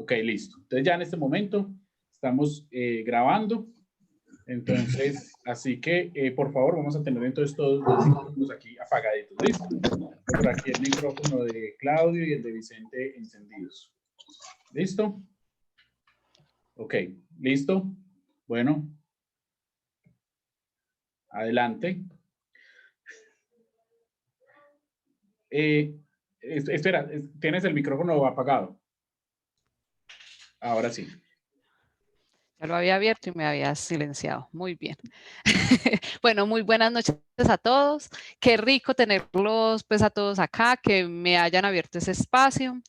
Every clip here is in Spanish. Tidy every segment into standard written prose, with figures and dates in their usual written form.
Ok, listo. Entonces ya en este momento estamos grabando. Entonces, así que por favor vamos a tener entonces todos los micrófonos aquí apagaditos. ¿Listo? Por aquí el micrófono de Claudio y el de Vicente encendidos. ¿Listo? Ok, listo. Bueno, adelante. Espera, ¿tienes el micrófono apagado? Ahora sí. Ya lo había abierto y me había silenciado. Muy bien. Bueno, muy buenas noches a todos. Qué rico tenerlos pues a todos acá, que me hayan abierto ese espacio.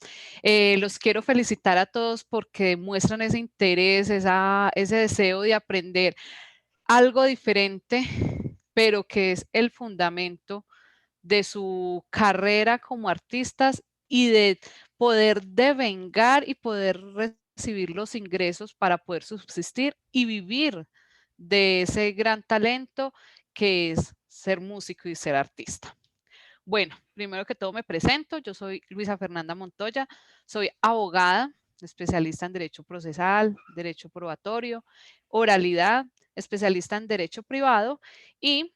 Los quiero felicitar a todos porque muestran ese interés, ese deseo de aprender algo diferente, pero que es el fundamento de su carrera como artistas y de poder devengar y poder recibir los ingresos para poder subsistir y vivir de ese gran talento que es ser músico y ser artista. Bueno, primero que todo me presento, yo soy Luisa Fernanda Montoya, soy abogada, especialista en derecho procesal, derecho probatorio, oralidad, especialista en derecho privado y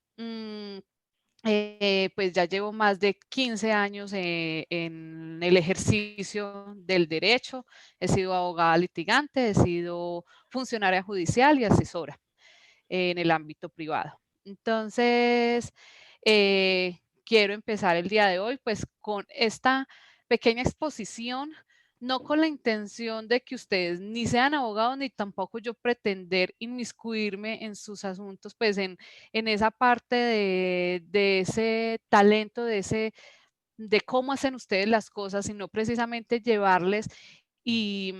pues ya llevo más de 15 años en el ejercicio del derecho. He sido abogada litigante, he sido funcionaria judicial y asesora en el ámbito privado. Entonces, quiero empezar el día de hoy pues con esta pequeña exposición, no con la intención de que ustedes ni sean abogados ni tampoco yo pretender inmiscuirme en sus asuntos, pues en esa parte de ese talento, de cómo hacen ustedes las cosas, sino precisamente llevarles y,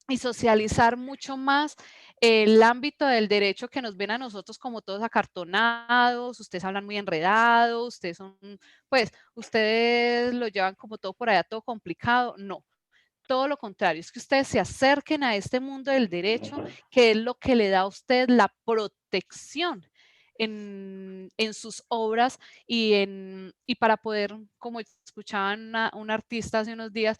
y socializar mucho más el ámbito del derecho, que nos ven a nosotros como todos acartonados, ustedes hablan muy enredados, ustedes son, pues, ustedes lo llevan como todo por allá, todo complicado. No, todo lo contrario, es que ustedes se acerquen a este mundo del derecho, que es lo que le da a usted la protección en sus obras y para poder, como escuchaban un artista hace unos días,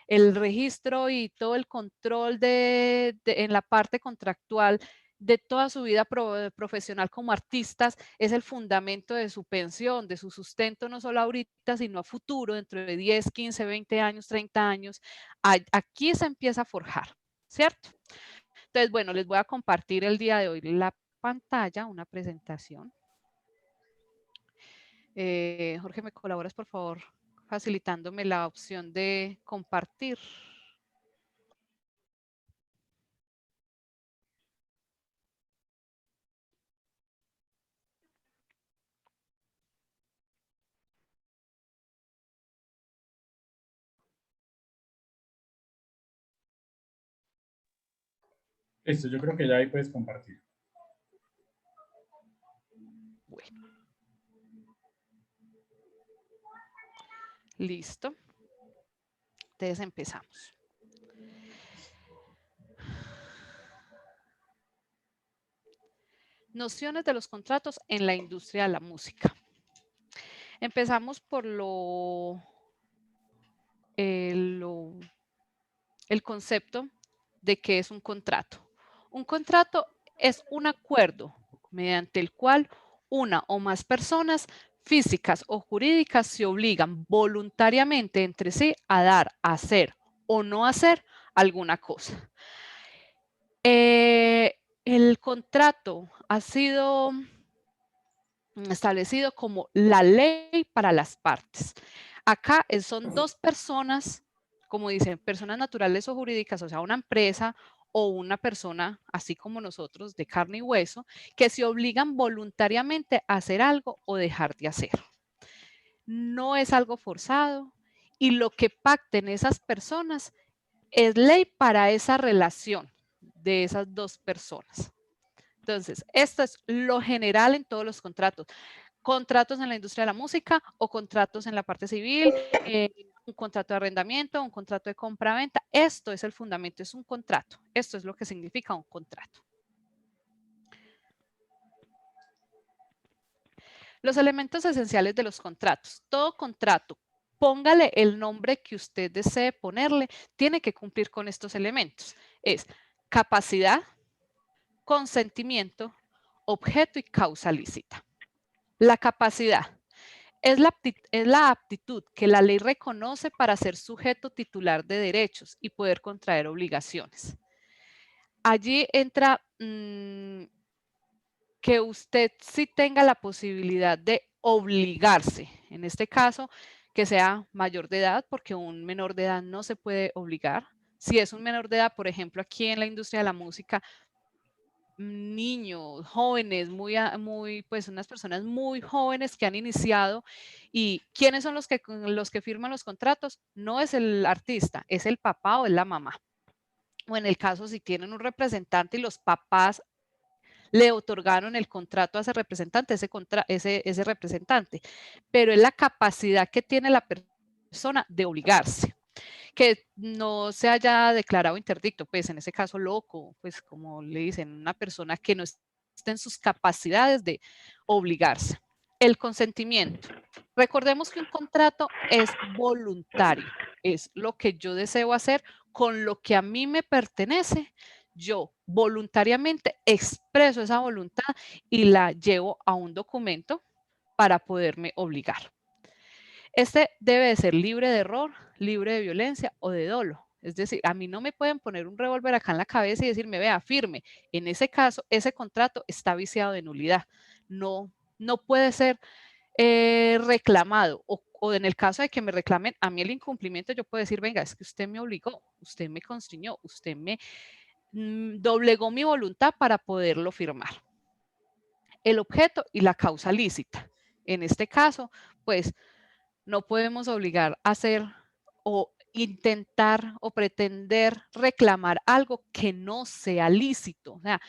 el registro y todo el control en la parte contractual de toda su vida profesional como artistas es el fundamento de su pensión, de su sustento, no solo ahorita, sino a futuro, dentro de 10, 15, 20 años, 30 años. Aquí se empieza a forjar, ¿cierto? Entonces, bueno, les voy a compartir el día de hoy la pantalla, una presentación. Jorge, ¿me colaboras, por favor, facilitándome la opción de compartir? Listo, yo creo que ya ahí puedes compartir. Bueno. Listo. Entonces empezamos. Nociones de los contratos en la industria de la música. Empezamos por el concepto de qué es un contrato. Un contrato es un acuerdo mediante el cual una o más personas físicas o jurídicas se obligan voluntariamente entre sí a dar, hacer o no hacer alguna cosa. El contrato ha sido establecido como la ley para las partes. Acá son dos personas, como dicen, personas naturales o jurídicas, o sea, una empresa o una persona, así como nosotros, de carne y hueso, que se obligan voluntariamente a hacer algo o dejar de hacer. No es algo forzado y lo que pacten esas personas es ley para esa relación de esas dos personas. Entonces, esto es lo general en todos los contratos. Contratos en la industria de la música o contratos en la parte civil, un contrato de arrendamiento, un contrato de compra-venta. Esto es el fundamento, es un contrato. Esto es lo que significa un contrato. Los elementos esenciales de los contratos. Todo contrato póngale el nombre que usted desee ponerle, tiene que cumplir con estos elementos. Es capacidad, consentimiento, objeto y causa lícita. La capacidad es la aptitud que la ley reconoce para ser sujeto titular de derechos y poder contraer obligaciones. Allí entra que usted sí tenga la posibilidad de obligarse, en este caso, que sea mayor de edad, porque un menor de edad no se puede obligar. Si es un menor de edad, por ejemplo, aquí en la industria de la música, niños, jóvenes, pues unas personas muy jóvenes que han iniciado. ¿Y quiénes son los que firman los contratos? No es el artista, es el papá o es la mamá. O en el caso, si tienen un representante y los papás le otorgaron el contrato a ese representante, ese representante. Pero es la capacidad que tiene la persona de obligarse. Que no se haya declarado interdicto, pues en ese caso loco, pues como le dicen, una persona que no esté en sus capacidades de obligarse. El consentimiento. Recordemos que un contrato es voluntario, es lo que yo deseo hacer con lo que a mí me pertenece. Yo voluntariamente expreso esa voluntad y la llevo a un documento para poderme obligar. Este debe de ser libre de error, libre de violencia o de dolo. Es decir, a mí no me pueden poner un revólver acá en la cabeza y decirme, vea, firme. En ese caso, ese contrato está viciado de nulidad. No puede ser reclamado. O en el caso de que me reclamen a mí el incumplimiento, yo puedo decir, venga, es que usted me obligó, usted me constriñó, usted me doblegó mi voluntad para poderlo firmar. El objeto y la causa lícita. En este caso, pues no podemos obligar a hacer o intentar o pretender reclamar algo que no sea lícito. O sea,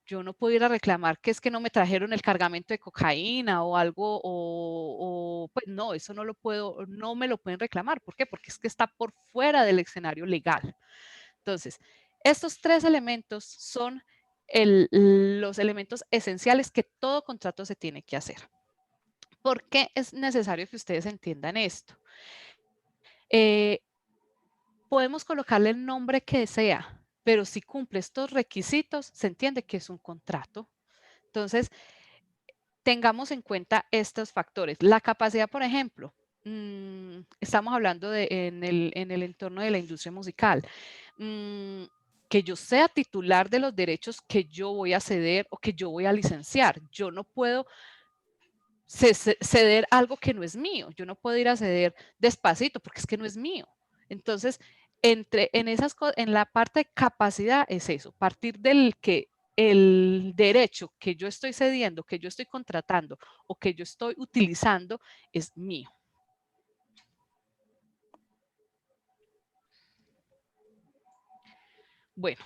yo no puedo ir a reclamar que es que no me trajeron el cargamento de cocaína o algo, pues no, eso no me lo pueden reclamar. ¿Por qué? Porque es que está por fuera del escenario legal. Entonces, estos tres elementos son los elementos esenciales que todo contrato se tiene que hacer. ¿Por qué es necesario que ustedes entiendan esto? Podemos colocarle el nombre que sea, pero si cumple estos requisitos, se entiende que es un contrato. Entonces, tengamos en cuenta estos factores. La capacidad, por ejemplo, estamos hablando en el entorno de la industria musical, que yo sea titular de los derechos que yo voy a ceder o que yo voy a licenciar. Yo no puedo ceder algo que no es mío. Yo no puedo ir a ceder Despacito porque es que no es mío. Entonces, en la parte de capacidad es eso, partir del que el derecho que yo estoy cediendo, que yo estoy contratando o que yo estoy utilizando es mío. Bueno,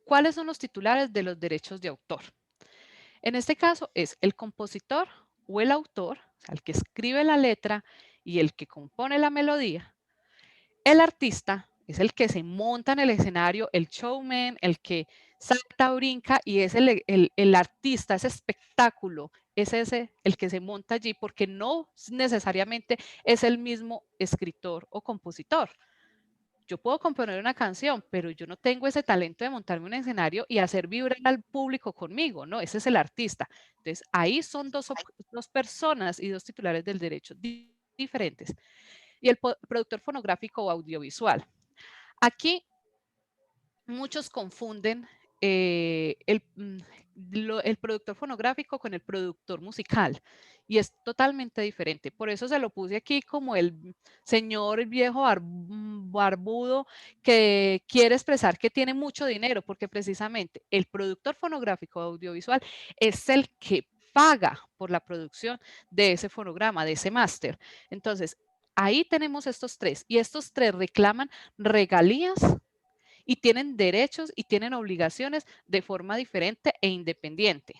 ¿cuáles son los titulares de los derechos de autor? En este caso es el compositor o el autor, o sea, el que escribe la letra y el que compone la melodía. El artista es el que se monta en el escenario, el showman, el que salta, brinca y es el artista, ese espectáculo, es ese el que se monta allí porque no necesariamente es el mismo escritor o compositor. Yo puedo componer una canción, pero yo no tengo ese talento de montarme un escenario y hacer vibrar al público conmigo, no, ese es el artista. Entonces, ahí son dos personas y dos titulares del derecho diferentes. Y el productor fonográfico o audiovisual. Aquí muchos confunden el productor fonográfico con el productor musical y es totalmente diferente. Por eso se lo puse aquí como el señor viejo barbudo que quiere expresar que tiene mucho dinero, porque precisamente el productor fonográfico audiovisual es el que paga por la producción de ese fonograma, de ese máster. Entonces, ahí tenemos estos tres y estos tres reclaman regalías y tienen derechos y tienen obligaciones de forma diferente e independiente.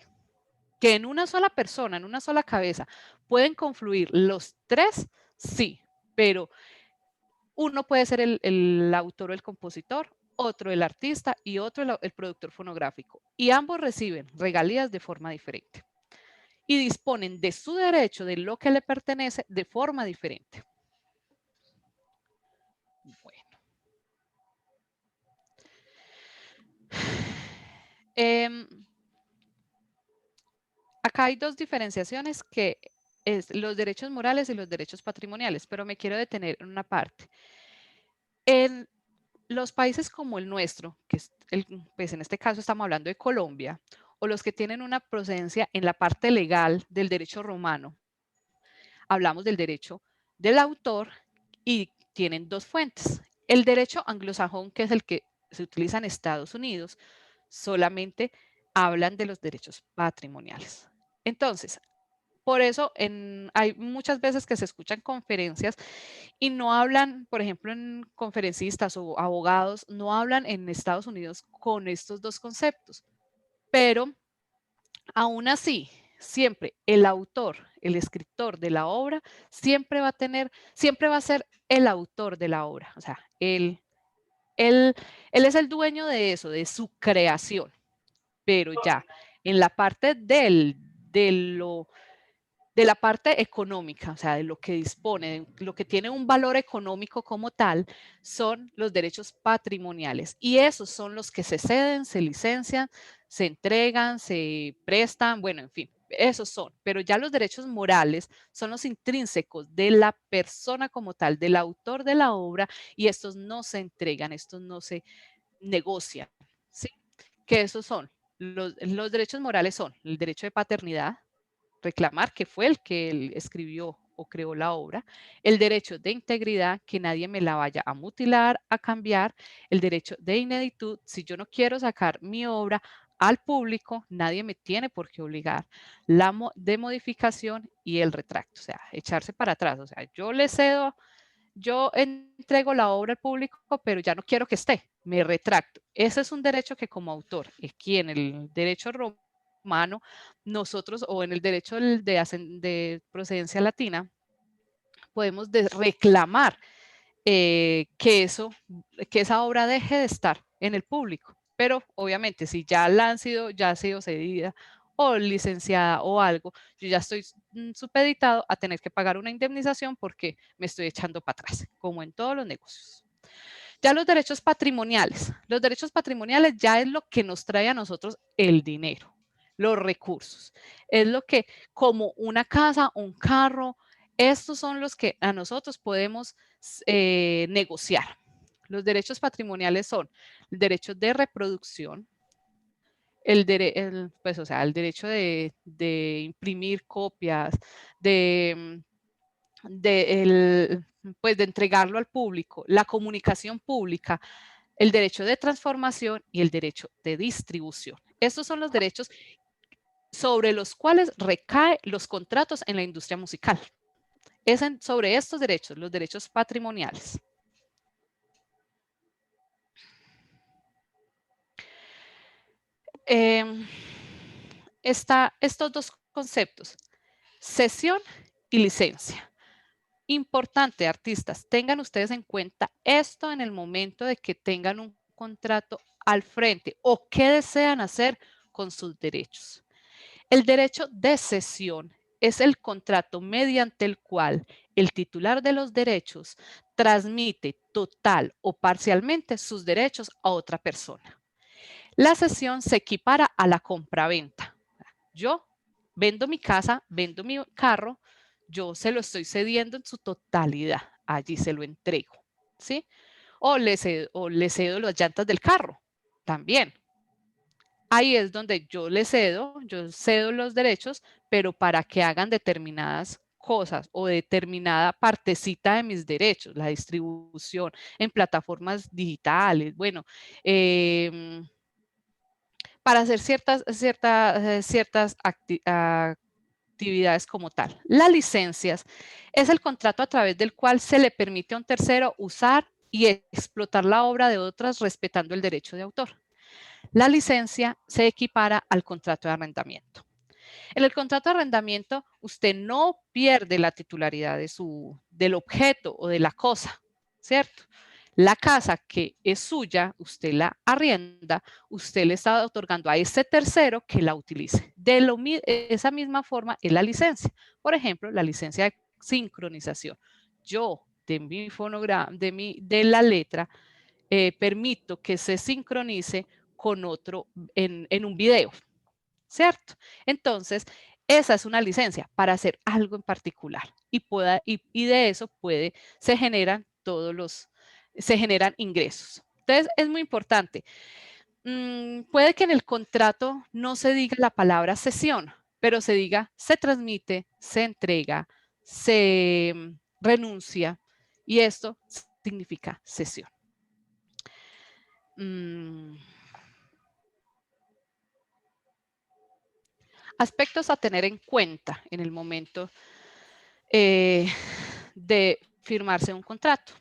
Que en una sola persona, en una sola cabeza, pueden confluir los tres, sí, pero uno puede ser el autor o el compositor, otro el artista y otro el productor fonográfico. Y ambos reciben regalías de forma diferente. y disponen de su derecho, de lo que le pertenece, de forma diferente. Bueno. Acá hay dos diferenciaciones que es los derechos morales y los derechos patrimoniales, pero me quiero detener en una parte. En los países como el nuestro, que es pues en este caso estamos hablando de Colombia, o los que tienen una procedencia en la parte legal del derecho romano, hablamos del derecho del autor y tienen dos fuentes. El derecho anglosajón, que es el que se utiliza en Estados Unidos, solamente hablan de los derechos patrimoniales. Entonces, por eso hay muchas veces que se escuchan conferencias y no hablan, por ejemplo, en conferencistas o abogados, no hablan en Estados Unidos con estos dos conceptos. Pero aún así, siempre el autor, el escritor de la obra, siempre va a ser el autor de la obra. O sea, él es el dueño de eso, de su creación. Pero ya, en la parte de la parte económica, o sea, de lo que dispone, de lo que tiene un valor económico como tal, son los derechos patrimoniales. Y esos son los que se ceden, se licencian, se entregan, se prestan, bueno, en fin, esos son. Pero ya los derechos morales son los intrínsecos de la persona como tal, del autor de la obra, y estos no se entregan, estos no se negocian. ¿Sí? Que esos son, los derechos morales son el derecho de paternidad, reclamar que fue el que él escribió o creó la obra, el derecho de integridad, que nadie me la vaya a mutilar, a cambiar, el derecho de ineditud, si yo no quiero sacar mi obra al público, nadie me tiene por qué obligar, la de modificación y el retracto, o sea, echarse para atrás, o sea, yo le cedo, yo entrego la obra al público, pero ya no quiero que esté, me retracto. Ese es un derecho que como autor, aquí en el derecho romano, nosotros, o en el derecho de procedencia latina, podemos reclamar que esa obra deje de estar en el público. Pero obviamente si ya ha sido cedida o licenciada o algo, yo ya estoy supeditado a tener que pagar una indemnización porque me estoy echando para atrás, como en todos los negocios. Ya los derechos patrimoniales ya es lo que nos trae a nosotros el dinero, los recursos. Es lo que, como una casa, un carro, estos son los que a nosotros podemos negociar. Los derechos patrimoniales son el derecho de reproducción, el derecho de imprimir copias, pues de entregarlo al público, la comunicación pública, el derecho de transformación y el derecho de distribución. Estos son los derechos sobre los cuales recaen los contratos en la industria musical. Es sobre estos derechos, los derechos patrimoniales. Estos dos conceptos, cesión y licencia. Importante, artistas, tengan ustedes en cuenta esto en el momento de que tengan un contrato al frente o qué desean hacer con sus derechos. El derecho de cesión es el contrato mediante el cual el titular de los derechos transmite total o parcialmente sus derechos a otra persona. La cesión se equipara a la compraventa. Yo vendo mi casa, vendo mi carro, yo se lo estoy cediendo en su totalidad, allí se lo entrego, ¿sí? O le cedo las llantas del carro, también. Ahí es donde yo cedo los derechos, pero para que hagan determinadas cosas o determinada partecita de mis derechos, la distribución en plataformas digitales, bueno, para hacer ciertas actividades como tal. Las licencias es el contrato a través del cual se le permite a un tercero usar y explotar la obra de otras respetando el derecho de autor. La licencia se equipara al contrato de arrendamiento. En el contrato de arrendamiento, usted no pierde la titularidad del objeto o de la cosa, ¿cierto? La casa que es suya, usted la arrienda, usted le está otorgando a ese tercero que la utilice. Esa misma forma es la licencia. Por ejemplo, la licencia de sincronización. Yo, de mi fonograma, de la letra, permito que se sincronice con otro en un video, ¿cierto? Entonces, esa es una licencia para hacer algo en particular y de eso se generan ingresos. Entonces, es muy importante. Puede que en el contrato no se diga la palabra sesión, pero se diga se transmite, se entrega, se renuncia y esto significa sesión. Aspectos a tener en cuenta en el momento de firmarse un contrato.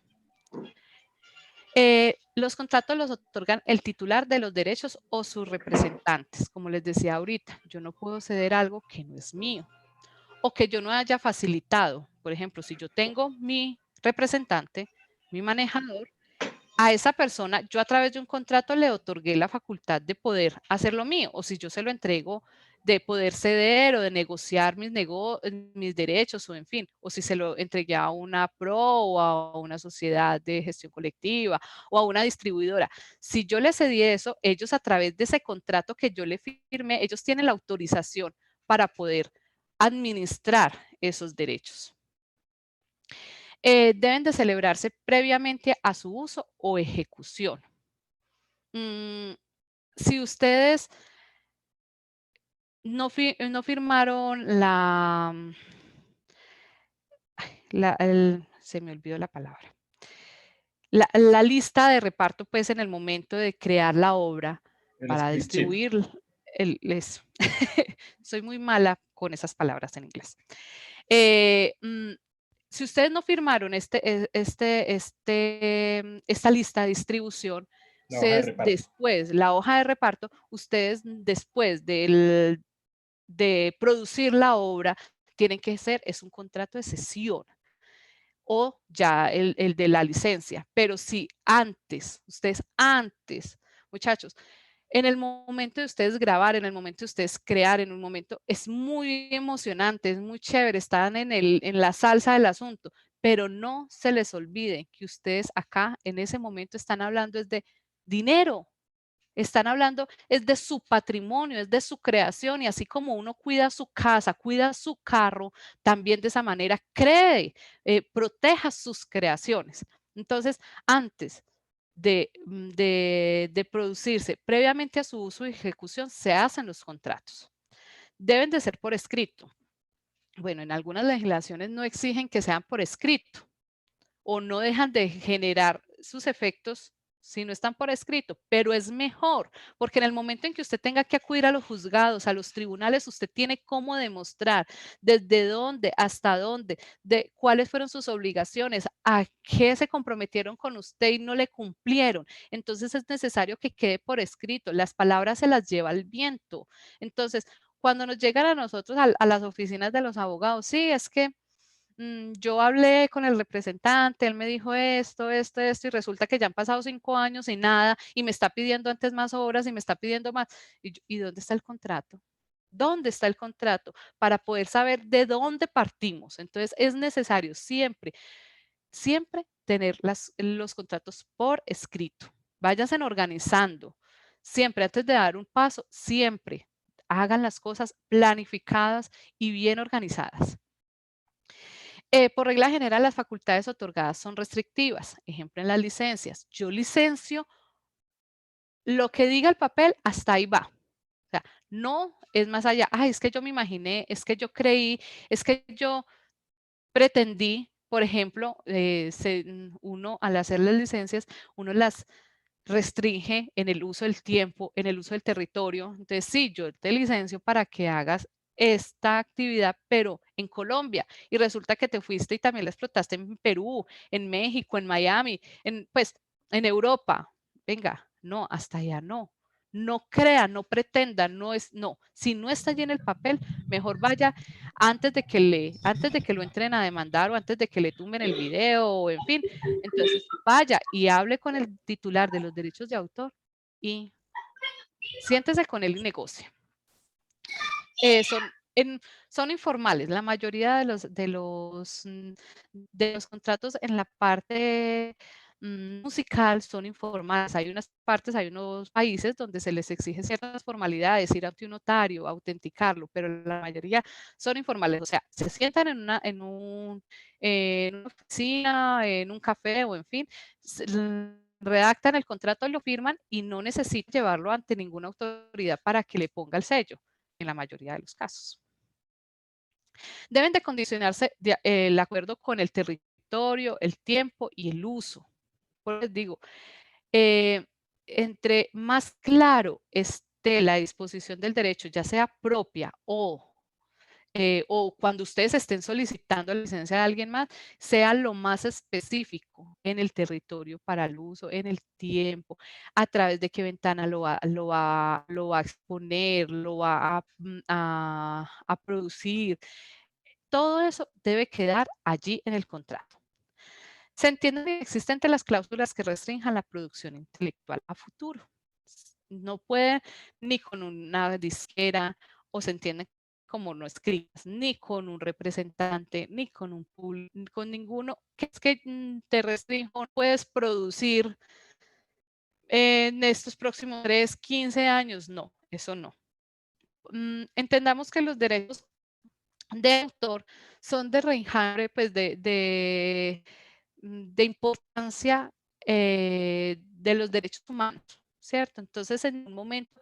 Los contratos los otorgan el titular de los derechos o sus representantes. Como les decía ahorita, yo no puedo ceder algo que no es mío o que yo no haya facilitado. Por ejemplo, si yo tengo mi representante, mi manejador, a esa persona, yo a través de un contrato le otorgué la facultad de poder hacer lo mío, o si yo se lo entrego, de poder ceder o de negociar mis derechos, o en fin, o si se lo entregué a una PRO o a una sociedad de gestión colectiva o a una distribuidora. Si yo le cedí eso, ellos a través de ese contrato que yo le firmé, ellos tienen la autorización para poder administrar esos derechos. Deben de celebrarse previamente a su uso o ejecución. Si ustedes no firmaron se me olvidó la palabra. La lista de reparto, pues, en el momento de crear la obra para distribuir soy muy mala con esas palabras en inglés. Si ustedes no firmaron esta lista de distribución, ustedes después, la hoja de reparto, ustedes después de producir la obra, tienen que es un contrato de cesión o ya el de la licencia. Pero si ustedes antes, muchachos, en el momento de ustedes grabar, en el momento de ustedes crear, en un momento, es muy emocionante, es muy chévere, están en la salsa del asunto, pero no se les olvide que ustedes acá, en ese momento, están hablando es de dinero. Están hablando es de su patrimonio, es de su creación, y así como uno cuida su casa, cuida su carro, también de esa manera proteja sus creaciones. Entonces, antes de producirse, previamente a su uso y ejecución, se hacen los contratos. Deben de ser por escrito. Bueno, en algunas legislaciones no exigen que sean por escrito o no dejan de generar sus efectos si no están por escrito, pero es mejor, porque en el momento en que usted tenga que acudir a los juzgados, a los tribunales, usted tiene cómo demostrar desde dónde, hasta dónde, de cuáles fueron sus obligaciones, a qué se comprometieron con usted y no le cumplieron. Entonces es necesario que quede por escrito. Las palabras se las lleva el viento. Entonces, cuando nos llegan a nosotros a las oficinas de los abogados, sí, es que yo hablé con el representante, él me dijo esto, y resulta que ya han pasado 5 años y nada, y me está pidiendo antes más horas y me está pidiendo más. ¿Y dónde está el contrato? ¿Dónde está el contrato? Para poder saber de dónde partimos. Entonces, es necesario siempre tener los contratos por escrito. Váyanse organizando. Siempre, antes de dar un paso, siempre hagan las cosas planificadas y bien organizadas. Por regla general, las facultades otorgadas son restrictivas. Ejemplo, en las licencias. Yo licencio lo que diga el papel, hasta ahí va. O sea, no es más allá. Ay, es que yo me imaginé, es que yo creí, es que yo pretendí. Por ejemplo, uno al hacer las licencias, uno las restringe en el uso del tiempo, en el uso del territorio. Entonces, sí, yo te licencio para que hagas esta actividad, pero en Colombia, y resulta que te fuiste y también la explotaste en Perú, en México, en Miami, pues en Europa. Venga, no, hasta allá no. No crea, no pretenda, no. Si no está allí en el papel, mejor vaya antes de que lo entren a demandar o antes de que le tumben el video o en fin. Entonces, vaya y hable con el titular de los derechos de autor y siéntese con él y negocie. Son informales. La mayoría de los contratos en la parte musical son informales. Hay unos países donde se les exige ciertas formalidades, ir ante un notario, autenticarlo, pero la mayoría son informales. O sea, se sientan en una oficina, en un café o en fin, redactan el contrato, lo firman y no necesitan llevarlo ante ninguna autoridad para que le ponga el sello en la mayoría de los casos. Deben de condicionarse el acuerdo con el territorio, el tiempo y el uso. Por eso les digo, entre más claro esté la disposición del derecho, ya sea propia o cuando ustedes estén solicitando la licencia de alguien más, sea lo más específico en el territorio para el uso, en el tiempo, a través de qué ventana lo va a exponer, lo va a producir. Todo eso debe quedar allí en el contrato. Se entiende que existen las cláusulas que restrinjan la producción intelectual a futuro. No puede ni con una disquera o se entiende como no escribas, ni con un representante, ni con un público, ni con ninguno, que es que te restrinjo, no puedes producir en estos próximos 3, 15 años. No, eso no. Entendamos que los derechos de autor son de reinjambre, pues de importancia de los derechos humanos, ¿cierto? Entonces, en un momento,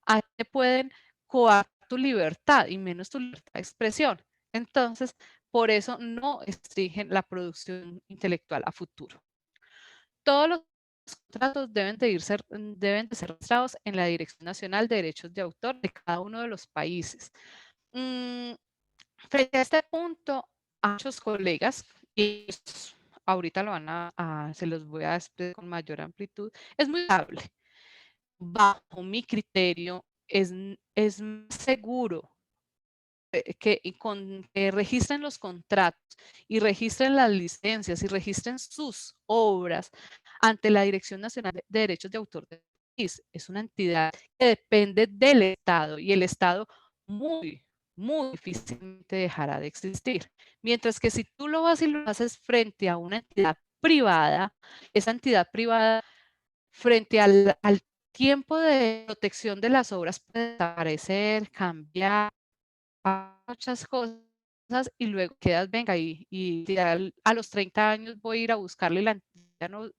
a te pueden coartar tu libertad y menos tu libertad de expresión. Entonces, por eso no restringen la producción intelectual a futuro. Todos los contratos deben de ser registrados en la Dirección Nacional de Derechos de Autor de cada uno de los países. Frente a este punto, a muchos colegas, y ahorita se los voy a explicar con mayor amplitud, es muy estable. Bajo mi criterio, es más seguro que registren los contratos y registren las licencias y registren sus obras ante la Dirección Nacional de Derechos de Autor del país. Es una entidad que depende del Estado y el Estado muy difícilmente dejará de existir. Mientras que si tú lo vas y lo haces frente a una entidad privada, esa entidad privada frente al tiempo de protección de las obras puede desaparecer, cambiar, muchas cosas y luego quedas, venga, y a los 30 años voy a ir a buscarle la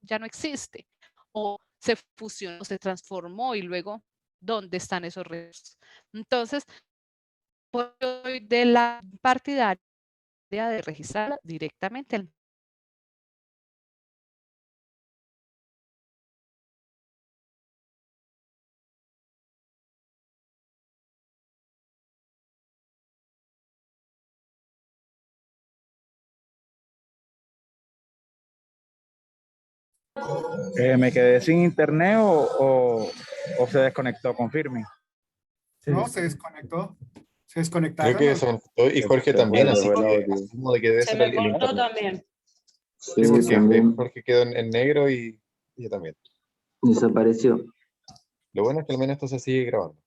ya no existe. O se fusionó, se transformó y luego, ¿dónde están esos restos? Entonces, soy de la partidaria de registrarla directamente al ¿Me quedé sin internet o se desconectó? Confirme. No, se desconectó. Se Creo desconectaron. que se conectó y Jorge también, así que asumo de que debe Se ser me el cortó internet. también. Sí, porque Jorge quedó en negro y yo también. Desapareció. Lo bueno es que al menos esto se sigue grabando.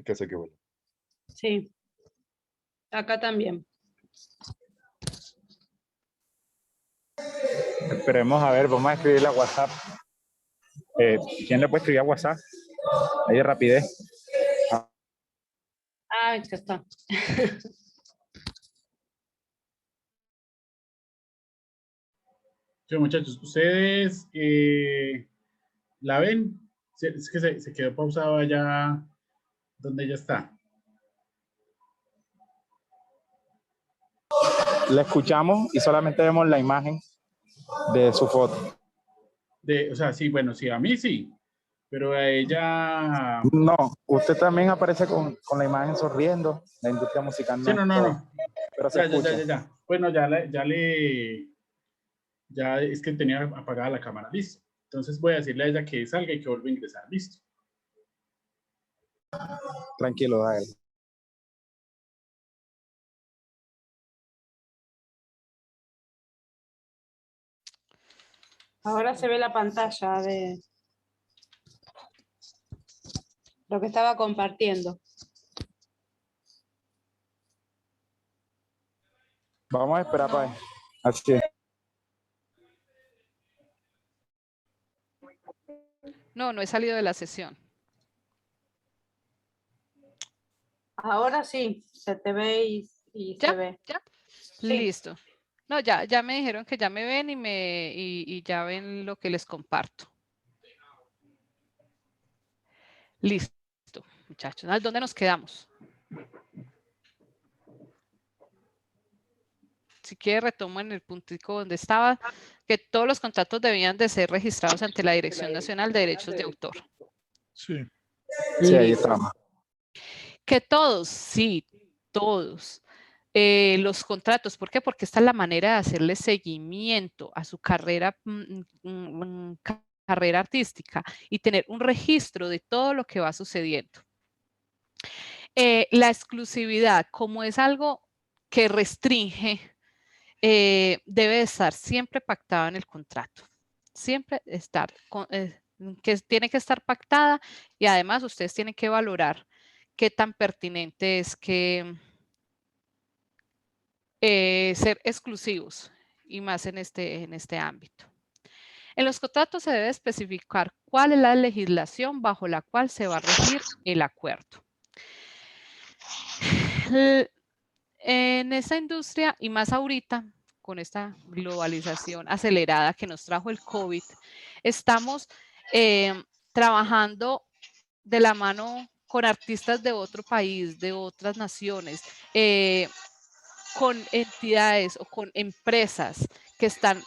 Que sé que bueno. Sí. Acá también. Esperemos a ver, vamos a escribirle a WhatsApp. ¿Quién le puede escribir a WhatsApp? Ahí de rapidez. Ah, ya está. Sí, muchachos, ustedes la ven. Es que se quedó pausado allá donde ella está. La escuchamos y solamente vemos la imagen de su foto. O sea, sí, bueno, sí, a mí sí, pero a ella... No, usted también aparece con la imagen sonriendo. La industria musical no. Sí, no. Pero se escucha. Ya. Bueno, ya es que tenía apagada la cámara, listo. Entonces voy a decirle a ella que salga y que vuelva a ingresar, listo. Tranquilo, dale. Ahora se ve la pantalla de lo que estaba compartiendo. Vamos a esperar No. para ver. Así es. No, no he salido de la sesión. Ahora sí, se te ve y ¿Ya? se ve. ¿Ya? Sí. Listo. No, ya me dijeron que ya me ven y ya ven lo que les comparto. Listo, muchachos. ¿Dónde nos quedamos? Si quiere retomo en el puntico donde estaba, que todos los contratos debían de ser registrados ante la Dirección Nacional de Derechos de Autor. Sí. Sí, ahí Listo. estamos. Que todos, sí, todos. Los contratos, ¿por qué? Porque esta es la manera de hacerle seguimiento a su carrera, carrera artística y tener un registro de todo lo que va sucediendo. La exclusividad, como es algo que restringe, debe estar siempre pactada en el contrato. Siempre estar, que tiene que estar pactada y además ustedes tienen que valorar qué tan pertinente es que ser exclusivos y más en este ámbito. En los contratos se debe especificar cuál es la legislación bajo la cual se va a regir el acuerdo. En esta industria y más ahorita, con esta globalización acelerada que nos trajo el COVID, estamos trabajando de la mano con artistas de otro país, de otras naciones, con entidades o con empresas que están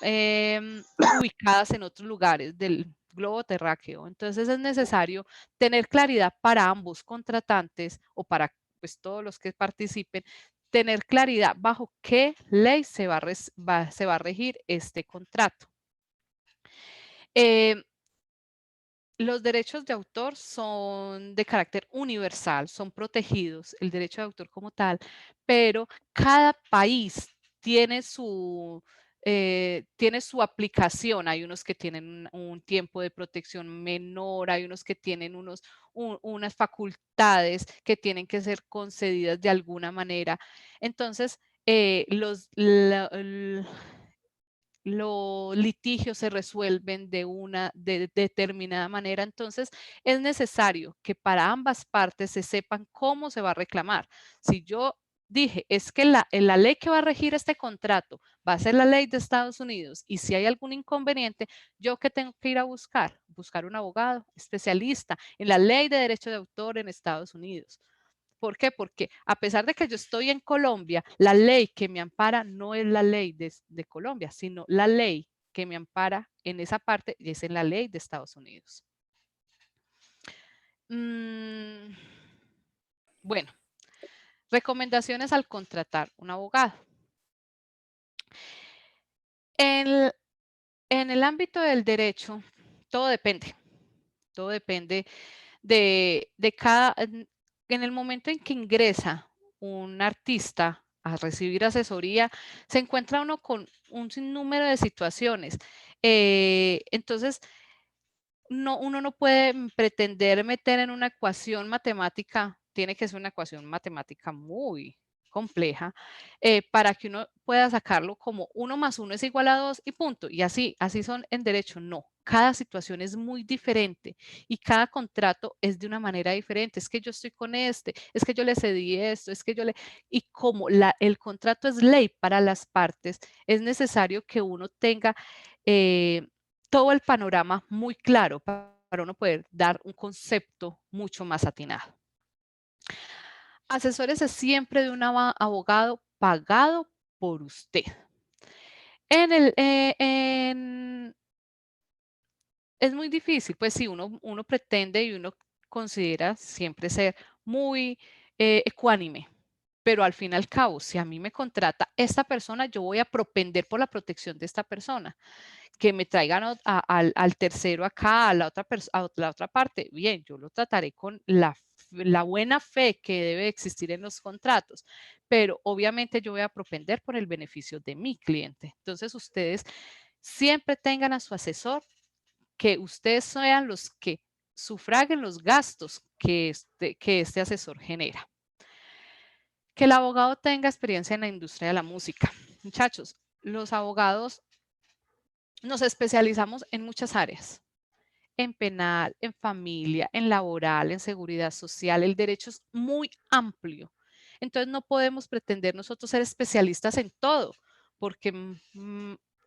ubicadas en otros lugares del globo terráqueo. Entonces es necesario tener claridad para ambos contratantes o para pues, todos los que participen, tener claridad bajo qué ley se va a regir este contrato. Los derechos de autor son de carácter universal, son protegidos, el derecho de autor como tal, pero cada país tiene su aplicación. Hay unos que tienen un tiempo de protección menor, hay unos que tienen unas facultades que tienen que ser concedidas de alguna manera. Entonces, los litigios se resuelven de una determinada manera. Entonces, es necesario que para ambas partes se sepan cómo se va a reclamar. Si yo dije, es que la ley que va a regir este contrato va a ser la ley de Estados Unidos y si hay algún inconveniente, ¿yo qué tengo que ir a buscar? Buscar un abogado especialista en la ley de derecho de autor en Estados Unidos. ¿Por qué? Porque a pesar de que yo estoy en Colombia, la ley que me ampara no es la ley de Colombia, sino la ley que me ampara en esa parte es en la ley de Estados Unidos. Bueno, recomendaciones al contratar un abogado. En el ámbito del derecho, todo depende. Todo depende de cada, en el momento en que ingresa un artista a recibir asesoría, se encuentra uno con un sinnúmero de situaciones. Entonces, uno no puede pretender meter en una ecuación matemática, tiene que ser una ecuación matemática muy compleja, para que uno pueda sacarlo como 1 más 1 es igual a 2 y punto. Y así son en derecho. No, cada situación es muy diferente y cada contrato es de una manera diferente. Es que yo estoy con es que yo le cedí esto, es que yo le... Y como el contrato es ley para las partes, es necesario que uno tenga todo el panorama muy claro para uno poder dar un concepto mucho más atinado. Asesórese siempre de un abogado pagado por usted. Es muy difícil, pues sí, uno pretende y uno considera siempre ser muy ecuánime, pero al fin y al cabo, si a mí me contrata esta persona, yo voy a propender por la protección de esta persona. Que me traigan al tercero acá, a la otra parte, bien, yo lo trataré con la la buena fe que debe existir en los contratos, pero obviamente yo voy a propender por el beneficio de mi cliente. Entonces ustedes siempre tengan a su asesor, que ustedes sean los que sufraguen los gastos que este asesor genera. Que el abogado tenga experiencia en la industria de la música. Muchachos, los abogados nos especializamos en muchas áreas, en penal, en familia, en laboral, en seguridad social. El derecho es muy amplio. Entonces no podemos pretender nosotros ser especialistas en todo, porque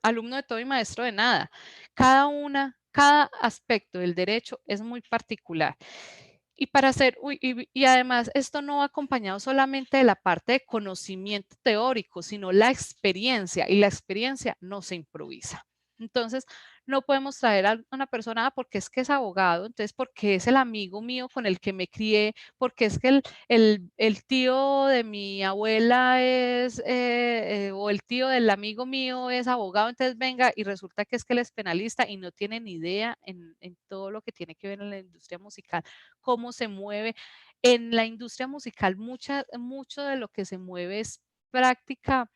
alumno de todo y maestro de nada. Cada aspecto del derecho es muy particular. Y para hacer, y además esto no va acompañado solamente de la parte de conocimiento teórico, sino la experiencia, y la experiencia no se improvisa. Entonces, no podemos traer a una persona porque es que es abogado, entonces porque es el amigo mío con el que me crié, porque es que el tío de mi abuela es, o el tío del amigo mío es abogado, entonces venga, y resulta que es que él es penalista y no tiene ni idea en todo lo que tiene que ver en la industria musical, cómo se mueve. En la industria musical, mucho de lo que se mueve es práctica,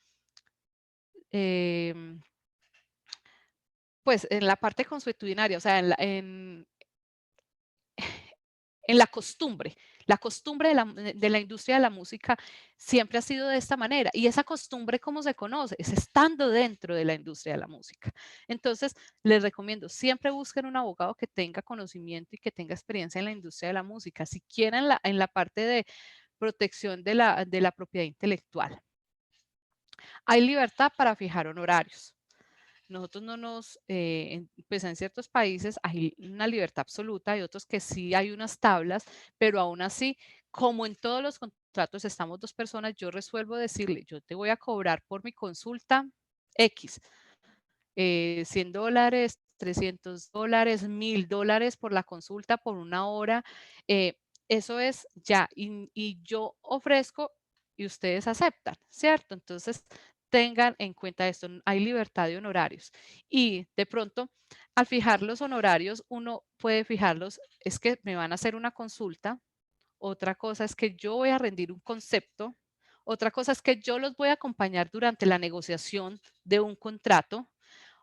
pues en la parte consuetudinaria, o sea, en la costumbre. La costumbre de la industria de la música siempre ha sido de esta manera. Y esa costumbre, ¿cómo se conoce? Es estando dentro de la industria de la música. Entonces, les recomiendo, siempre busquen un abogado que tenga conocimiento y que tenga experiencia en la industria de la música, siquiera en la parte de protección de la propiedad intelectual. Hay libertad para fijar honorarios. Nosotros no nos, pues en ciertos países hay una libertad absoluta, hay otros que sí hay unas tablas, pero aún así, como en todos los contratos estamos dos personas, yo resuelvo decirle, yo te voy a cobrar por mi consulta X, $100, $300, $1000 por la consulta por una hora. Eso es ya, y yo ofrezco y ustedes aceptan, ¿cierto? Entonces, tengan en cuenta esto, hay libertad de honorarios. Y de pronto, al fijar los honorarios, uno puede fijarlos, es que me van a hacer una consulta, otra cosa es que yo voy a rendir un concepto, otra cosa es que yo los voy a acompañar durante la negociación de un contrato,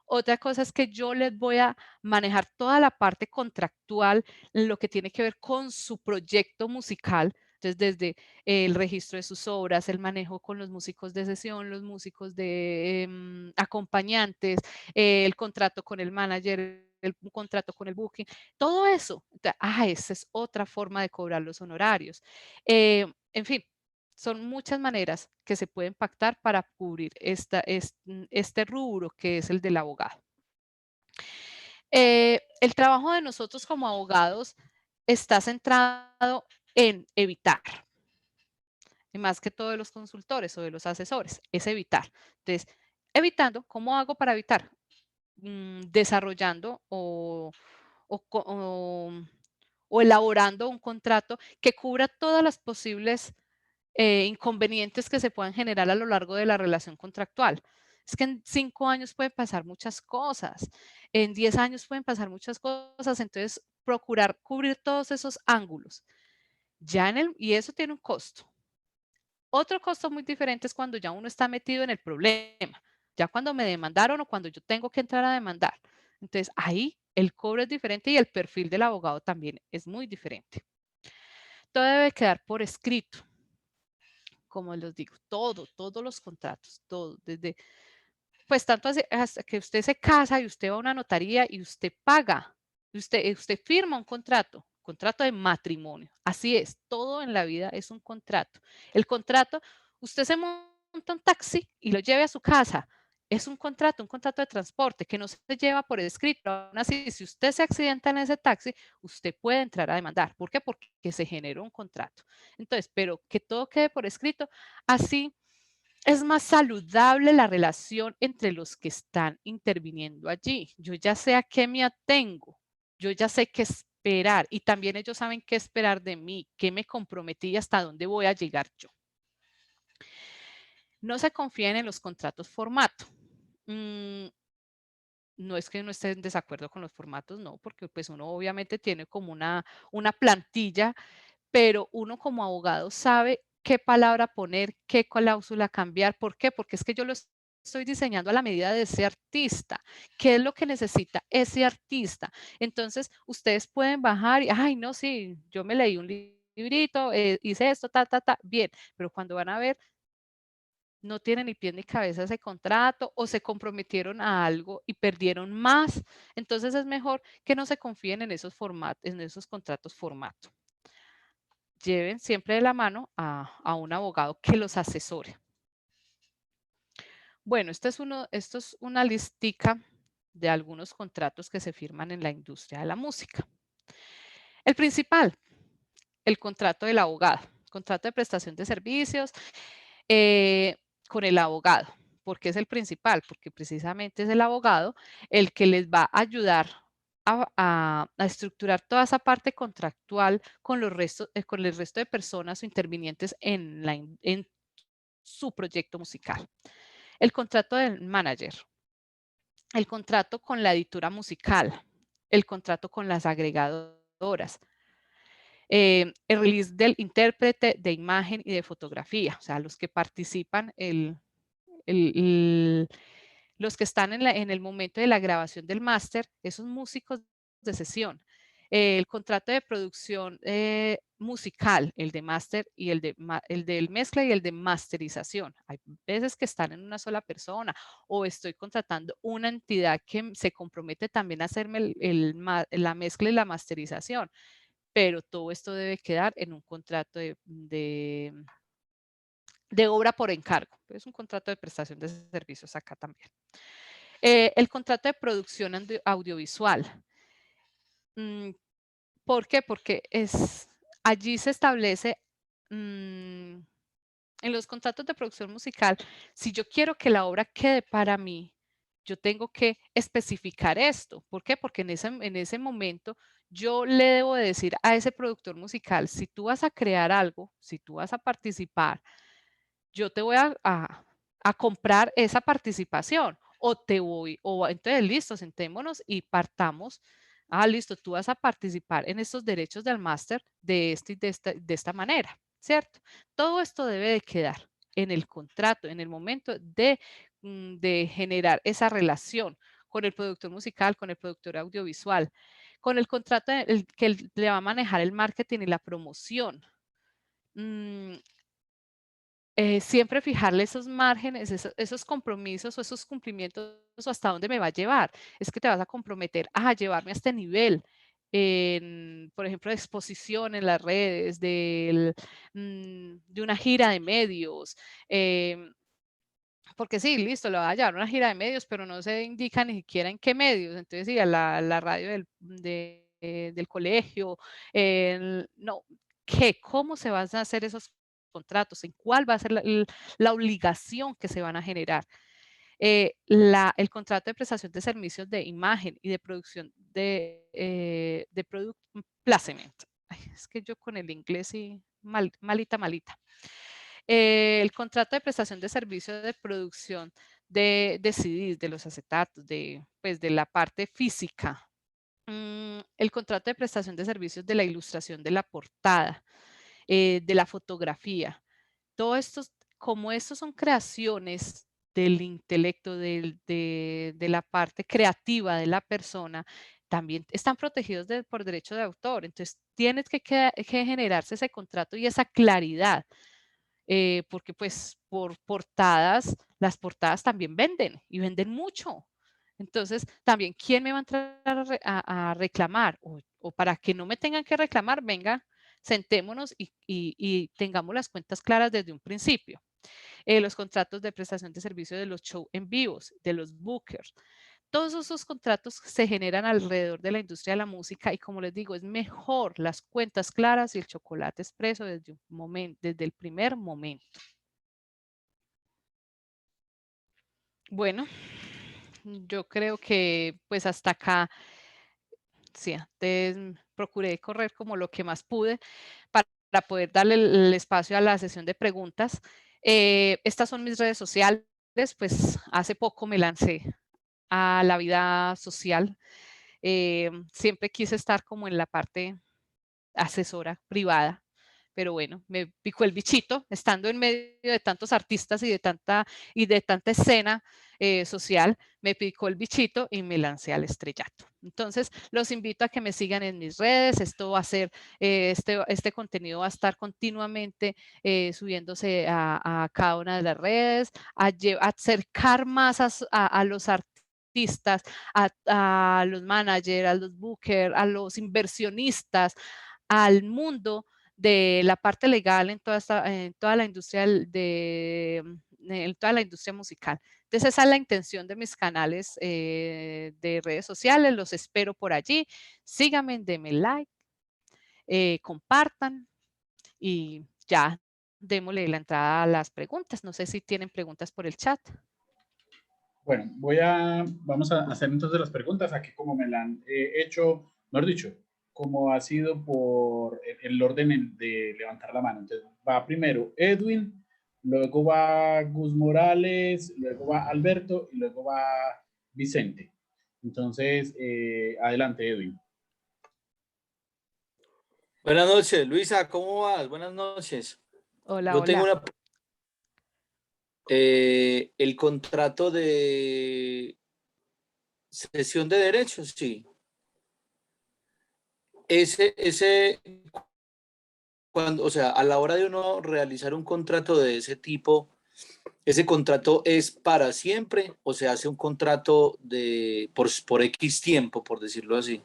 otra cosa es que yo les voy a manejar toda la parte contractual, lo que tiene que ver con su proyecto musical. Entonces, desde el registro de sus obras, el manejo con los músicos de sesión, los músicos de acompañantes, el contrato con el manager, el contrato con el booking, todo eso. Entonces, esa es otra forma de cobrar los honorarios. En fin, son muchas maneras que se pueden pactar para cubrir este rubro que es el del abogado. El trabajo de nosotros como abogados está centrado en evitar, y más que todo de los consultores o de los asesores, es evitar. Entonces, evitando, ¿cómo hago para evitar? Desarrollando o elaborando un contrato que cubra todas las posibles inconvenientes que se puedan generar a lo largo de la relación contractual. Es que en 5 años pueden pasar muchas cosas, en 10 años pueden pasar muchas cosas, entonces procurar cubrir todos esos ángulos. Y eso tiene un costo. Otro costo muy diferente es cuando ya uno está metido en el problema, ya cuando me demandaron o cuando yo tengo que entrar a demandar. Entonces ahí el cobro es diferente y el perfil del abogado también es muy diferente. Todo debe quedar por escrito. Como les digo, todos los contratos, todo, desde, pues tanto hasta que usted se casa y usted va a una notaría y usted paga, usted firma un contrato de matrimonio. Así es, todo en la vida es un contrato. El contrato, usted se monta un taxi y lo lleve a su casa. Es un contrato de transporte que no se lleva por escrito. Aún así, si usted se accidenta en ese taxi, usted puede entrar a demandar. ¿Por qué? Porque se generó un contrato. Entonces, pero que todo quede por escrito, así es más saludable la relación entre los que están interviniendo allí. Yo ya sé a qué me atengo, yo ya sé qué esperar y también ellos saben qué esperar de mí, qué me comprometí y hasta dónde voy a llegar yo. No se confíen en los contratos formato. No es que no esté en desacuerdo con los formatos, no, porque pues uno obviamente tiene como una plantilla, pero uno como abogado sabe qué palabra poner, qué cláusula cambiar. ¿Por qué? Porque es que yo lo estoy diseñando a la medida de ese artista. ¿Qué es lo que necesita ese artista? Entonces, ustedes pueden bajar y, ay, no, sí, yo me leí un librito, hice esto, bien, pero cuando van a ver, no tienen ni pie ni cabeza ese contrato o se comprometieron a algo y perdieron más. Entonces es mejor que no se confíen en esos en esos contratos formato. Lleven siempre de la mano a un abogado que los asesore. Bueno, esto es una listica de algunos contratos que se firman en la industria de la música. El principal, el contrato del abogado, contrato de prestación de servicios con el abogado. ¿Por qué es el principal? Porque precisamente es el abogado el que les va a ayudar a estructurar toda esa parte contractual con el resto de personas o intervinientes en su proyecto musical. El contrato del manager, el contrato con la editora musical, el contrato con las agregadoras, el release del intérprete de imagen y de fotografía, o sea, los que participan, los que están en el momento de la grabación del máster, esos músicos de sesión. El contrato de producción musical, el de máster y el del mezcla y el de masterización. Hay veces que están en una sola persona o estoy contratando una entidad que se compromete también a hacerme la mezcla y la masterización, pero todo esto debe quedar en un contrato de obra por encargo. Es un contrato de prestación de servicios acá también. El contrato de producción audiovisual. ¿Por qué? Porque allí se establece, en los contratos de producción musical, si yo quiero que la obra quede para mí, yo tengo que especificar esto. ¿Por qué? Porque en ese momento yo le debo de decir a ese productor musical, si tú vas a crear algo, si tú vas a participar, yo te voy a comprar esa participación o entonces listo, sentémonos y partamos. Listo, tú vas a participar en estos derechos del máster de esta manera, ¿cierto? Todo esto debe de quedar en el contrato, en el momento de generar esa relación con el productor musical, con el productor audiovisual, con el contrato que le va a manejar el marketing y la promoción. Siempre fijarle esos márgenes, esos compromisos o esos cumplimientos o hasta dónde me va a llevar. Es que te vas a comprometer a llevarme a este nivel, por ejemplo, de exposición en las redes, de una gira de medios. Porque sí, listo, lo va a llevar a una gira de medios, pero no se indica ni siquiera en qué medios. Entonces, sí, a la radio del colegio, no, ¿cómo se van a hacer esos contratos? ¿En cuál va a ser la obligación que se van a generar? El contrato de prestación de servicios de imagen y de producción de product placement. Ay, es que yo con el inglés sí, malita. El contrato de prestación de servicios de producción de CDs, de los acetatos, pues de la parte física. El contrato de prestación de servicios de la ilustración de la portada, de la fotografía. Todo esto, como estos son creaciones del intelecto, de la parte creativa de la persona, también están protegidos por derecho de autor. Entonces, tienes que generarse ese contrato y esa claridad. Porque pues por portadas, las portadas también venden y venden mucho. Entonces, también, ¿quién me va a entrar a reclamar? O para que no me tengan que reclamar, venga, sentémonos y tengamos las cuentas claras desde un principio. Los contratos de prestación de servicio de los shows en vivos, de los bookers. Todos esos contratos se generan alrededor de la industria de la música y como les digo, es mejor las cuentas claras y el chocolate expreso desde el primer momento. Bueno, yo creo que pues hasta acá, sí, antes procuré correr como lo que más pude para poder darle el espacio a la sesión de preguntas. Estas son mis redes sociales, pues hace poco me lancé a la vida social. Siempre quise estar como en la parte asesora privada, pero bueno, me picó el bichito, estando en medio de tantos artistas y de tanta escena social, me picó el bichito y me lancé al estrellato. Entonces, los invito a que me sigan en mis redes. Esto va a ser, este contenido va a estar continuamente subiéndose a cada una de las redes, a acercar más a los artistas, a los managers, a los bookers, a los inversionistas, al mundo de la parte legal en toda la industria en toda la industria musical. Entonces esa es la intención de mis canales de redes sociales. Los espero por allí. Síganme, denme like, compartan y ya démosle la entrada a las preguntas. No sé si tienen preguntas por el chat. Bueno, vamos a hacer entonces las preguntas aquí como me la han hecho, mejor dicho, como ha sido por el orden de levantar la mano. Entonces va primero Edwin, luego va Gus Morales, luego va Alberto y luego va Vicente. Entonces, adelante Edwin. Buenas noches, Luisa, ¿cómo vas? Buenas noches. Hola, Yo hola. tengo el contrato de cesión de derechos, sí. Cuando, o sea, a la hora de uno realizar un contrato de ese tipo, ¿ese contrato es para siempre o se hace un contrato por X tiempo, por decirlo así?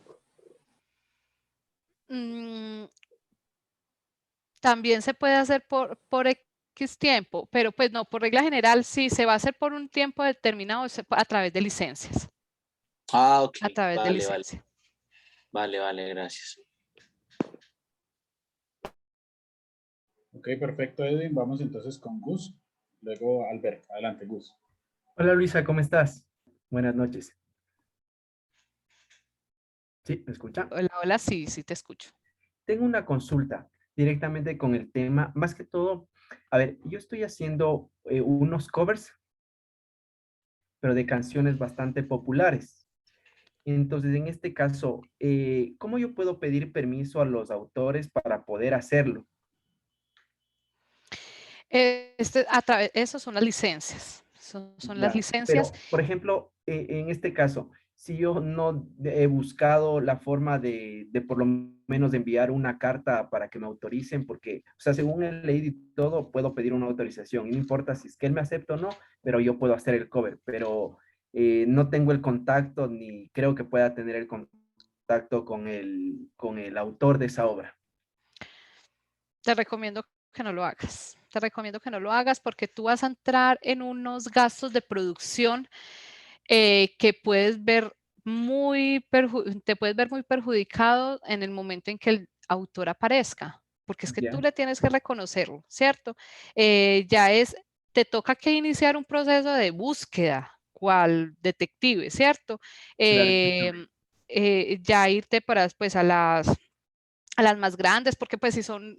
También se puede hacer por X tiempo, pero pues no, por regla general, sí, se va a hacer por un tiempo determinado a través de licencias. Ah, ok. A través de Vale, licencia. vale, gracias. Ok, perfecto Edwin. Vamos entonces con Gus, luego Alberto. Adelante Gus. Hola Luisa, ¿cómo estás? Buenas noches. ¿Sí? ¿Me escucha? Hola, hola, sí, sí te escucho. Tengo una consulta directamente con el tema, más que todo, a ver, yo estoy haciendo unos covers, pero de canciones bastante populares. Entonces, en este caso, ¿cómo yo puedo pedir permiso a los autores para poder hacerlo? Esas son las licencias. Son las Ya, licencias. pero, por ejemplo, en este caso, si yo no he buscado la forma de por lo menos de enviar una carta para que me autoricen, porque, o sea, según he leído y todo, puedo pedir una autorización, y no importa si es que él me acepta o no, pero yo puedo hacer el cover, pero no tengo el contacto ni creo que pueda tener el contacto con el autor de esa obra. Te recomiendo que no lo hagas. Te recomiendo que no lo hagas porque tú vas a entrar en unos gastos de producción que puedes ver te puedes ver muy perjudicado en el momento en que el autor aparezca, porque es que tú le tienes que reconocerlo, ¿cierto? Te toca que iniciar un proceso de búsqueda, cual detective, ¿cierto? Ya irte pues a las más grandes, porque pues si son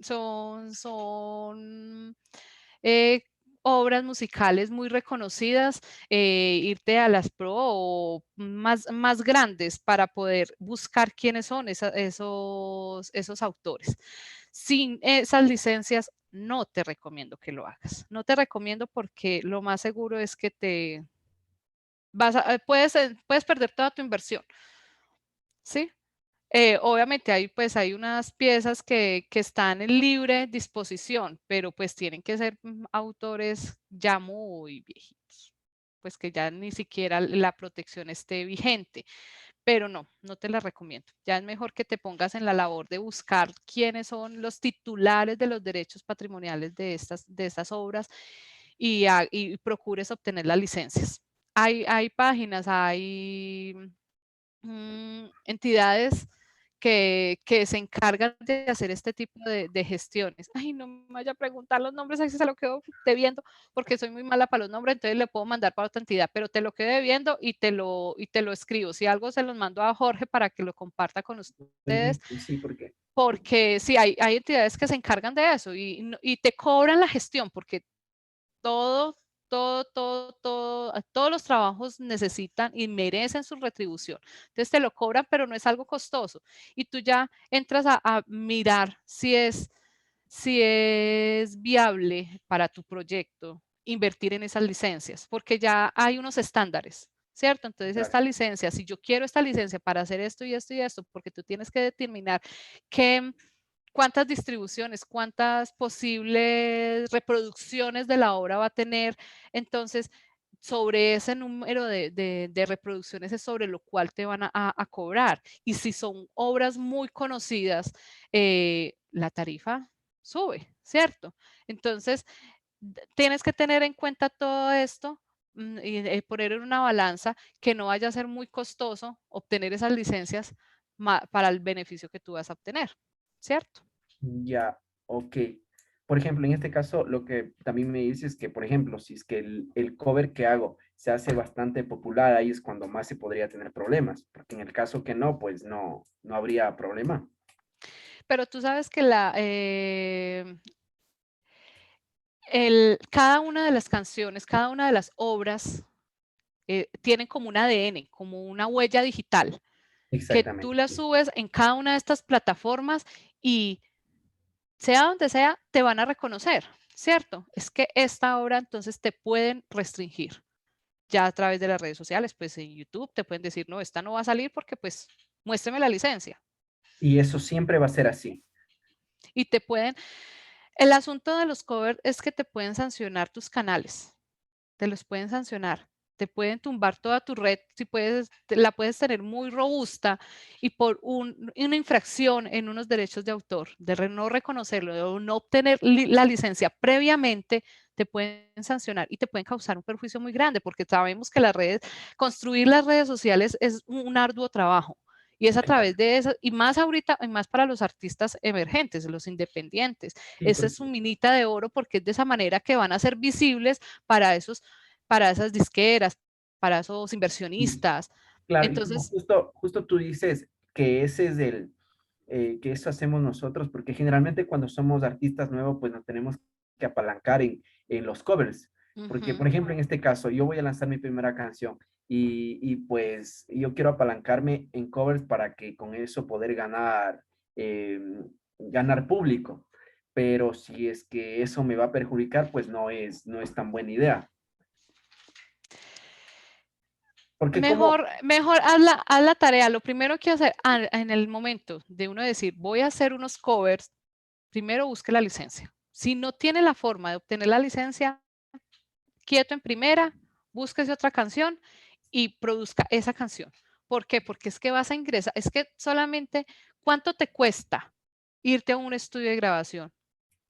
obras musicales muy reconocidas, irte a las pro o más grandes para poder buscar quiénes son esos autores. Sin esas licencias, no te recomiendo que lo hagas. No te recomiendo porque lo más seguro es que puedes perder toda tu inversión. ¿Sí? Obviamente hay unas piezas que están en libre disposición, pero pues tienen que ser autores ya muy viejitos, pues que ya ni siquiera la protección esté vigente, pero no te la recomiendo. Ya es mejor que te pongas en la labor de buscar quiénes son los titulares de los derechos patrimoniales de estas obras y procures obtener las licencias. Hay páginas, hay entidades que se encargan de hacer este tipo de gestiones. Ay, no me vaya a preguntar los nombres, ahí se lo quedo debiendo, porque soy muy mala para los nombres, entonces le puedo mandar para otra entidad, pero te lo quedo debiendo y te lo escribo. Si algo se los mando a Jorge para que lo comparta con ustedes. Sí, ¿por qué? Porque sí, hay entidades que se encargan de eso y te cobran la gestión, porque todos los trabajos necesitan y merecen su retribución. Entonces te lo cobran, pero no es algo costoso. Y tú ya entras a mirar si si es viable para tu proyecto invertir en esas licencias, porque ya hay unos estándares, ¿cierto? Entonces, Claro. esta licencia, si yo quiero esta licencia para hacer esto y esto y esto, porque tú tienes que determinar cuántas distribuciones, cuántas posibles reproducciones de la obra va a tener. Entonces, sobre ese número de reproducciones es sobre lo cual te van a cobrar. Y si son obras muy conocidas, la tarifa sube, ¿cierto? Entonces, tienes que tener en cuenta todo esto y poner en una balanza que no vaya a ser muy costoso obtener esas licencias para el beneficio que tú vas a obtener, ¿cierto? Ya, ok. Por ejemplo, en este caso, lo que también me dices es que, por ejemplo, si es que el cover que hago se hace bastante popular, ahí es cuando más se podría tener problemas, porque en el caso que no, pues no, no habría problema. Pero tú sabes que cada una de las canciones, cada una de las obras tienen como un ADN, como una huella digital, que tú Exactamente. la subes en cada una de estas plataformas y sea donde sea, te van a reconocer, ¿cierto? Es que esta obra entonces te pueden restringir ya a través de las redes sociales, pues en YouTube te pueden decir, no, esta no va a salir porque pues muéstreme la licencia. Y eso siempre va a ser así. Y te pueden, el asunto de los covers es que te pueden sancionar tus canales, te los pueden sancionar, te pueden tumbar toda tu red, si la puedes tener muy robusta y por una infracción en unos derechos de autor, de no reconocerlo, de no obtener la licencia previamente, te pueden sancionar y te pueden causar un perjuicio muy grande, porque sabemos que construir las redes sociales es un arduo trabajo. Y es a través de eso, y más ahorita, y más para los artistas emergentes, los independientes. Sí, Esa es su minita de oro porque es de esa manera que van a ser visibles para esas disqueras, para esos inversionistas. claro, y como Entonces, justo tú dices que ese es que eso hacemos nosotros, porque generalmente cuando somos artistas nuevos, pues nos tenemos que apalancar en los covers. Porque, por ejemplo, en este caso, yo voy a lanzar mi primera canción y pues yo quiero apalancarme en covers para que con eso poder ganar público. Pero si es que eso me va a perjudicar, pues no es tan buena idea. Porque como, mejor haz la tarea. Lo primero que hacer en el momento de uno decir, voy a hacer unos covers, primero busque la licencia. Si no tiene la forma de obtener la licencia, quieto en primera, búsquese otra canción y produzca esa canción. ¿Por qué? Porque es que vas a ingresar, es que solamente, ¿cuánto te cuesta irte a un estudio de grabación,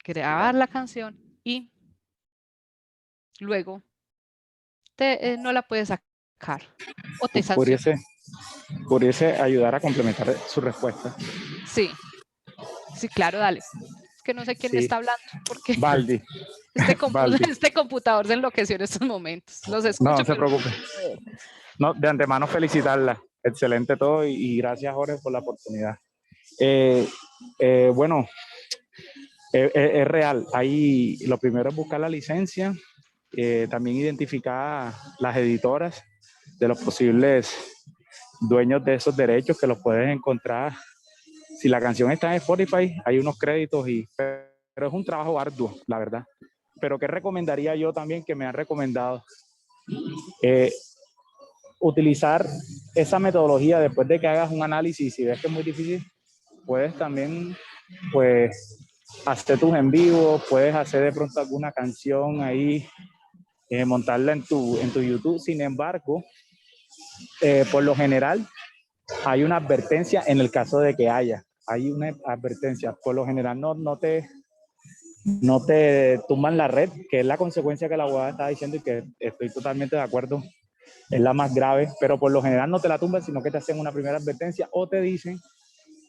grabar la canción y luego no la puedes sacar o te sancionan? pudiese ayudar a complementar su respuesta. Sí, sí, claro, dale. Es que no sé quién me Sí, está hablando porque Baldi. Baldi. este computador se enloqueció en estos momentos. Los No, escucho, no se pero preocupe. No, de antemano felicitarla. Excelente todo y gracias, Jorge, por la oportunidad. Bueno, es real. Ahí lo primero es buscar la licencia, también identificar las editoras de los posibles dueños de esos derechos que los puedes encontrar. Si la canción está en Spotify, hay unos créditos, pero es un trabajo arduo, la verdad. Pero ¿qué recomendaría yo también que me han recomendado? Utilizar esa metodología después de que hagas un análisis. Si ves que es muy difícil, puedes también, pues, hacer tus en vivo, puedes hacer de pronto alguna canción ahí, montarla en tu YouTube. Sin embargo, por lo general, hay una advertencia en el caso de que hay una advertencia. Por lo general no te tumban la red, que es la consecuencia que la abogada está diciendo y que estoy totalmente de acuerdo, es la más grave, pero por lo general no te la tumban, sino que te hacen una primera advertencia o te dicen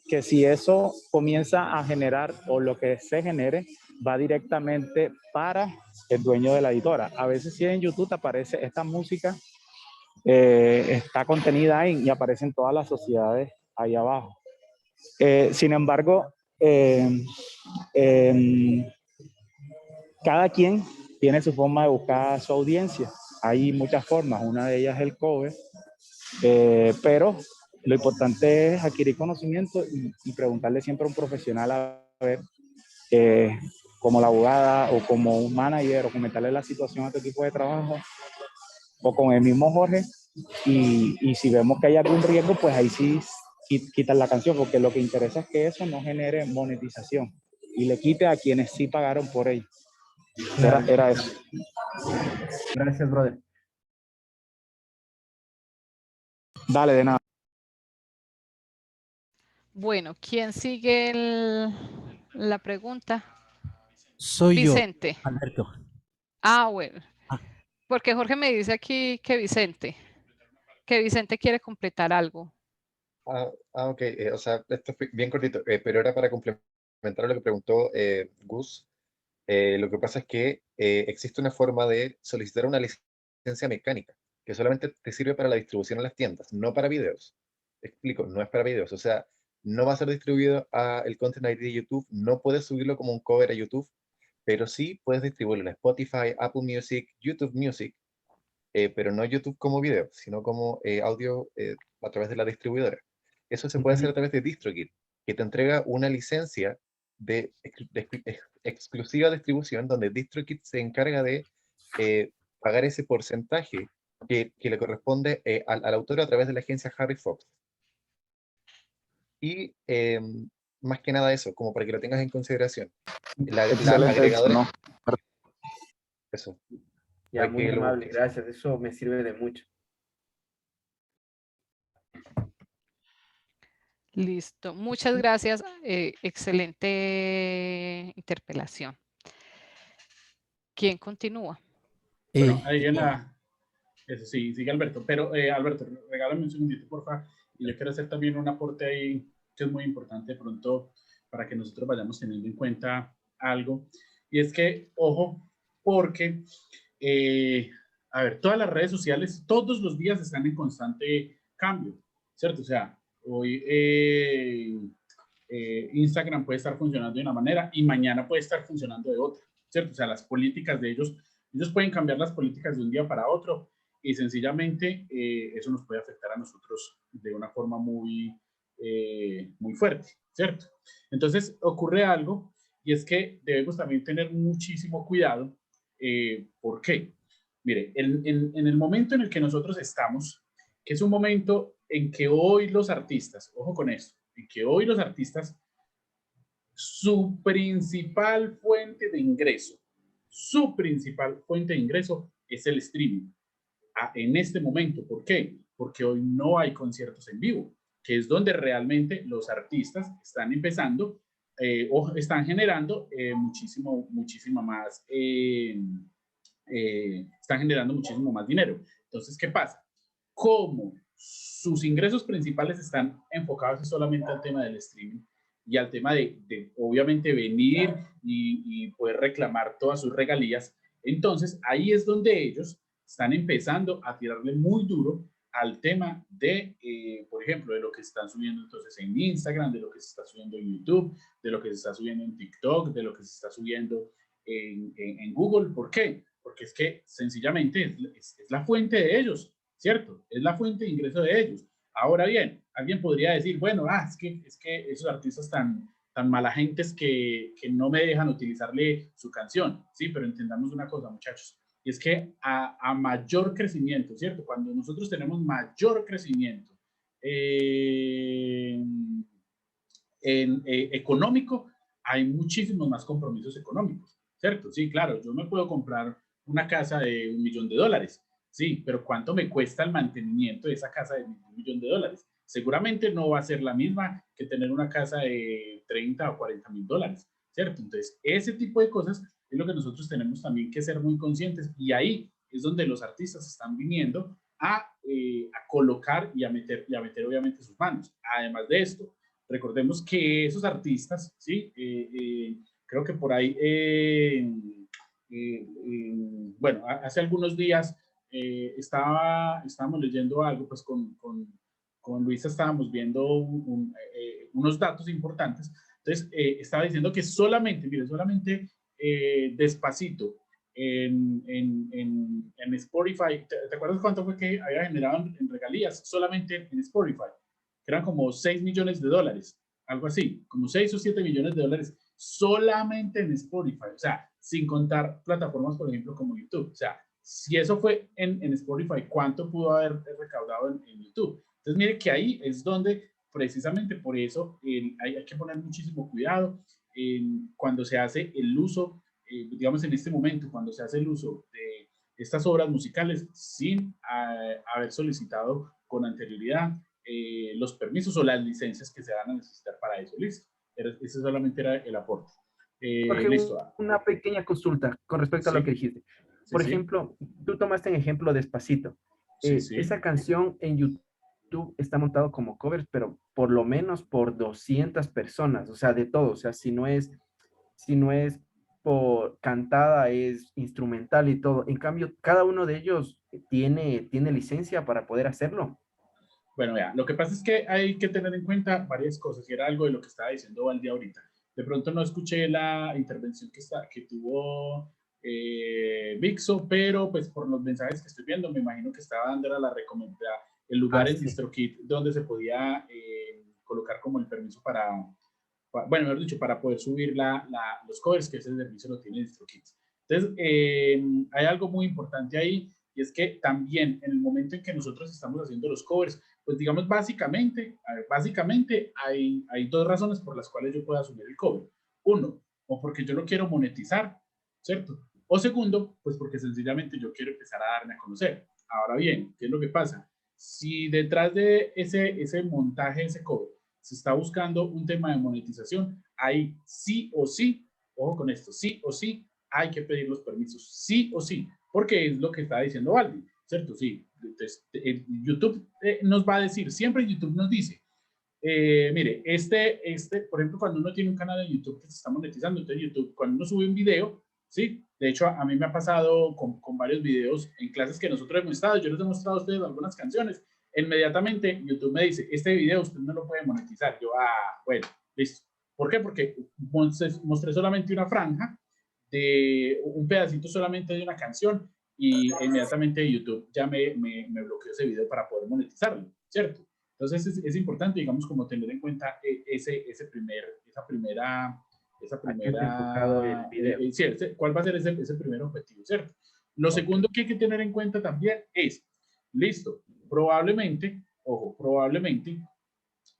que si eso comienza a generar o lo que se genere va directamente para el dueño de la editora. A veces si en YouTube te aparece esta música, está contenida ahí y aparecen todas las sociedades ahí abajo. Sin embargo, cada quien tiene su forma de buscar su audiencia. Hay muchas formas, una de ellas es el cover, pero lo importante es adquirir conocimiento y preguntarle siempre a un profesional a ver como la abogada o como un manager o comentarle la situación a tu equipo de trabajo o con el mismo Jorge y si vemos que hay algún riesgo, pues ahí sí quitar la canción, porque lo que interesa es que eso no genere monetización y le quite a quienes sí pagaron por ello. Era eso. Gracias, brother. Dale, de nada. Bueno, ¿quién sigue la pregunta? Soy Vicente. yo, Alberto. Ah, bueno. Ah. Porque Jorge me dice aquí que Vicente quiere completar algo. Ok, o sea, esto fue bien cortito, pero era para complementar lo que preguntó Gus. Lo que pasa es que existe una forma de solicitar una licencia mecánica que solamente te sirve para la distribución en las tiendas, no para videos. Explico, no es para videos, o sea, no va a ser distribuido a el Content ID de YouTube, no puedes subirlo como un cover a YouTube, pero sí puedes distribuirlo en Spotify, Apple Music, YouTube Music, pero no YouTube como video, sino como audio a través de la distribuidora. Eso se puede hacer a través de DistroKid, que te entrega una licencia de exclusiva distribución, donde DistroKid se encarga de pagar ese porcentaje que le corresponde al autor a través de la agencia Harry Fox. Y más que nada eso, como para que lo tengas en consideración. La agregadora, ¿no? eso. Ya, muy amable, gracias. Eso me sirve de mucho. Listo. Muchas gracias. Excelente interpelación. ¿Quién continúa? Bueno, ahí en la... Eso sí, sigue Alberto. Pero Alberto, regálame un segundito, por favor. Y yo quiero hacer también un aporte ahí que es muy importante de pronto para que nosotros vayamos teniendo en cuenta algo. Y es que, ojo, porque, a ver, todas las redes sociales todos los días están en constante cambio, ¿cierto? O sea, hoy Instagram puede estar funcionando de una manera y mañana puede estar funcionando de otra, ¿cierto? O sea, las políticas de ellos pueden cambiar las políticas de un día para otro y sencillamente eso nos puede afectar a nosotros de una forma muy fuerte, ¿cierto? Entonces ocurre algo y es que debemos también tener muchísimo cuidado. ¿Por qué? Mire, en el momento en el que nosotros estamos, que es un momento en que hoy los artistas, ojo con esto, en que hoy los artistas, su principal fuente de ingreso es el streaming. En este momento, ¿por qué? Porque hoy no hay conciertos en vivo, que es donde realmente los artistas están empezando o están generando muchísimo más, están generando muchísimo más dinero. Entonces, ¿qué pasa? Como sus ingresos principales están enfocados solamente al tema del streaming y al tema de obviamente venir y poder reclamar todas sus regalías, entonces ahí es donde ellos están empezando a tirarle muy duro al tema de, por ejemplo, de lo que se están subiendo entonces en Instagram, de lo que se está subiendo en YouTube, de lo que se está subiendo en TikTok, de lo que se está subiendo en Google. ¿Por qué? Porque es que sencillamente es la fuente de ellos, ¿cierto? Es la fuente de ingreso de ellos. Ahora bien, alguien podría decir, bueno, es que esos artistas tan mala gentes que no me dejan utilizarle su canción. Sí, pero entendamos una cosa, muchachos. Y es que a mayor crecimiento, ¿cierto? Cuando nosotros tenemos mayor crecimiento económico, hay muchísimos más compromisos económicos, ¿cierto? Sí, claro, yo me puedo comprar una casa de $1 millón, sí, pero ¿cuánto me cuesta el mantenimiento de esa casa de $1 millón? Seguramente no va a ser la misma que tener una casa de 30 o 40 mil dólares, ¿cierto? Entonces, ese tipo de cosas es lo que nosotros tenemos también que ser muy conscientes y ahí es donde los artistas están viniendo a colocar y a meter obviamente sus manos. Además de esto, recordemos que esos artistas, ¿sí? Creo que por ahí, bueno, hace algunos días estábamos leyendo algo, pues con Luisa estábamos viendo unos datos importantes. Entonces, estaba diciendo que solamente, mire, solamente Despacito en Spotify, ¿te acuerdas cuánto fue que había generado en regalías? Solamente en Spotify, que eran como $6 millones, algo así, como 6 o 7 millones de dólares solamente en Spotify, o sea, sin contar plataformas, por ejemplo, como YouTube. O sea, si eso fue en Spotify, ¿cuánto pudo haber recaudado en YouTube? Entonces, mire que ahí es donde, precisamente por eso, hay que poner muchísimo cuidado cuando se hace el uso, digamos en este momento, cuando se hace el uso de estas obras musicales sin haber solicitado con anterioridad los permisos o las licencias que se van a necesitar para eso. Listo. Ese solamente era el aporte. Jorge, Listo. una pequeña consulta con respecto a lo que dijiste. Por ejemplo, tú tomaste en ejemplo Despacito. Esa canción en YouTube está montado como covers, pero por lo menos por 200 personas, o sea, de todo. O sea, si no es por cantada, es instrumental y todo. En cambio, cada uno de ellos tiene licencia para poder hacerlo. Bueno, vea, lo que pasa es que hay que tener en cuenta varias cosas, y era algo de lo que estaba diciendo Valdi ahorita. De pronto no escuché la intervención que tuvo Vixo, pero pues por los mensajes que estoy viendo, me imagino que estaba dando la recomendada, el lugar en DistroKid donde se podía colocar como el permiso bueno, mejor dicho, para poder subir los covers, que ese servicio lo tiene DistroKid. Entonces, hay algo muy importante ahí, y es que también en el momento en que nosotros estamos haciendo los covers, pues digamos básicamente hay dos razones por las cuales yo puedo asumir el cover. Uno, o porque yo lo quiero monetizar, ¿cierto? O segundo, pues porque sencillamente yo quiero empezar a darme a conocer. Ahora bien, ¿qué es lo que pasa? Si detrás de ese montaje, ese cover, se está buscando un tema de monetización, ahí sí o sí, ojo con esto, sí o sí, hay que pedir los permisos, sí o sí, porque es lo que está diciendo Valdi, ¿cierto? Sí, entonces, YouTube nos va a decir, siempre YouTube nos dice, mire, por ejemplo, cuando uno tiene un canal de YouTube que se está monetizando, entonces YouTube, cuando uno sube un video, ¿sí? De hecho, a mí me ha pasado con varios videos en clases que nosotros hemos estado, yo les he mostrado a ustedes algunas canciones, inmediatamente YouTube me dice, este video usted no lo puede monetizar. Yo, bueno, listo. ¿Por qué? Porque mostré solamente una franja, de un pedacito solamente de una canción, y inmediatamente YouTube ya me bloqueó ese video para poder monetizarlo, ¿cierto? Entonces es importante, digamos, como tener en cuenta esa primera, ¿cuál va a ser ese primer objetivo, ¿cierto? Lo segundo que hay que tener en cuenta también es, listo, probablemente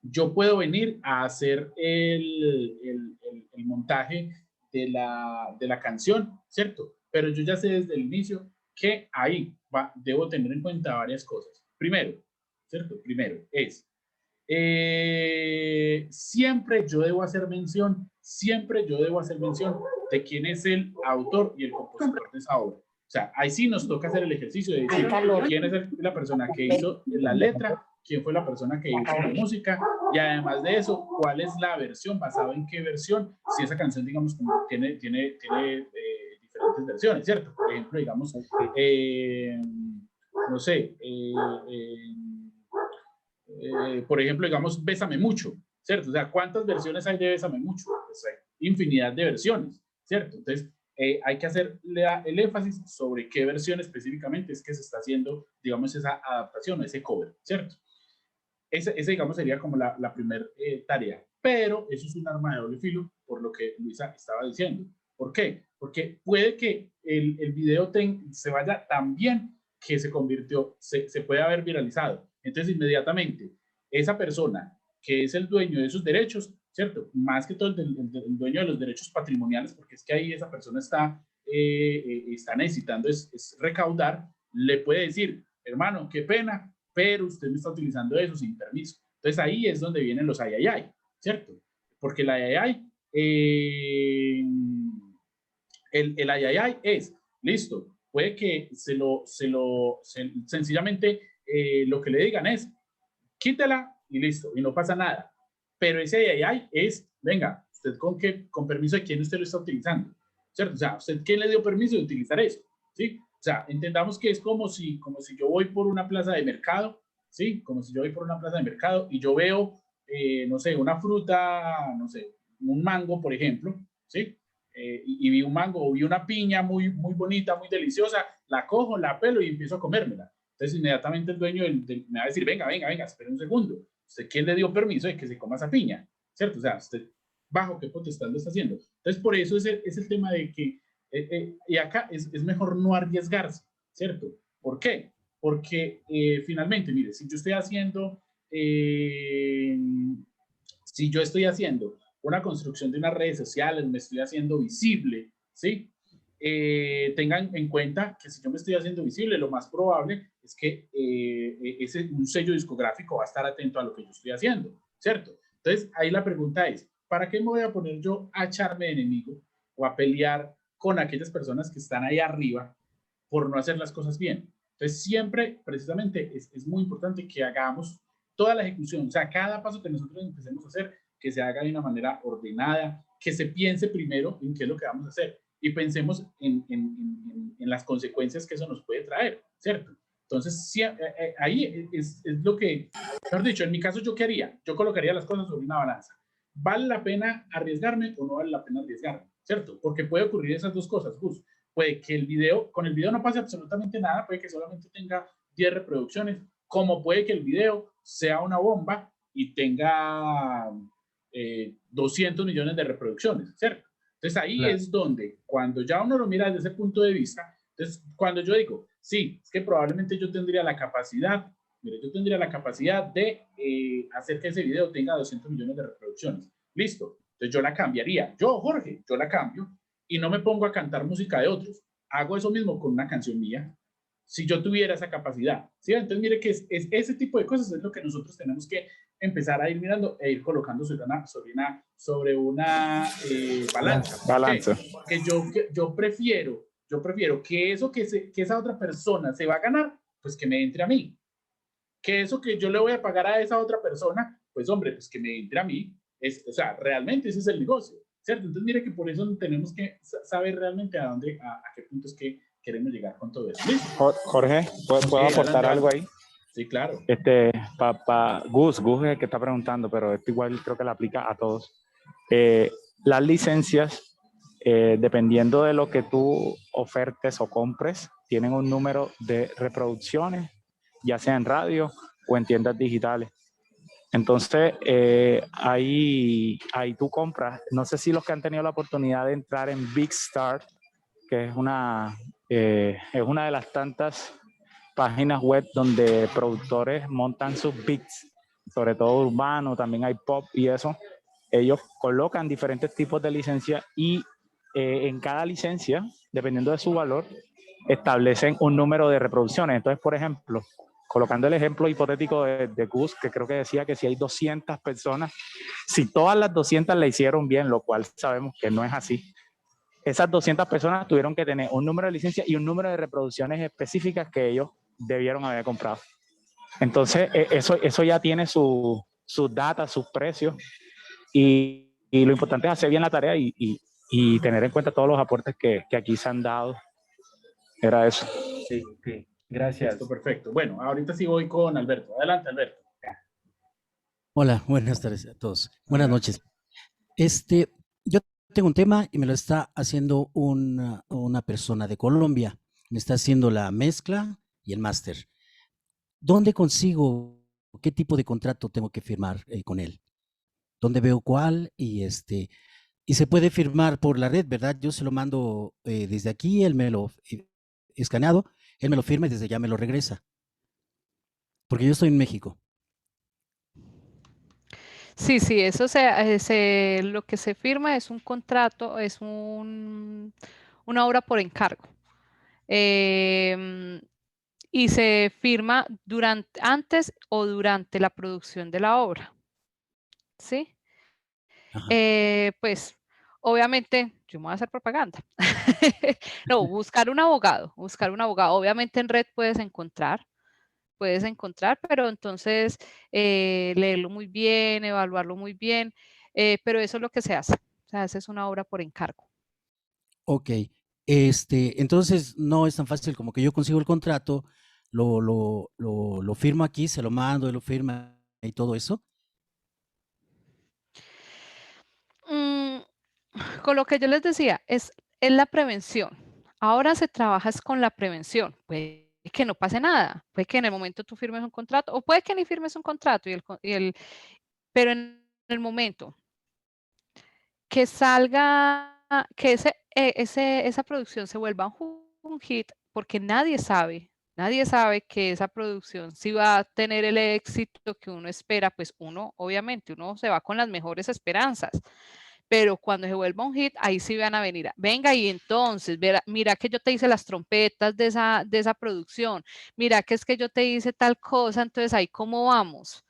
yo puedo venir a hacer el montaje de la canción, ¿cierto? Pero yo ya sé desde el inicio que ahí debo tener en cuenta varias cosas. Primero, ¿cierto? Primero es, siempre yo debo hacer mención de quién es el autor y el compositor de esa obra. O sea, ahí sí nos toca hacer el ejercicio de decir quién es la persona que hizo la letra, quién fue la persona que hizo la música, y además de eso, cuál es la versión, basado en qué versión, si esa canción, digamos, tiene diferentes versiones, ¿cierto? Por ejemplo, digamos, no sé, por ejemplo, digamos, Bésame Mucho, ¿cierto? O sea, ¿cuántas versiones hay de Bésame Mucho? Pues hay infinidad de versiones, ¿cierto? Entonces, hay que hacer el énfasis sobre qué versión específicamente es que se está haciendo, digamos, esa adaptación o ese cover, ¿cierto? Ese digamos, sería como la primera tarea. Pero eso es un arma de doble filo, por lo que Luisa estaba diciendo. ¿Por qué? Porque puede que el video se vaya tan bien que se puede haber viralizado. Entonces, inmediatamente, esa persona que es el dueño de esos derechos, ¿cierto? Más que todo el dueño de los derechos patrimoniales, porque es que ahí esa persona está necesitando es recaudar, le puede decir, hermano, qué pena, pero usted me está utilizando eso sin permiso. Entonces ahí es donde vienen los ay, ¿cierto? Porque el ay, el ay es, listo, puede que sencillamente lo que le digan es, quítela y listo, y no pasa nada. Pero ese ay es, venga, usted con permiso de quién usted lo está utilizando, ¿cierto? O sea, ¿usted quién le dio permiso de utilizar eso? ¿Sí? O sea, entendamos que es como si yo voy por una plaza de mercado, ¿sí? Como si yo voy por una plaza de mercado y yo veo, no sé, una fruta, no sé, un mango, por ejemplo, ¿sí? Y vi un mango o vi una piña muy, muy bonita, muy deliciosa, la cojo, la pelo y empiezo a comérmela. Entonces, inmediatamente el dueño me va a decir, venga, espera un segundo. ¿Usted quién le dio permiso de que se coma esa piña? ¿Cierto? O sea, usted bajo qué potestad lo está haciendo. Entonces, por eso es el tema de que, y acá es mejor no arriesgarse, ¿cierto? ¿Por qué? Porque finalmente, mire, si yo estoy haciendo una construcción de unas redes sociales, me estoy haciendo visible, ¿sí? Tengan en cuenta que si yo me estoy haciendo visible, lo más probable es que un sello discográfico va a estar atento a lo que yo estoy haciendo, ¿cierto? Entonces, ahí la pregunta es, ¿para qué me voy a poner yo a echarme de enemigo o a pelear con aquellas personas que están ahí arriba por no hacer las cosas bien? Entonces, siempre, precisamente, es muy importante que hagamos toda la ejecución, o sea, cada paso que nosotros empecemos a hacer, que se haga de una manera ordenada, que se piense primero en qué es lo que vamos a hacer y pensemos en las consecuencias que eso nos puede traer, ¿cierto? Entonces, sí, ahí es lo que, mejor dicho, en mi caso, ¿yo qué haría? Yo colocaría las cosas sobre una balanza. ¿Vale la pena arriesgarme o no vale la pena arriesgarme? ¿Cierto? Porque puede ocurrir esas dos cosas, Gus. Puede que con el video no pase absolutamente nada, puede que solamente tenga 10 reproducciones, como puede que el video sea una bomba y tenga 200 millones de reproducciones, ¿cierto? Entonces ahí Claro. es donde, cuando ya uno lo mira desde ese punto de vista, entonces cuando yo digo, sí, es que probablemente yo tendría la capacidad, mire, yo tendría la capacidad de hacer que ese video tenga 200 millones de reproducciones. Listo. Entonces yo la cambiaría. Yo, Jorge, yo la cambio y no me pongo a cantar música de otros. Hago eso mismo con una canción mía. Si yo tuviera esa capacidad, ¿sí? Entonces mire que es ese tipo de cosas es lo que nosotros tenemos que empezar a ir mirando e ir colocando sobre una balanza. Balanza. Porque yo prefiero que eso que esa otra persona se va a ganar, pues que me entre a mí. Que eso que yo le voy a pagar a esa otra persona, pues hombre, pues que me entre a mí. O sea, realmente ese es el negocio, ¿cierto? Entonces mire que por eso tenemos que saber realmente a qué punto es que queremos llegar con todo eso. ¿Listo? Jorge, ¿puedo aportar algo ahí? Sí, claro. Gus es el que está preguntando, pero esto igual creo que le aplica a todos. Las licencias, dependiendo de lo que tú ofertes o compres, tienen un número de reproducciones, ya sea en radio o en tiendas digitales. Entonces, ahí tú compras. No sé si los que han tenido la oportunidad de entrar en Bigstar, que es una de las tantas páginas web donde productores montan sus beats, sobre todo urbano, también hay pop y eso. Ellos colocan diferentes tipos de licencias y en cada licencia, dependiendo de su valor, establecen un número de reproducciones. Entonces, por ejemplo, colocando el ejemplo hipotético de Gus, que creo que decía que si hay 200 personas, si todas las 200 le hicieron bien, lo cual sabemos que no es así, esas 200 personas tuvieron que tener un número de licencia y un número de reproducciones específicas que ellos debieron haber comprado. Entonces, eso ya tiene sus datas, sus precios, y lo importante es hacer bien la tarea y tener en cuenta todos los aportes que aquí se han dado. Era eso. Sí, ok. Gracias. Listo, perfecto. Bueno, ahorita sí voy con Alberto. Adelante, Alberto. Hola, buenas tardes a todos. Buenas noches. Yo tengo un tema y me lo está haciendo una persona de Colombia. Me está haciendo la mezcla y el máster. ¿Dónde consigo qué tipo de contrato tengo que firmar con él? ¿Dónde veo cuál? Y se puede firmar por la red, ¿verdad? Yo se lo mando desde aquí, él me lo escaneado, él me lo firma y desde allá me lo regresa. Porque yo estoy en México. Sí, eso lo que se firma es un contrato, es una obra por encargo. Y se firma antes o durante la producción de la obra. ¿Sí? Pues, obviamente, yo me voy a hacer propaganda. No, buscar un abogado. Obviamente en red puedes encontrar, pero entonces leerlo muy bien, evaluarlo muy bien, pero eso es lo que se hace. O sea, esa es una obra por encargo. Ok, entonces no es tan fácil como que yo consigo el contrato, lo firmo aquí, se lo mando, él lo firma y todo eso. Con lo que yo les decía, es la prevención. Ahora se trabaja con la prevención. Puede que no pase nada, puede que en el momento tú firmes un contrato o puede que ni firmes un contrato, pero en el momento que salga, que esa producción se vuelva un hit, porque nadie sabe que esa producción si va a tener el éxito que uno espera, pues obviamente, uno se va con las mejores esperanzas, pero cuando se vuelva un hit, ahí sí van a venir, venga, y entonces, mira que yo te hice las trompetas de esa producción, mira que es que yo te hice tal cosa, entonces ahí cómo vamos.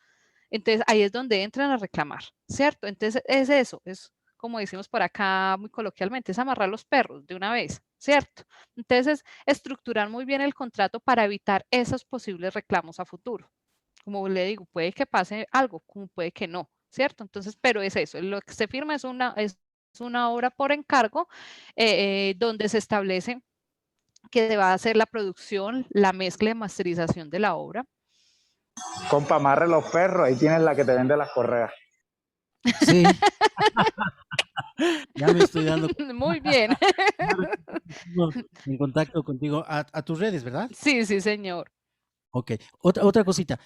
Entonces ahí es donde entran a reclamar, ¿cierto? Entonces es eso, es como decimos por acá muy coloquialmente, es amarrar los perros de una vez, ¿cierto? Entonces estructurar muy bien el contrato para evitar esos posibles reclamos a futuro. Como le digo, puede que pase algo, como puede que no, ¿cierto? Entonces, pero es eso, lo que se firma es una obra por encargo donde se establece que se va a hacer la producción, la mezcla y masterización de la obra. Compa, amarre los perros, ahí tienes la que te vende las correas. Sí. Ya me estoy dando Muy bien. en contacto contigo a tus redes, ¿verdad? Sí, sí, señor. Ok. Otra cosita.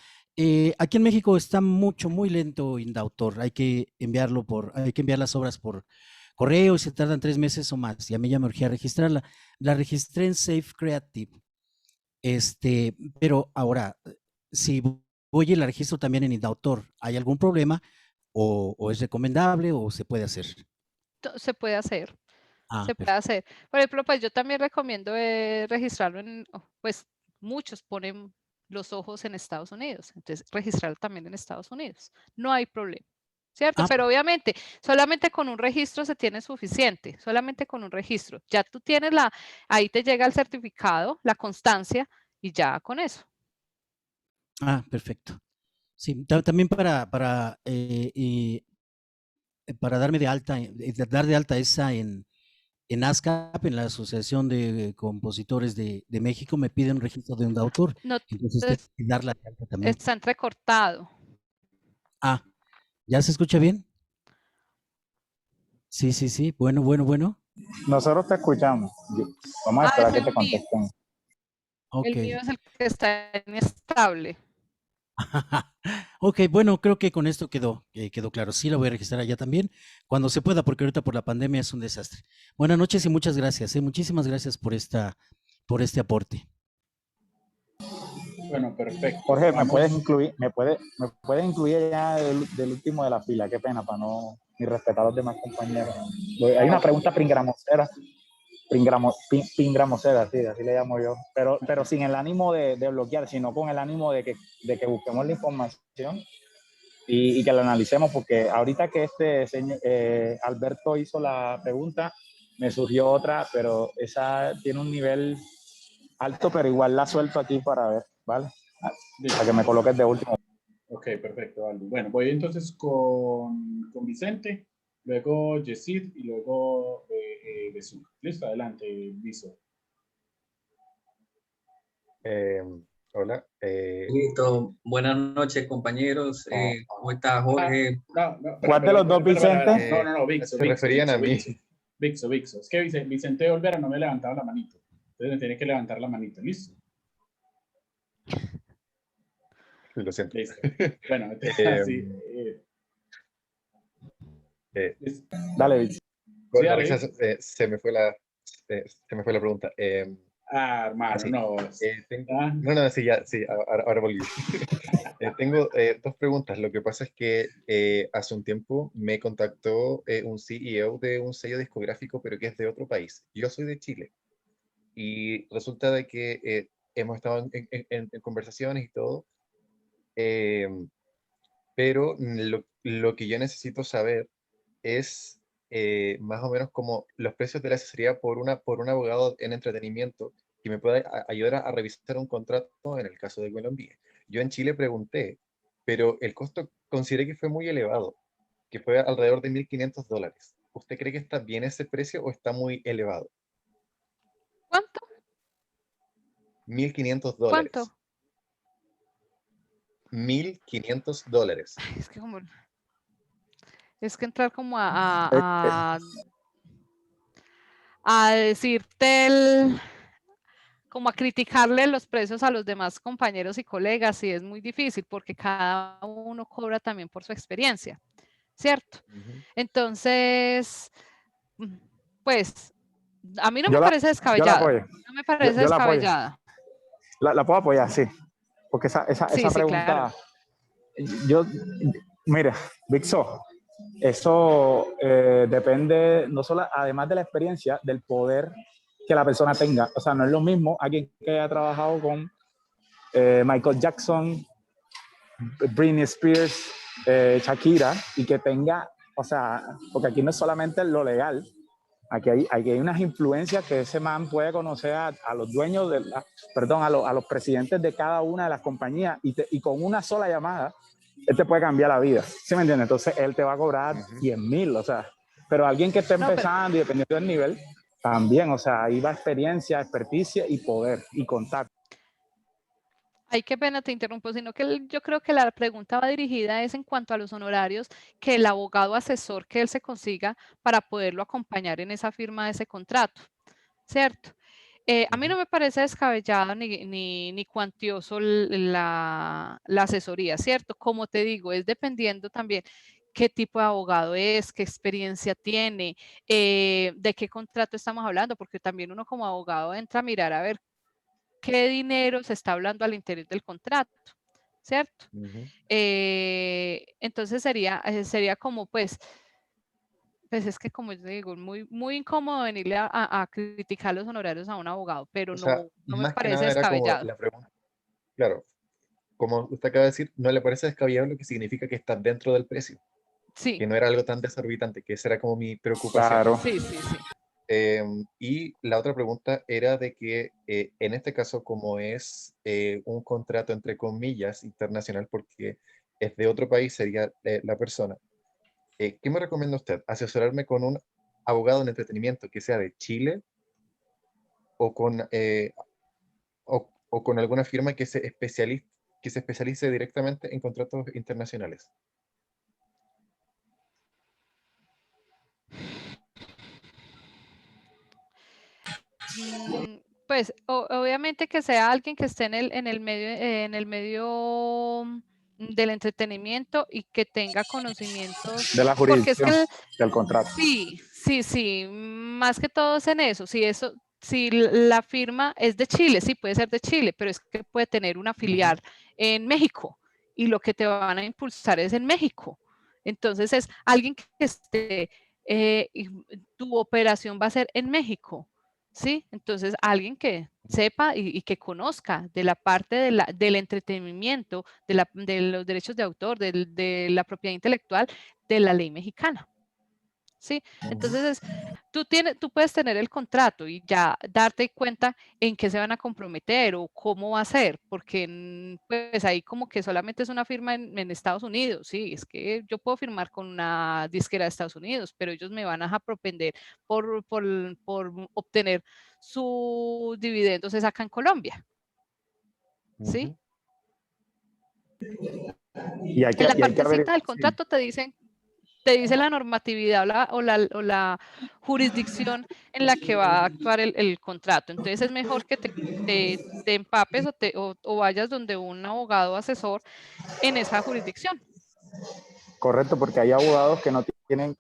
Aquí en México está muy lento Indautor. Hay que enviar las obras por correo y se tardan 3 meses o más. Y a mí ya me urgía registrarla. La registré en Safe Creative. Pero ahora, si voy y la registro también en Indautor, ¿hay algún problema? ¿O es recomendable o se puede hacer? Se puede hacer. Ah, Se puede hacer. Por ejemplo, pues yo también recomiendo registrarlo pues muchos ponen los ojos en Estados Unidos, entonces registrarlo también en Estados Unidos. No hay problema, ¿cierto? Pero obviamente, solamente con un registro se tiene suficiente, solamente con un registro. Ya tú tienes ahí te llega el certificado, la constancia, y ya con eso. Ah, perfecto. Sí, también para darme de alta, dar de alta esa en ASCAP, en la Asociación de Compositores de México, me piden un registro de un autor. No, Entonces, tengo que darla de alta también. está entrecortado. Ah, ¿ya se escucha bien? Sí. Bueno. Nosotros te escuchamos. Vamos a esperar que te contesten. El mío es el que está inestable. Ok, bueno, creo que con esto quedó claro. Sí, la voy a registrar allá también, cuando se pueda, porque ahorita por la pandemia es un desastre. Buenas noches y muchas gracias. Muchísimas gracias por este aporte. Bueno, perfecto. Jorge, ¿me puedes incluir ya del último de la fila? Qué pena, para no ni respetar a los demás compañeros. Hay una pregunta pingramosera, sí, así le llamo yo, pero sin el ánimo de bloquear, sino con el ánimo de que busquemos la información y que la analicemos, porque ahorita que Alberto hizo la pregunta, me surgió otra, pero esa tiene un nivel alto, pero igual la suelto aquí para ver, ¿vale? Para que me coloques de último. Ok, perfecto, Aldo. Bueno, voy entonces con Vicente, luego Yesid y luego Besu. Listo, adelante, Viso. Hola. Listo. Buenas noches, compañeros. ¿Cómo está Jorge? ¿Cuál de los dos, Vicente? No, Vixo. Se referían a mí. Vixo. Es que Vicente Olvera no me levantaba la manito. Entonces me tiene que levantar la manito. ¿Listo? Lo siento. Listo. Bueno, así. Dale, Vicente. Se me fue la pregunta. Hermano, no. Ahora volví. Tengo 2 preguntas. Lo que pasa es que hace un tiempo me contactó un CEO de un sello discográfico, pero que es de otro país. Yo soy de Chile. Y resulta de que hemos estado en conversaciones y todo, pero lo que yo necesito saber es más o menos como los precios de la asesoría por un abogado en entretenimiento que me pueda ayudar a revisar un contrato en el caso de que me lo envíe. Yo en Chile pregunté, pero el costo consideré que fue muy elevado, que fue alrededor de $1.500. ¿Usted cree que está bien ese precio o está muy elevado? ¿Cuánto? $1.500. ¿Cuánto? $1.500. Es que entrar como a decirte como a criticarle los precios a los demás compañeros y colegas, y es muy difícil porque cada uno cobra también por su experiencia, ¿cierto? Entonces, pues, a mí no me parece Yo la descabellado, apoyo. no me parece Yo la apoyo. descabellada. La puedo apoyar, sí. Porque esa Sí, sí, pregunta, claro. yo, mira, Vixo, eso depende, no solo, además de la experiencia, del poder que la persona tenga. O sea, no es lo mismo alguien que haya trabajado con Michael Jackson, Britney Spears, Shakira, y que tenga, o sea, porque aquí no es solamente lo legal, aquí hay unas influencias que ese man puede conocer a los dueños, perdón, a los presidentes de cada una de las compañías y con una sola llamada, él te puede cambiar la vida, ¿sí me entiendes? Entonces él te va a cobrar 100,000, o sea, pero alguien que esté empezando y dependiendo del nivel, también, o sea, ahí va experiencia, experticia y poder y contacto. Ay, qué pena te interrumpo, sino que yo creo que la pregunta va dirigida es en cuanto a los honorarios que el abogado asesor que él se consiga para poderlo acompañar en esa firma de ese contrato, ¿cierto? A mí no me parece descabellado ni cuantioso la asesoría, ¿cierto? Como te digo, es dependiendo también qué tipo de abogado es, qué experiencia tiene, de qué contrato estamos hablando, porque también uno como abogado entra a mirar a ver qué dinero se está hablando al interior del contrato, ¿cierto? Entonces sería como, pues es que como yo digo, muy incómodo venirle a criticar los honorarios a un abogado, pero O sea, no me más que parece nada era como descabellado. la pregunta. Claro, como usted acaba de decir, no le parece descabellado lo que significa que está dentro del precio, Sí, que no era algo tan desorbitante, que esa era como mi preocupación. Claro. sí, sí, sí. Y la otra pregunta era de que en este caso, como es un contrato entre comillas internacional, porque es de otro país, sería la persona, ¿qué me recomienda usted? ¿Asesorarme con un abogado en entretenimiento que sea de Chile o o con alguna firma que se especialice directamente en contratos internacionales? Pues obviamente que sea alguien que esté en el medio del entretenimiento y que tenga conocimientos, De la porque es jurisdicción que del contrato. sí, sí, sí, más que todo es en eso. Si la firma es de Chile, sí puede ser de Chile, pero es que puede tener una filial en México y lo que te van a impulsar es en México. Entonces es alguien que esté, y tu operación va a ser en México, ¿sí? Entonces alguien que sepa y que conozca de la parte del entretenimiento, de los derechos de autor, de la propiedad intelectual, de la ley mexicana. ¿Sí? Entonces, tú puedes tener el contrato y ya darte cuenta en qué se van a comprometer o cómo va a ser, porque pues ahí como que solamente es una firma en Estados Unidos, sí, es que yo puedo firmar con una disquera de Estados Unidos, pero ellos me van a propender por obtener sus dividendos es acá en Colombia, ¿sí? Y hay En la que partecita averiguar. del contrato te dice la normatividad o la jurisdicción en la que va a actuar el contrato. Entonces es mejor que te empapes o vayas donde un abogado asesor en esa jurisdicción. Correcto, porque hay abogados que no tienen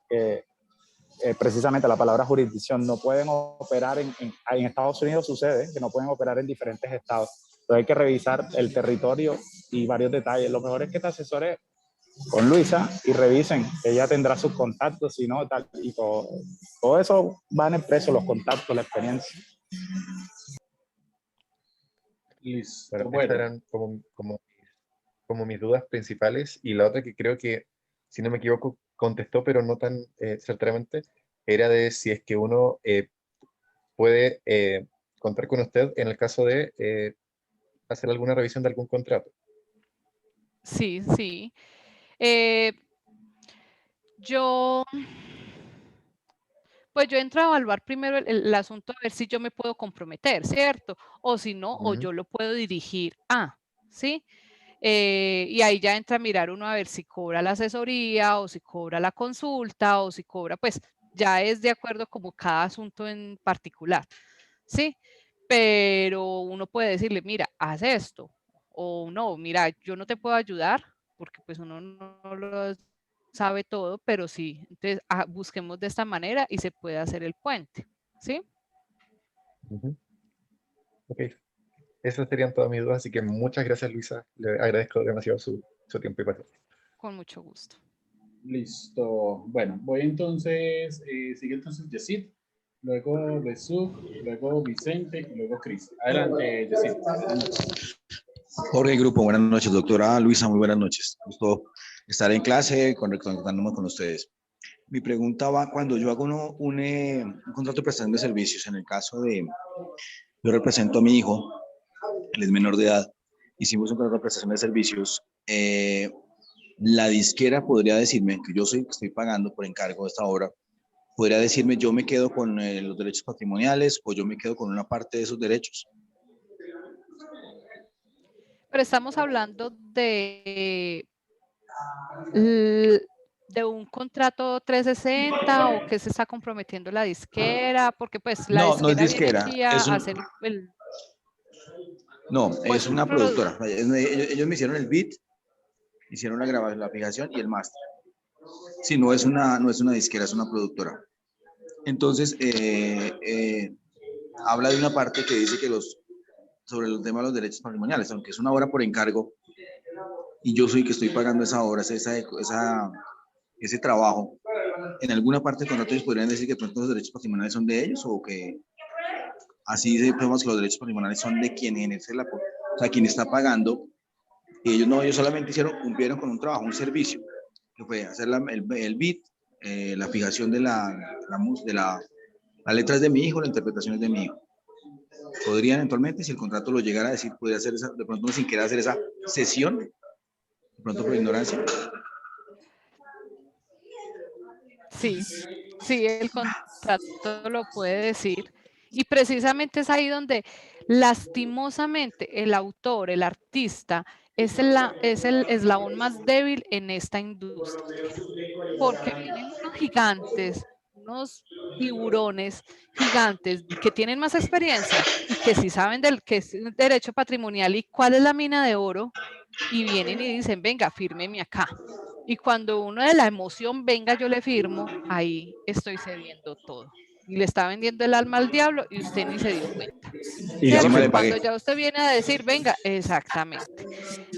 precisamente la palabra jurisdicción, no pueden operar en Estados Unidos sucede que no pueden operar en diferentes estados. Entonces hay que revisar el territorio y varios detalles. Lo mejor es que te asesores con Luisa y revisen, ella tendrá sus contactos, si no, tal, y todo eso va en el precio, los contactos, la experiencia. Listo. Bueno, estas Bueno, eran como mis dudas principales. Y la otra que creo que, si no me equivoco, contestó, pero no tan certeramente, era de si es que uno puede contar con usted en el caso de hacer alguna revisión de algún contrato. Sí, sí. Yo, pues yo entro a evaluar primero el asunto a ver si yo me puedo comprometer, ¿cierto? O si no, o yo lo puedo dirigir a, ¿sí? Y ahí ya entra a mirar uno a ver si cobra la asesoría o si cobra la consulta o si cobra, pues ya es de acuerdo como cada asunto en particular, ¿sí? Pero uno puede decirle, mira, haz esto, o no, mira, yo no te puedo ayudar, porque pues uno no lo sabe todo, pero sí. Entonces, busquemos de esta manera y se puede hacer el puente, ¿sí? Ok, esas serían todas mis dudas, así que muchas gracias, Luisa. Le agradezco demasiado su tiempo y paciencia. Con mucho gusto. Listo. Bueno, voy entonces, sigue entonces Yesid, luego Besuk, luego Vicente y luego Cris. Adelante, Yesid. Jorge Grupo, buenas noches. Doctora Luisa, muy buenas noches. Gusto estar en clase, conectándome con ustedes. Mi pregunta va cuando yo hago un contrato de prestación de servicios. En el caso de, yo represento a mi hijo, él es menor de edad, hicimos un contrato de prestación de servicios. La disquera podría decirme que yo soy que estoy pagando por encargo de esta obra, podría decirme yo me quedo con los derechos patrimoniales o yo me quedo con una parte de esos derechos. Pero estamos hablando de un contrato 360 o que se está comprometiendo la disquera, porque pues la no es disquera, viene a hacer el... No, es una productora. producto. Ellos me hicieron el beat, hicieron la grabación, la fijación y el máster. Sí, no es una disquera, es una productora. Entonces, habla de una parte que dice que sobre el tema de los derechos patrimoniales, aunque es una obra por encargo, y yo soy que estoy pagando esa obra, ese trabajo, en alguna parte del contrato ellos podrían decir que pronto los derechos patrimoniales son de ellos, o que así sabemos que los derechos patrimoniales son de quien ejerce o sea, quien está pagando. Y ellos solamente cumplieron con un trabajo, un servicio, que fue hacer el beat, la fijación de las letras de mi hijo, las interpretaciones de mi hijo. Podrían eventualmente, si el contrato lo llegara a decir, podría hacer de pronto sin querer hacer esa sesión, de pronto por ignorancia. Sí, el contrato lo puede decir. Y precisamente es ahí donde lastimosamente el autor, el artista, es el eslabón más débil en esta industria. Porque vienen unos gigantes, unos tiburones gigantes que tienen más experiencia y que sí saben del que es el derecho patrimonial y cuál es la mina de oro, y vienen y dicen, venga, fírmeme acá. Y cuando uno de la emoción, venga, yo le firmo, ahí estoy cediendo todo. Y le está vendiendo el alma al diablo y usted ni se dio cuenta. Y ya me le Cuando pagué. ya usted viene a decir, venga, exactamente.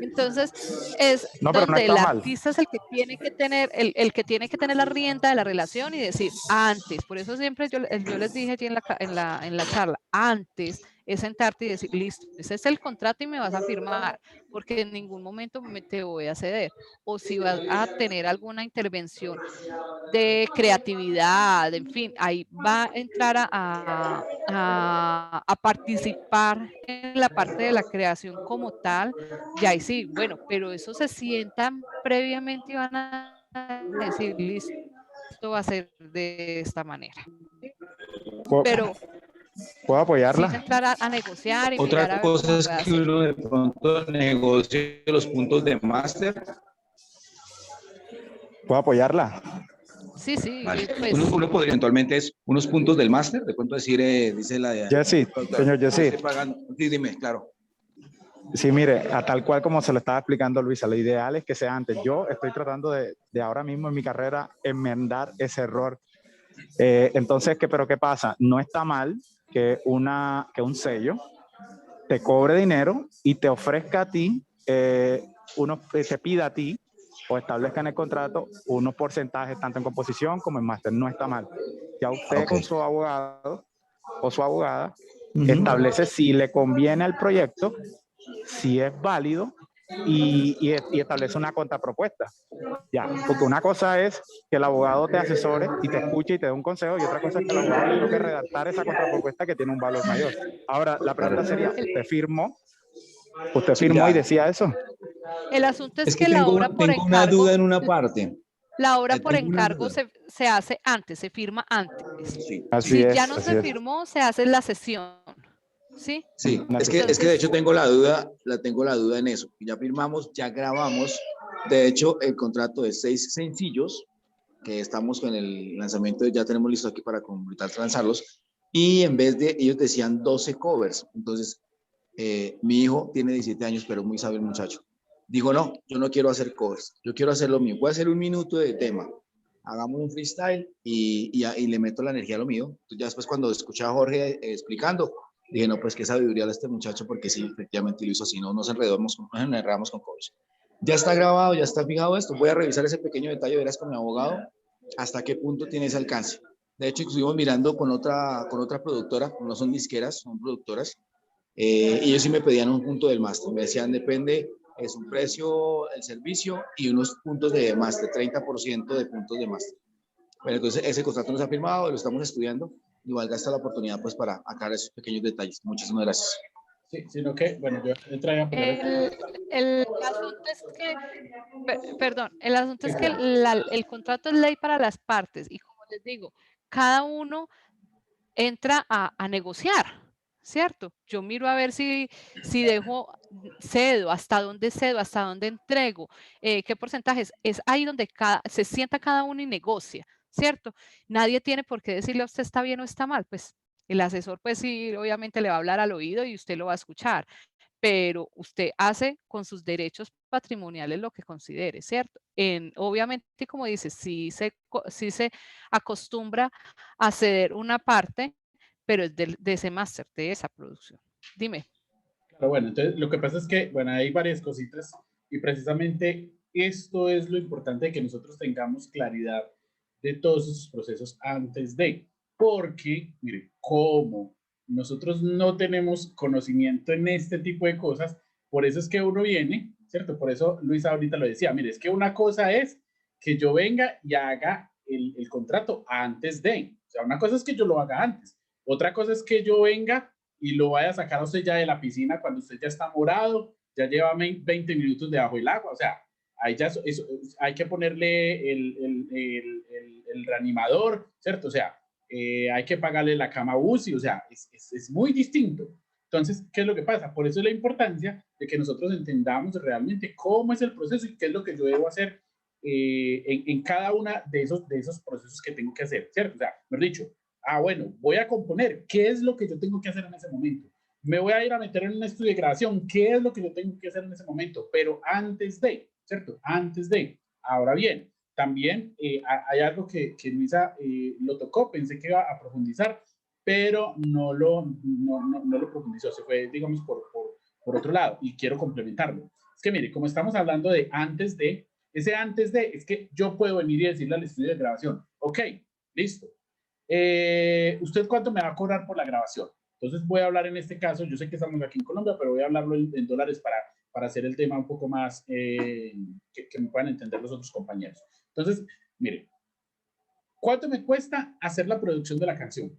Entonces, es No, pero no donde está el mal. artista es el que tiene que tener, el que tiene que tener la rienda de la relación y decir, antes, por eso siempre yo les dije allí en la charla, antes es sentarte y decir, listo, ese es el contrato y me vas a firmar, porque en ningún momento te voy a ceder. O si vas a tener alguna intervención de creatividad, en fin, ahí va a entrar a participar en la parte de la creación como tal, y ahí sí, bueno, pero eso se sientan previamente y van a decir, listo, esto va a ser de esta manera. Pero ¿puedo apoyarla? sin entrar a negociar y mirar Otra a ver cómo cosa es puede que hacer. uno de pronto negocie los puntos de máster. ¿Puedo apoyarla? Sí, Vale. pues, Uno podría eventualmente unos puntos del máster, de pronto decir, dice la de... Jessy, señor Jessy. Estoy pagando. Sí, dime, claro. Sí, mire, a tal cual como se lo estaba explicando Luisa, lo ideal es que sea antes. Yo estoy tratando de ahora mismo en mi carrera enmendar ese error. Entonces, ¿pero qué pasa? No está mal que un sello te cobre dinero y te ofrezca a ti, te pida a ti o establezca en el contrato unos porcentajes tanto en composición como en máster. No está mal. Ya usted con su abogado o su abogada establece si le conviene al proyecto, si es válido y establece una contrapropuesta. Ya, porque una cosa es que el abogado te asesore y te escuche y te dé un consejo, y otra cosa es que el abogado le toque redactar esa contrapropuesta que tiene un valor mayor. Ahora, la pregunta sería, ¿usted firmó y decía eso? El asunto es que la tengo obra por una encargo, duda en una parte. la obra por Tengo una encargo duda. se hace antes, se firma antes. Sí. Así Si ya no así se es. firmó, se hace la sesión. ¿Sí? Sí, Entonces, es que de hecho tengo la duda en eso. Ya firmamos, ya grabamos. De hecho, el contrato es 6 sencillos, que estamos con el lanzamiento, ya tenemos listo aquí para completar, lanzarlos. Y en vez de, ellos decían 12 covers. Entonces, mi hijo tiene 17 años, pero muy sabio el muchacho. dijo, no, yo no quiero hacer covers, yo quiero hacer lo mío, voy a hacer 1 minuto de tema, hagamos un freestyle y le meto la energía a lo mío. Entonces, ya después cuando escuché a Jorge explicando, dije, no, pues qué sabiduría de este muchacho, porque sí, efectivamente lo hizo así, no nos enredamos con covers. Ya está grabado, ya está fijado esto, voy a revisar ese pequeño detalle, verás con mi abogado, hasta qué punto tiene ese alcance. De hecho, estuvimos mirando con otra productora, no son disqueras, son productoras, ellos sí me pedían un punto del máster, me decían, depende, es un precio, el servicio y unos puntos de máster, 30% de puntos de máster. Bueno, entonces ese contrato nos ha firmado, lo estamos estudiando, igual gasta la oportunidad pues para aclarar esos pequeños detalles. Muchísimas gracias. Sí, sino que, bueno, yo traía a apoyar El asunto es que, perdón, el asunto es que el contrato es ley para las partes y como les digo, cada uno entra a negociar, ¿cierto? Yo miro a ver si cedo, hasta dónde entrego, qué porcentajes. Es ahí donde se sienta cada uno y negocia, ¿cierto? Nadie tiene por qué decirle a usted está bien o está mal, pues el asesor pues sí, obviamente le va a hablar al oído y usted lo va a escuchar, pero usted hace con sus derechos patrimoniales lo que considere, ¿cierto? Obviamente, como dice, sí se acostumbra a ceder una parte, pero es de ese máster, de esa producción. Dime. Claro, bueno, entonces lo que pasa es que, bueno, hay varias cositas y precisamente esto es lo importante de que nosotros tengamos claridad de todos esos procesos antes de, porque, mire, como nosotros no tenemos conocimiento en este tipo de cosas, por eso es que uno viene, ¿cierto? Por eso Luisa ahorita lo decía, mire, es que una cosa es que yo venga y haga el contrato antes de, o sea, una cosa es que yo lo haga antes, otra cosa es que yo venga y lo vaya a sacar a usted ya de la piscina cuando usted ya está morado, ya lleva 20 minutos debajo del agua, o sea, ahí ya hay que ponerle el reanimador, ¿cierto? O sea, hay que pagarle la cama UCI, o sea, es muy distinto. Entonces, ¿qué es lo que pasa? Por eso es la importancia de que nosotros entendamos realmente cómo es el proceso y qué es lo que yo debo hacer en cada uno de esos procesos que tengo que hacer, ¿cierto? O sea, mejor dicho, bueno, voy a componer, ¿qué es lo que yo tengo que hacer en ese momento? Me voy a ir a meter en un estudio de grabación, ¿qué es lo que yo tengo que hacer en ese momento? Pero antes de, ¿cierto? Antes de. Ahora bien, también hay algo que Luisa lo tocó, pensé que iba a profundizar, pero no lo profundizó, se fue, digamos, por otro lado, y quiero complementarlo. Es que mire, como estamos hablando de antes de, ese antes de, es que yo puedo venir y decirle al estudio de grabación, ok, listo, ¿usted cuánto me va a cobrar por la grabación? Entonces voy a hablar en este caso, yo sé que estamos aquí en Colombia, pero voy a hablarlo en dólares para hacer el tema un poco más que me puedan entender los otros compañeros. Entonces, mire, ¿cuánto me cuesta hacer la producción de la canción?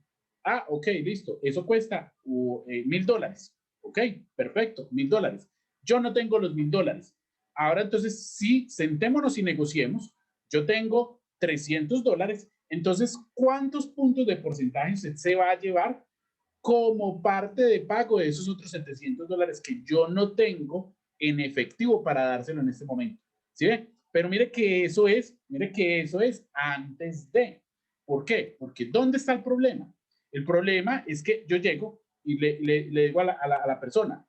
Ok, listo, eso cuesta $1,000. Ok, perfecto, $1,000. Yo no tengo los $1,000. Ahora entonces, sí, sentémonos y negociemos. Yo tengo $300. Entonces, ¿cuántos puntos de porcentaje usted se va a llevar como parte de pago de esos otros $700 que yo no tengo en efectivo para dárselo en este momento? ¿Sí ve? Pero mire que eso es antes de. ¿Por qué? Porque ¿dónde está el problema? El problema es que yo llego y le digo a la persona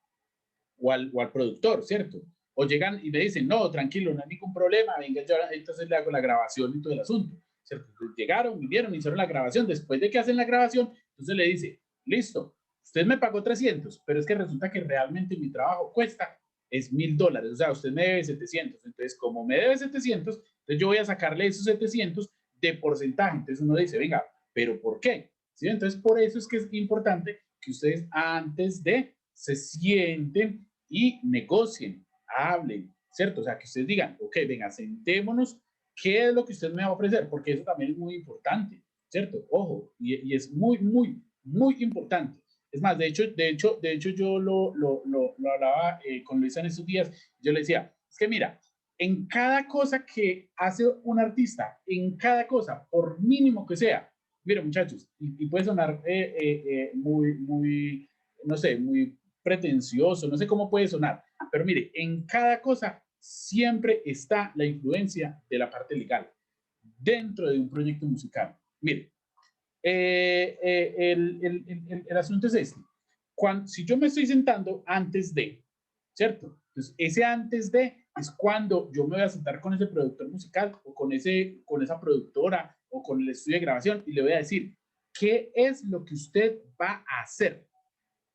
o al productor, ¿cierto? O llegan y me dicen, no, tranquilo, no hay ningún problema, venga, yo entonces le hago la grabación y todo el asunto, ¿cierto? Llegaron, vinieron, hicieron la grabación, después de que hacen la grabación, entonces le dice, listo, usted me pagó 300, pero es que resulta que realmente mi trabajo cuesta es $1,000, o sea, usted me debe 700, entonces como me debe 700, entonces yo voy a sacarle esos 700 de porcentaje, entonces uno dice, venga, ¿pero por qué? ¿Sí? Entonces por eso es que es importante que ustedes antes de se sienten y negocien, hablen, ¿cierto? O sea, que ustedes digan, ok, venga, sentémonos, ¿qué es lo que usted me va a ofrecer? Porque eso también es muy importante, ¿cierto? Ojo, y es muy, muy, muy importante. Es más, de hecho yo lo hablaba con Luisa en estos días, yo le decía, es que mira, en cada cosa que hace un artista, en cada cosa, por mínimo que sea, mira muchachos, y puede sonar muy, no sé, muy pretencioso, no sé cómo puede sonar, pero mire, en cada cosa siempre está la influencia de la parte legal dentro de un proyecto musical. Mire, el asunto es este. Si yo me estoy sentando antes de, ¿cierto? Entonces, ese antes de es cuando yo me voy a sentar con ese productor musical o con esa productora o con el estudio de grabación y le voy a decir, ¿qué es lo que usted va a hacer?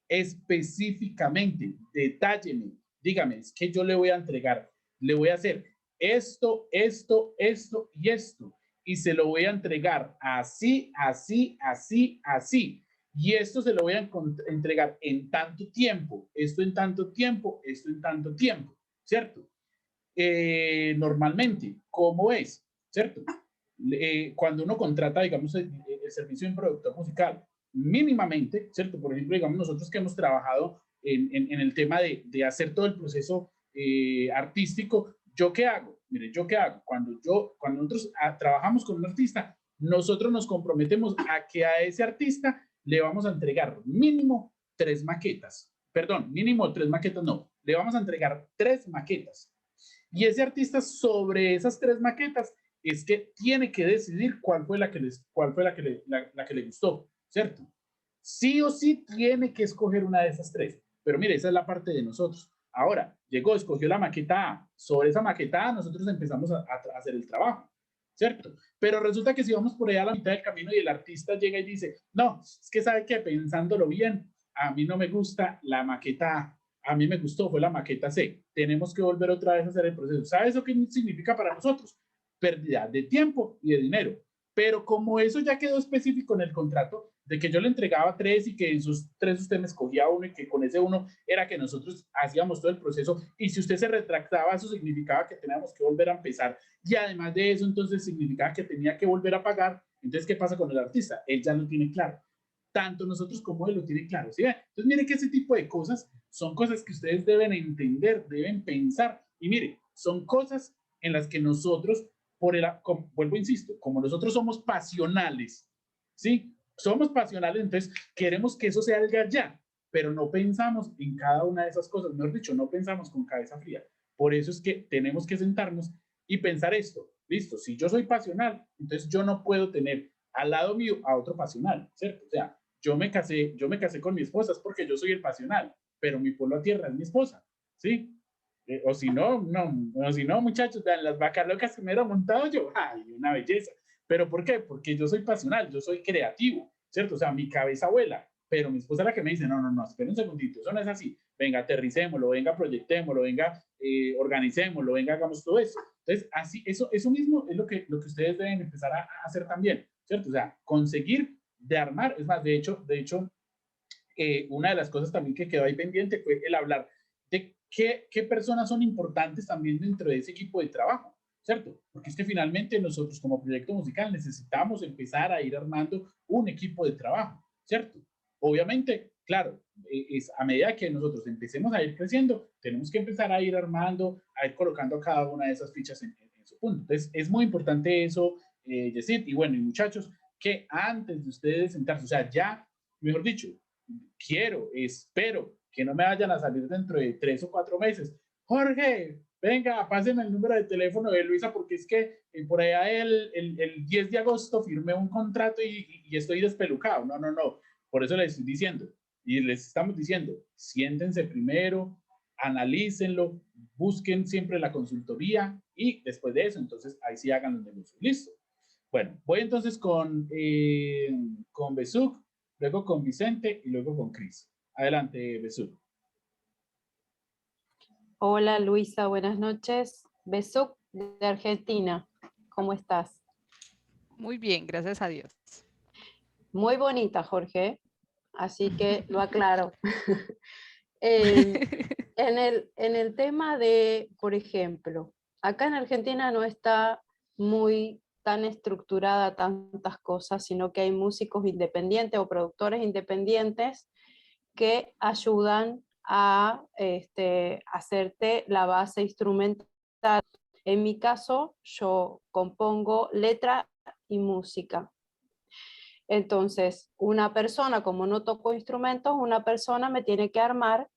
Específicamente, detálleme, dígame, es que yo le voy a entregar, le voy a hacer esto, esto, esto y esto, y se lo voy a entregar así, así, así, así, y esto se lo voy a entregar en tanto tiempo, esto en tanto tiempo, esto en tanto tiempo, ¿cierto? Normalmente, ¿cómo es? ¿Cierto? Cuando uno contrata, digamos, el servicio de un productor musical, mínimamente, ¿cierto? Por ejemplo, digamos, nosotros que hemos trabajado en el tema de hacer todo el proceso artístico, ¿yo qué hago? Mire, ¿yo qué hago? Cuando nosotros trabajamos con un artista, nosotros nos comprometemos a que a ese artista le vamos a entregar mínimo 3 maquetas. Perdón, mínimo 3 maquetas, no. Le vamos a entregar 3 maquetas. Y ese artista sobre esas 3 maquetas es que tiene que decidir cuál fue la que le gustó, ¿cierto? Sí o sí tiene que escoger una de esas 3. Pero mire, esa es la parte de nosotros. Ahora, escogió la maqueta A. Sobre esa maqueta A nosotros empezamos a hacer el trabajo, ¿cierto? Pero resulta que si vamos por allá a la mitad del camino y el artista llega y dice, no, es que sabe que pensándolo bien, a mí no me gusta la maqueta A. A mí me gustó, fue la maqueta C. Tenemos que volver otra vez a hacer el proceso. ¿Sabes eso qué significa para nosotros? Pérdida de tiempo y de dinero. Pero como eso ya quedó específico en el contrato, de que yo le entregaba 3 y que en sus 3 usted me escogía uno y que con ese uno era que nosotros hacíamos todo el proceso y si usted se retractaba, eso significaba que teníamos que volver a empezar y además de eso, entonces significaba que tenía que volver a pagar. Entonces, ¿qué pasa con el artista? Él ya lo tiene claro. Tanto nosotros como él lo tiene claro. ¿Sí? Entonces, miren que ese tipo de cosas son cosas que ustedes deben entender, deben pensar. Y mire, son cosas en las que nosotros, vuelvo, insisto, como nosotros somos pasionales, ¿sí? Somos pasionales, entonces queremos que eso sea algo ya, pero no pensamos en cada una de esas cosas. Mejor dicho, no pensamos con cabeza fría. Por eso es que tenemos que sentarnos y pensar esto. Listo, si yo soy pasional, entonces yo no puedo tener al lado mío a otro pasional, ¿cierto? O sea, yo me casé con mi esposa, es porque yo soy el pasional, pero mi pueblo a tierra es mi esposa, ¿sí? O si no, muchachos, las vacas locas que me he montado yo, ¡ay, una belleza! ¿Pero por qué? Porque yo soy pasional, yo soy creativo, ¿cierto? O sea, mi cabeza vuela, pero mi esposa es la que me dice, no, espera un segundito, eso no es así, venga, aterricémoslo, venga, proyectémoslo, venga, organicémoslo, venga, hagamos todo eso. Entonces, así, eso mismo es lo que ustedes deben empezar a hacer también, ¿cierto? O sea, conseguir de armar, es más, de hecho, una de las cosas también que quedó ahí pendiente fue el hablar de qué personas son importantes también dentro de ese equipo de trabajo, ¿cierto? Porque es que finalmente nosotros como proyecto musical necesitamos empezar a ir armando un equipo de trabajo, ¿cierto? Obviamente, claro, es a medida que nosotros empecemos a ir creciendo, tenemos que empezar a ir armando, a ir colocando cada una de esas fichas en su punto. Entonces, es muy importante eso, Yesid, y bueno, y muchachos, que antes de ustedes sentarse, o sea, ya, mejor dicho, espero que no me vayan a salir dentro de 3 o 4 meses. Jorge, venga, pásenme el número de teléfono de Luisa porque es que por allá el 10 de agosto firmé un contrato y estoy despelucado. No. Por eso les estoy diciendo y les estamos diciendo, siéntense primero, analícenlo, busquen siempre la consultoría y después de eso, entonces ahí sí hagan los negocios. Listo. Bueno, voy entonces con Besuk, luego con Vicente y luego con Cris. Adelante, Besuk. Hola Luisa, buenas noches. Besuk de Argentina, ¿cómo estás? Muy bien, gracias a Dios. Muy bonita, Jorge, así que lo aclaro. En el tema de, por ejemplo, acá en Argentina no está muy tan estructurada tantas cosas, sino que hay músicos independientes o productores independientes que ayudan a hacerte la base instrumental. En mi caso, yo compongo letra y música. Entonces, una persona, como no toco instrumentos, una persona me tiene que armar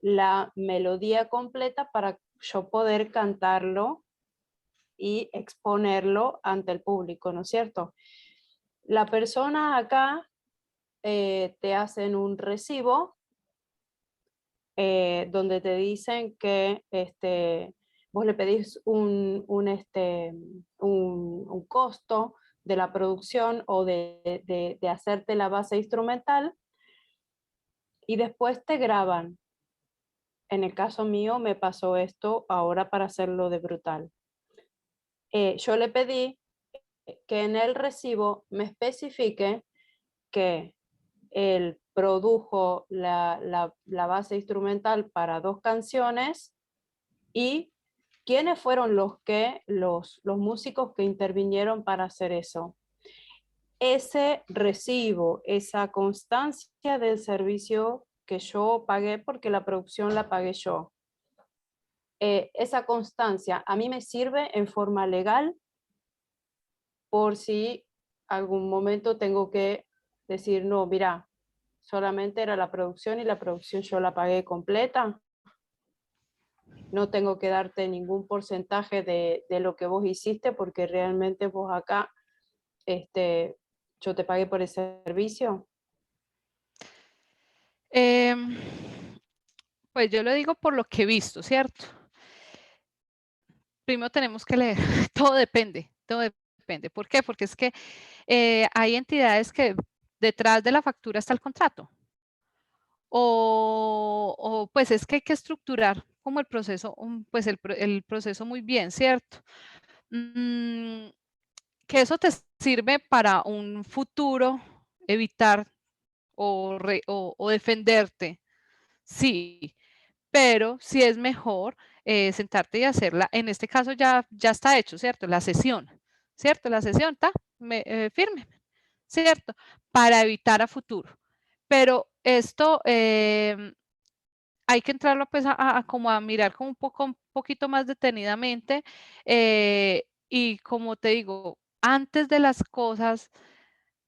la melodía completa para yo poder cantarlo y exponerlo ante el público, ¿no es cierto? La persona acá te hacen un recibo donde te dicen que vos le pedís un costo de la producción o de hacerte la base instrumental y después te graban. En el caso mío me pasó esto ahora para hacerlo de Brutal. Yo le pedí que en el recibo me especifique que él produjo la base instrumental para 2 canciones y quiénes fueron los músicos que intervinieron para hacer eso. Ese recibo, esa constancia del servicio que yo pagué, porque la producción la pagué yo, esa constancia a mí me sirve en forma legal por si algún momento tengo que decir, no, mira, solamente era la producción y la producción yo la pagué completa. No tengo que darte ningún porcentaje de lo que vos hiciste porque realmente vos acá, yo te pagué por el servicio. Pues yo lo digo por lo que he visto, ¿cierto? Primero tenemos que leer, todo depende, todo depende. ¿Por qué? Porque es que hay entidades que detrás de la factura está el contrato. O pues es que hay que estructurar como el proceso, pues el proceso muy bien, ¿cierto? Que eso te sirve para un futuro evitar o defenderte, sí, pero sí es mejor sentarte y hacerla. En este caso ya está hecho, ¿cierto? La sesión, ¿cierto? La sesión está firme, ¿cierto? Para evitar a futuro. Pero esto hay que entrarlo pues como a mirar como un poquito más detenidamente y como te digo, antes de las cosas,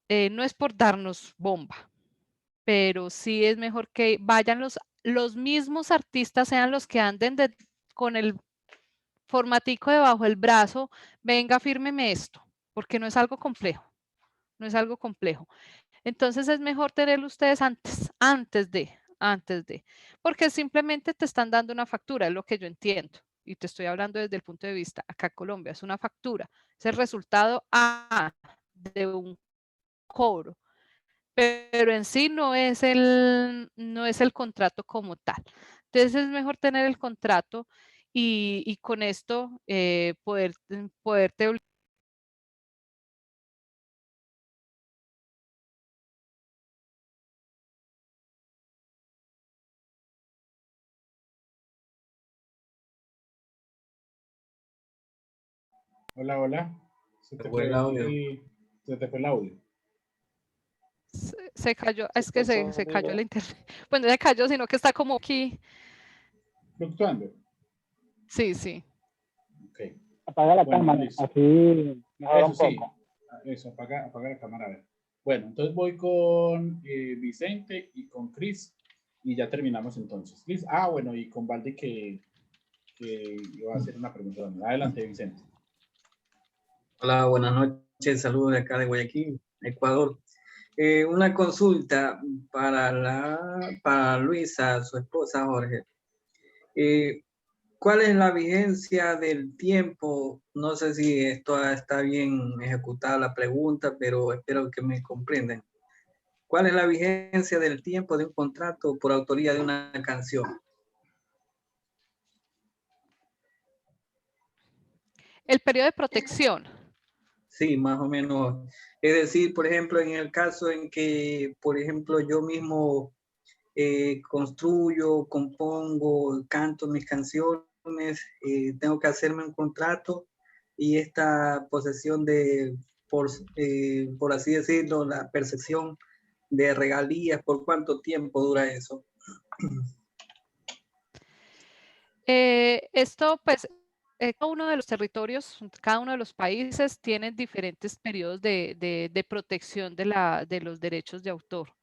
no es por darnos bomba, pero sí es mejor que vayan los mismos artistas, sean los que anden con el formatico debajo del brazo, venga, fírmeme esto, porque no es algo complejo, no es algo complejo. Entonces es mejor tenerlo ustedes antes de, porque simplemente te están dando una factura, es lo que yo entiendo. Y te estoy hablando desde el punto de vista, acá en Colombia es una factura, es el resultado de un cobro, pero en sí no es el contrato como tal. Entonces es mejor tener el contrato y con esto poderte obligar. Hola, hola. Se te fue el audio. Se cayó, es que se cayó el internet. Bueno, se cayó, sino que está como aquí. Fluctuando. Sí, sí. Ok. Apaga la cámara, así mejora un Sí. poco. Eso, apaga la cámara. A ver. Bueno, entonces voy con Vicente y con Chris y ya terminamos entonces. Chris, bueno, y con Valdi que iba a hacer una pregunta también. Adelante, Vicente. Hola, buenas noches. Saludos de acá de Guayaquil, Ecuador. Una consulta para Luisa, su esposa Jorge. ¿Cuál es la vigencia del tiempo? No sé si esto está bien ejecutada la pregunta, pero espero que me comprendan. ¿Cuál es la vigencia del tiempo de un contrato por autoría de una canción? El periodo de protección. Sí, más o menos. Es decir, por ejemplo, en el caso en que, por ejemplo, yo mismo construyo, compongo, canto mis canciones, tengo que hacerme un contrato y esta posesión por así decirlo, la percepción de regalías, ¿por cuánto tiempo dura eso? Esto, pues, cada uno de los territorios, cada uno de los países tienen diferentes periodos de protección de los derechos de autor.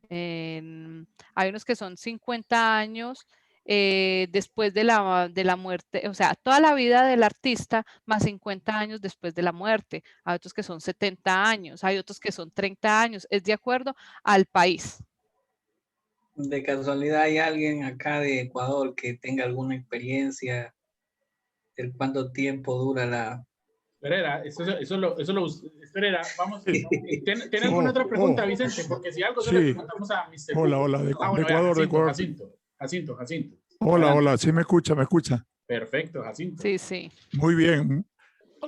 Hay unos que son 50 años después de la muerte, o sea, toda la vida del artista más 50 años después de la muerte. Hay otros que son 70 años, hay otros que son 30 años, es de acuerdo al país. ¿De casualidad hay alguien acá de Ecuador que tenga alguna experiencia cuánto tiempo dura la... Espera, espera, vamos. ¿Tiene alguna otra pregunta, Vicente? Porque si algo se le preguntamos a Mr. Hola, hola, de Ecuador, de Ecuador. Jacinto. Hola, Adelante. hola, sí me escucha. Perfecto, Jacinto. Sí, sí. Muy bien,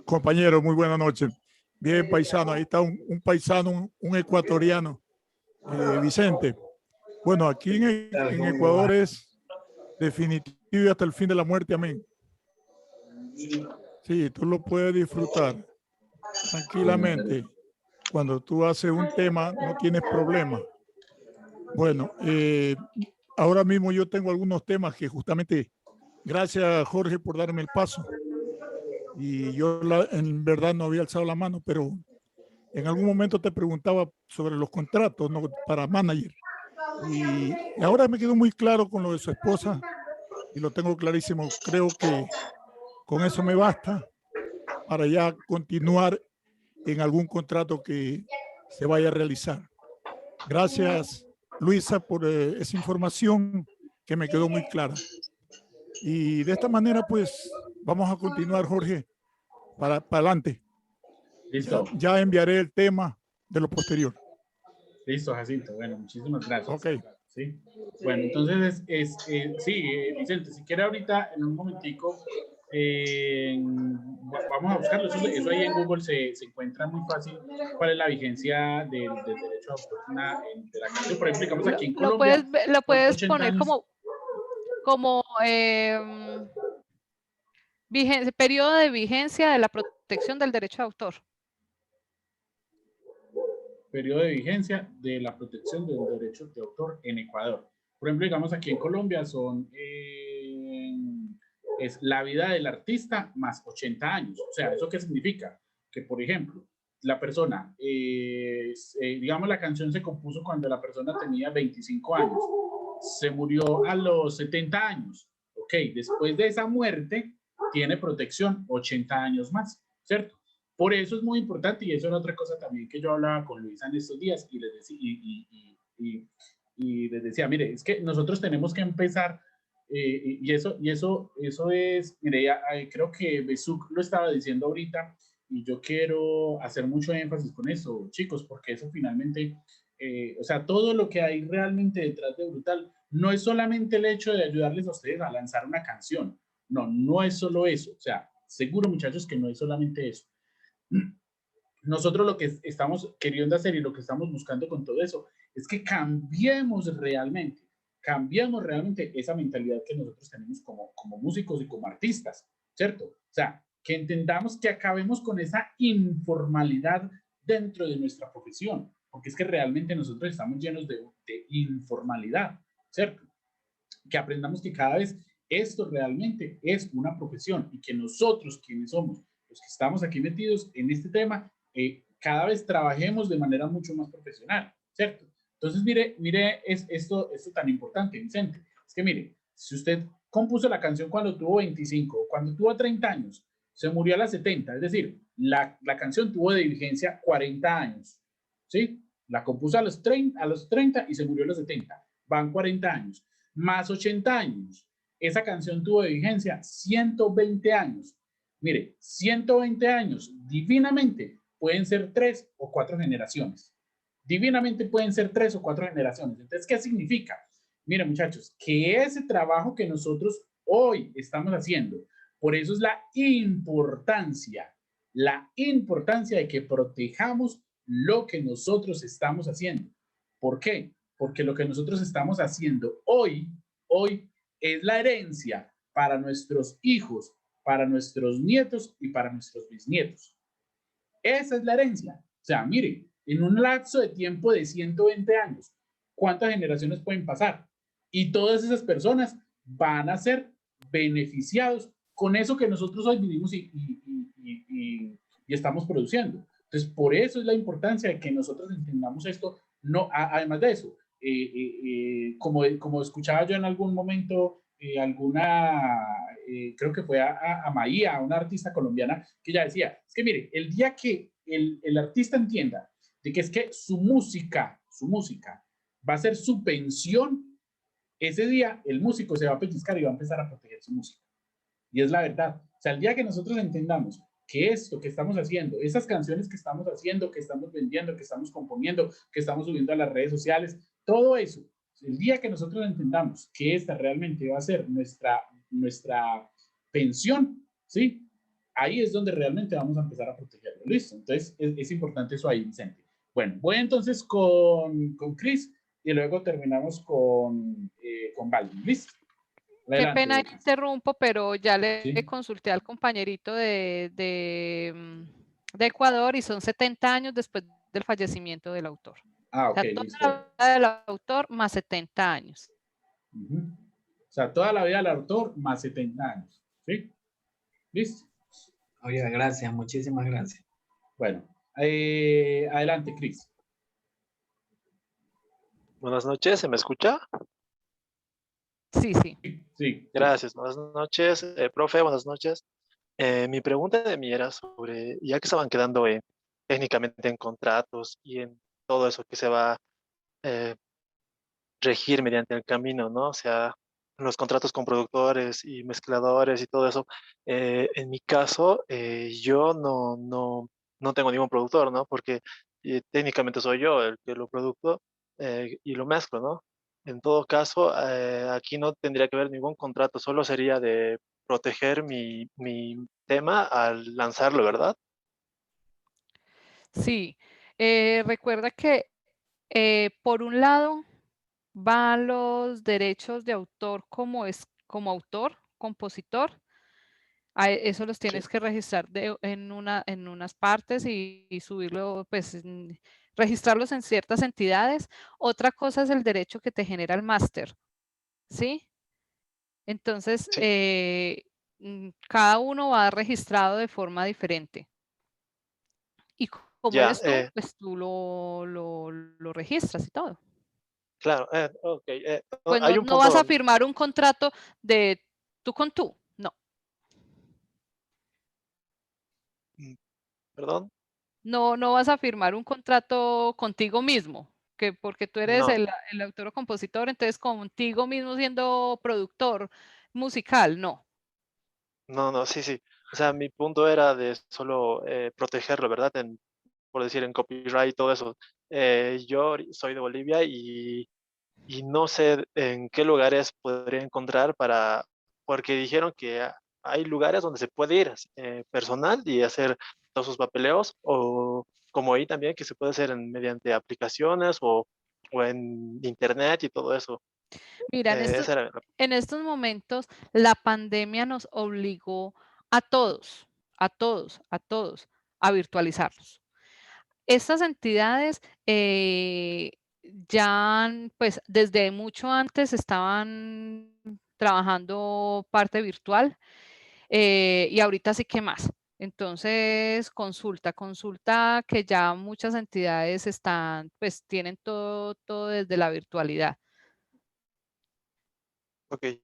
compañero, muy buenas noches. Bien, paisano, ahí está un paisano, un ecuatoriano, Vicente. Bueno, aquí en Ecuador es definitivo y hasta el fin de la muerte, amén. Sí, tú lo puedes disfrutar tranquilamente. Cuando tú haces un tema, no tienes problema. Bueno, ahora mismo yo tengo algunos temas que justamente, gracias Jorge por darme el paso. Y yo en verdad no había alzado la mano, pero en algún momento te preguntaba sobre los contratos, ¿no? Para manager. Y ahora me quedó muy claro con lo de su esposa y lo tengo clarísimo. Creo que con eso me basta para ya continuar en algún contrato que se vaya a realizar. Gracias, Luisa, por esa información que me quedó muy clara. Y de esta manera, pues, vamos a continuar, Jorge, para adelante. Listo. Ya enviaré el tema de lo posterior. Listo, Jacinto. Bueno, muchísimas gracias. Ok. ¿Sí? Bueno, entonces, sí, Vicente, si quiere ahorita, en un momentico, vamos a buscarlo. Eso ahí en Google se encuentra muy fácil. ¿Cuál es la vigencia del derecho a autor de la canción? Por ejemplo, digamos aquí en Colombia. Lo puedes poner años. como periodo de vigencia de la protección del derecho de autor. Periodo de vigencia de la protección del derecho de autor en Ecuador. Por ejemplo, digamos aquí en Colombia es la vida del artista más 80 años. O sea, ¿eso qué significa? Que, por ejemplo, la persona, digamos, la canción se compuso cuando la persona tenía 25 años. Se murió a los 70 años. Ok, después de esa muerte, tiene protección 80 años más, ¿cierto? Por eso es muy importante, y eso era otra cosa también que yo hablaba con Luisa en estos días, y les decía, mire, es que nosotros tenemos que empezar, y eso es, mire, creo que Besuk lo estaba diciendo ahorita, y yo quiero hacer mucho énfasis con eso, chicos, porque eso finalmente, o sea, todo lo que hay realmente detrás de Brutal, no es solamente el hecho de ayudarles a ustedes a lanzar una canción, no es solo eso, o sea, seguro muchachos que no es solamente eso. Nosotros lo que estamos queriendo hacer y lo que estamos buscando con todo eso es que cambiemos realmente esa mentalidad que nosotros tenemos como músicos y como artistas, ¿cierto? O sea, que entendamos que acabemos con esa informalidad dentro de nuestra profesión, porque es que realmente nosotros estamos llenos de informalidad, ¿cierto? Que aprendamos que cada vez esto realmente es una profesión y que nosotros, quienes somos los que estamos aquí metidos en este tema, cada vez trabajemos de manera mucho más profesional, ¿cierto? Entonces, mire esto tan importante, Vicente. Es que mire, si usted compuso la canción cuando tuvo 25, cuando tuvo 30 años, se murió a las 70, es decir, la canción tuvo de vigencia 40 años, ¿sí? La compuso a los 30 y se murió a los 70, van 40 años, más 80 años. Esa canción tuvo de vigencia 120 años. Mire, 120 años, divinamente, pueden ser 3 o 4 generaciones. Divinamente pueden ser 3 o 4 generaciones. Entonces, ¿qué significa? Mire, muchachos, que ese trabajo que nosotros hoy estamos haciendo, por eso es la importancia de que protejamos lo que nosotros estamos haciendo. ¿Por qué? Porque lo que nosotros estamos haciendo hoy es la herencia para nuestros hijos, para nuestros nietos y para nuestros bisnietos. Esa es la herencia. O sea, mire, en un lapso de tiempo de 120 años, ¿cuántas generaciones pueden pasar? Y todas esas personas van a ser beneficiados con eso que nosotros hoy vivimos y estamos produciendo. Entonces, por eso es la importancia de que nosotros entendamos esto. No, además de eso, como escuchaba yo en algún momento, creo que fue a Maía, una artista colombiana, que ella decía, es que mire, el día que el artista entienda de que es que su música va a ser su pensión, ese día el músico se va a pellizcar y va a empezar a proteger su música. Y es la verdad. O sea, el día que nosotros entendamos que esto que estamos haciendo, esas canciones que estamos haciendo, que estamos vendiendo, que estamos componiendo, que estamos subiendo a las redes sociales, todo eso, el día que nosotros entendamos que esta realmente va a ser nuestra pensión, ¿sí? Ahí es donde realmente vamos a empezar a protegerlo. ¿Listo? Entonces, es importante eso ahí, Vicente. Bueno, voy entonces con Chris y luego terminamos con Balvin. ¿Listo? Qué pena Adelante. interrumpo, pero ya le Sí. consulté al compañerito de Ecuador y son 70 años después del fallecimiento del autor. Ah, ok, o sea, toda listo. la vida del autor más 70 años. O sea, toda la vida del autor más 70 años. ¿Sí? ¿Listo? Oiga, gracias, muchísimas gracias. Bueno, adelante, Chris. Buenas noches, ¿se me escucha? Sí, sí. Sí. Gracias, buenas noches. Profe, buenas noches. Mi pregunta de mí era sobre, ya que estaban quedando técnicamente en contratos y en todo eso que se va a regir mediante el camino, ¿no? O sea, los contratos con productores y mezcladores y todo eso. En mi caso, yo no tengo ningún productor, ¿no? Porque técnicamente soy yo el que lo produzco y lo mezclo, ¿no? En todo caso, aquí no tendría que haber ningún contrato, solo sería de proteger mi tema al lanzarlo, ¿verdad? Sí. Recuerda que por un lado van los derechos de autor como autor, compositor. Eso los tienes que registrar en unas partes y subirlo, pues registrarlos en ciertas entidades. Otra cosa es el derecho que te genera el máster, ¿sí? Entonces, cada uno va registrado de forma diferente. Y como Ya, eres tú, pues tú lo registras y todo. claro, ok. Pues Hay un no vas a punto. firmar un contrato de tú con tú, no. ¿Perdón? No vas a firmar un contrato contigo mismo, que porque tú eres No, el autor o compositor, entonces contigo mismo siendo productor musical, no. no, sí, sí. O sea, mi punto era de solo protegerlo, ¿verdad? Por decir, en copyright y todo eso. Yo soy de Bolivia y no sé en qué lugares podría encontrar porque dijeron que hay lugares donde se puede ir personal y hacer todos sus papeleos, o como ahí también que se puede hacer mediante aplicaciones o en internet y todo eso. Mira, Esa era en estos momentos la pandemia nos obligó a todos, a todos, a todos, a virtualizarlos. Estas entidades ya, pues desde mucho antes estaban trabajando parte virtual y ahorita sí que más. Entonces, consulta que ya muchas entidades pues tienen todo desde la virtualidad. Ok. ¿Sí?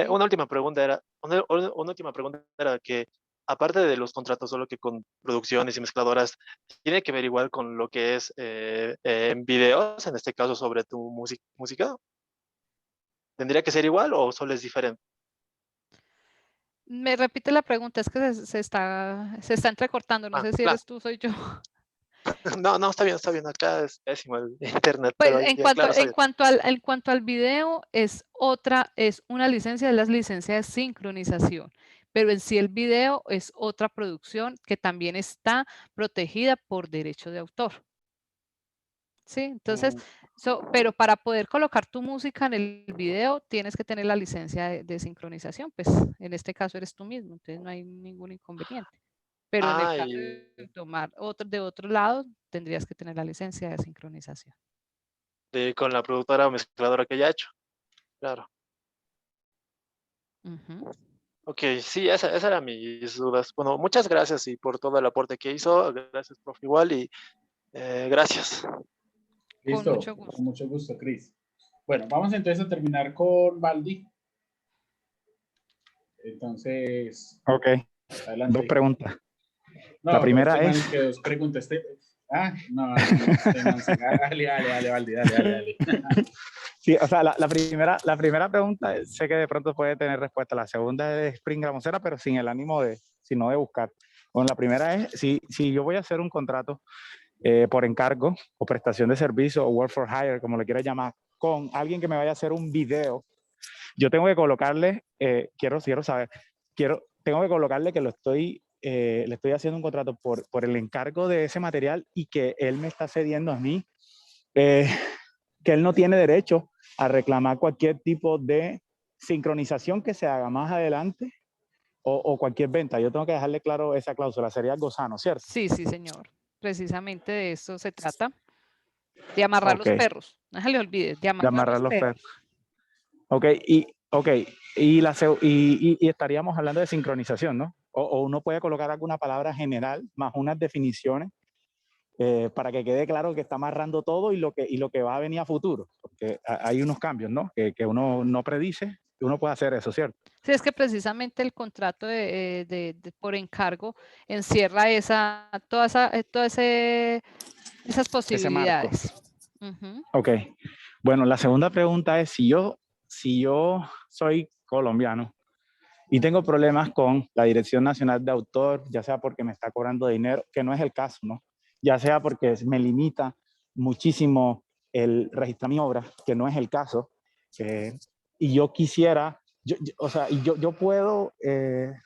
Una última pregunta era que, aparte de los contratos, solo que con producciones y mezcladoras, ¿tiene que ver igual con lo que es en videos, en este caso sobre tu música? ¿Tendría que ser igual o solo es diferente? Me repite la pregunta, es que se está entrecortando, no sé si Claro. eres tú o soy yo. No, está bien, acá es pésimo el internet, Pues pero claro, está bien. en cuanto al video, es una licencia, es la licencia de sincronización, pero en sí el video es otra producción que también está protegida por derecho de autor. ¿Sí? Entonces, pero para poder colocar tu música en el video, tienes que tener la licencia de sincronización, pues en este caso eres tú mismo, entonces no hay ningún inconveniente. Pero en el caso de tomar de otro lado, tendrías que tener la licencia de sincronización. Con la productora o mezcladora que ya he hecho. Claro. Ok, sí, esa era mis dudas. Bueno, muchas gracias y por todo el aporte que hizo. Gracias, profe, igual, y gracias. Listo, con mucho gusto, Chris. Bueno, vamos entonces a terminar con Baldi. Entonces, Ok, adelante. dos preguntas. No, La primera pero es... que dos preguntas. Ah, no, dale, Valdi, dale. Sí, o sea, la primera pregunta sé que de pronto puede tener respuesta. La segunda es Spring Gramosera, pero sin el ánimo sino de buscar. Bueno, la primera es, si yo voy a hacer un contrato por encargo o prestación de servicio o work for hire, como le quieras llamar, con alguien que me vaya a hacer un video, yo tengo que colocarle, tengo que colocarle que le estoy haciendo un contrato por el encargo de ese material y que él me está cediendo a mí, que él no tiene derecho a reclamar cualquier tipo de sincronización que se haga más adelante o cualquier venta. Yo tengo que dejarle claro esa cláusula, sería algo sano, ¿cierto? Sí, sí, señor. Precisamente de eso se trata. De amarrar los perros. No se le olvide, de amarrar los perros. Ok, y estaríamos hablando de sincronización, ¿no? O uno puede colocar alguna palabra general más unas definiciones para que quede claro que está amarrando todo y lo que va a venir a futuro. Porque hay unos cambios, ¿no? Que uno no predice, y uno puede hacer eso, ¿cierto? Sí, es que precisamente el contrato por encargo encierra todas esas posibilidades. Ok. Bueno, la segunda pregunta es si yo soy colombiano y tengo problemas con la Dirección Nacional de Autor, ya sea porque me está cobrando dinero, que no es el caso, ¿no? Ya sea porque me limita muchísimo el registrar mi obra, que no es el caso, y yo quisiera, yo puedo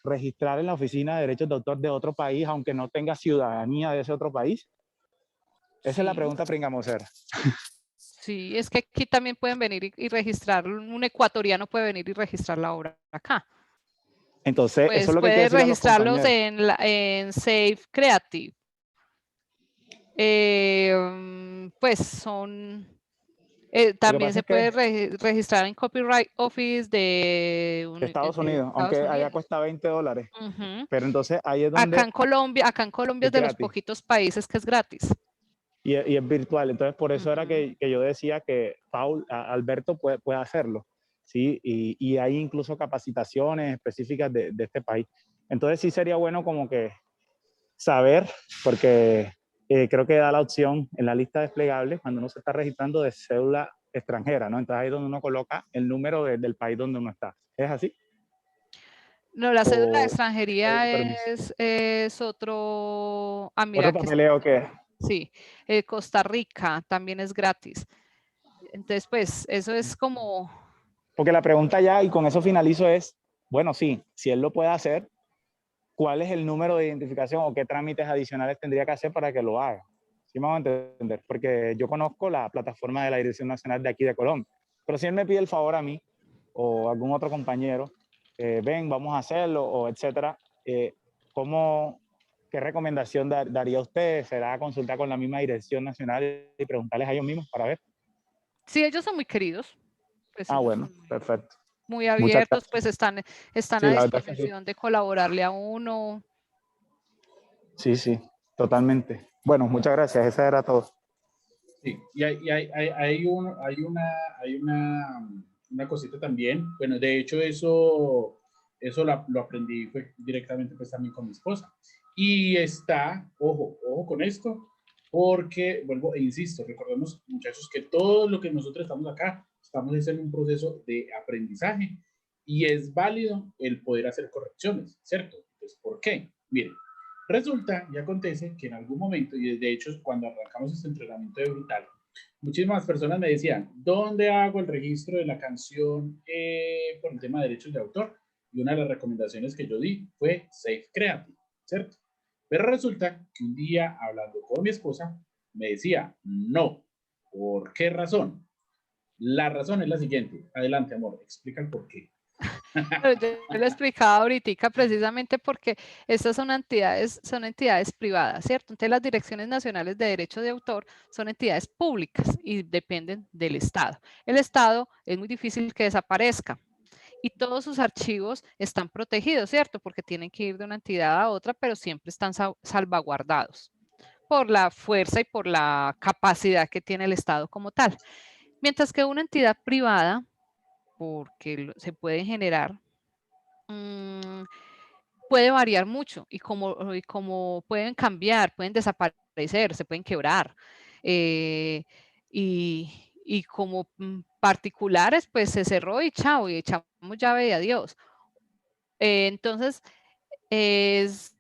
registrar en la Oficina de Derechos de Autor de otro país, aunque no tenga ciudadanía de ese otro país. Esa es la pregunta pringamosera. Sí, es que aquí también pueden venir y registrar, un ecuatoriano puede venir y registrar la obra acá. Entonces, Pues eso es lo que hay que puede decirle a los registrarlos compañeros. en Safe Creative. Pues también se puede registrar en Copyright Office de Estados Unidos, aunque allá cuesta $20. Pero entonces ahí es donde... Acá en Colombia es de los poquitos países que es gratis. Y es virtual, entonces por eso era que yo decía que Alberto puede hacerlo, ¿sí? Y hay incluso capacitaciones específicas de este país. Entonces sí sería bueno como que saber, porque creo que da la opción en la lista desplegable cuando uno se está registrando de cédula extranjera, ¿no? Entonces ahí es donde uno coloca el número del país donde uno está. ¿Es así? No, la cédula de extranjería es otro... ¿Otro papeleo que? Sí, Costa Rica también es gratis. Entonces, pues, eso es como... Porque la pregunta ya, y con eso finalizo, es, bueno, sí, si él lo puede hacer, ¿cuál es el número de identificación o qué trámites adicionales tendría que hacer para que lo haga? ¿Sí me van a entender? Porque yo conozco la plataforma de la Dirección Nacional de aquí de Colombia, pero si él me pide el favor a mí o algún otro compañero, ven, vamos a hacerlo, o etcétera, ¿qué recomendación daría usted? ¿Será consultar con la misma Dirección Nacional y preguntarles a ellos mismos para ver? Sí, ellos son muy queridos. Pues bueno, perfecto. Muy abiertos, pues están Sí, a disposición de colaborarle a uno. Sí, totalmente. Bueno, muchas gracias, esa era todo. Sí, y hay una cosita también. Bueno, de hecho eso lo aprendí fue directamente pues también con mi esposa. Y ojo con esto, porque vuelvo e insisto, recordemos muchachos que todo lo que nosotros estamos acá, estamos en un proceso de aprendizaje y es válido el poder hacer correcciones, ¿cierto? Entonces, ¿por qué? Miren, resulta y acontece que en algún momento, y de hecho cuando arrancamos este entrenamiento de Brutal, muchísimas personas me decían, ¿dónde hago el registro de la canción por el tema de derechos de autor? Y una de las recomendaciones que yo di fue Safe Creative, ¿cierto? Pero resulta que un día, hablando con mi esposa, me decía, no. ¿Por qué razón? La razón es la siguiente. Adelante, amor, explica el por qué. Yo lo explicaba ahorita precisamente porque estas son entidades privadas, ¿cierto? Entonces las direcciones nacionales de derecho de autor son entidades públicas y dependen del Estado. El Estado es muy difícil que desaparezca y todos sus archivos están protegidos, ¿cierto? Porque tienen que ir de una entidad a otra, pero siempre están salvaguardados por la fuerza y por la capacidad que tiene el Estado como tal. Mientras que una entidad privada, porque se pueden generar puede variar mucho y como pueden cambiar, pueden desaparecer, se pueden quebrar. Y como particulares, pues se cerró y chao, y echamos llave y adiós. Entonces, es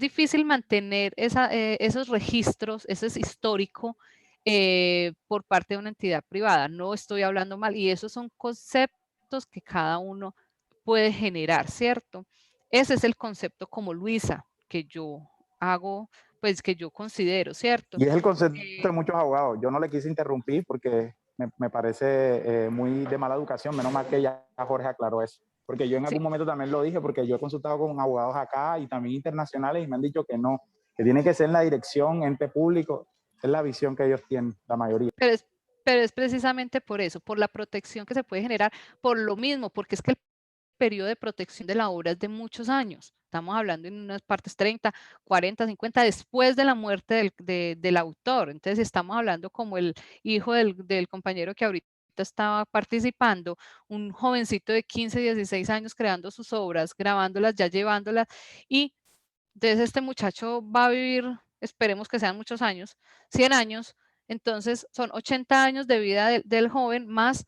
difícil mantener esos registros, ese es histórico por parte de una entidad privada. No estoy hablando mal, y esos son conceptos que cada uno puede generar, ¿cierto? Ese es el concepto como Luisa, que yo hago, pues que yo considero, ¿cierto? Y es el concepto de muchos abogados. Yo no le quise interrumpir porque me parece muy de mala educación. Menos mal que ya Jorge aclaró eso. Porque yo en algún momento también lo dije, porque yo he consultado con abogados acá y también internacionales y me han dicho que no, que tiene que ser en la dirección, ente público. Es la visión que ellos tienen, la mayoría. Pero es precisamente por eso, por la protección que se puede generar, por lo mismo, porque es que el periodo de protección de la obra es de muchos años. Estamos hablando en unas partes 30, 40, 50, después de la muerte del autor. Entonces estamos hablando como el hijo del compañero que ahorita estaba participando, un jovencito de 15, 16 años creando sus obras, grabándolas, ya llevándolas, y entonces este muchacho va a vivir, esperemos que sean muchos años, 100 años, entonces son 80 años de vida del joven más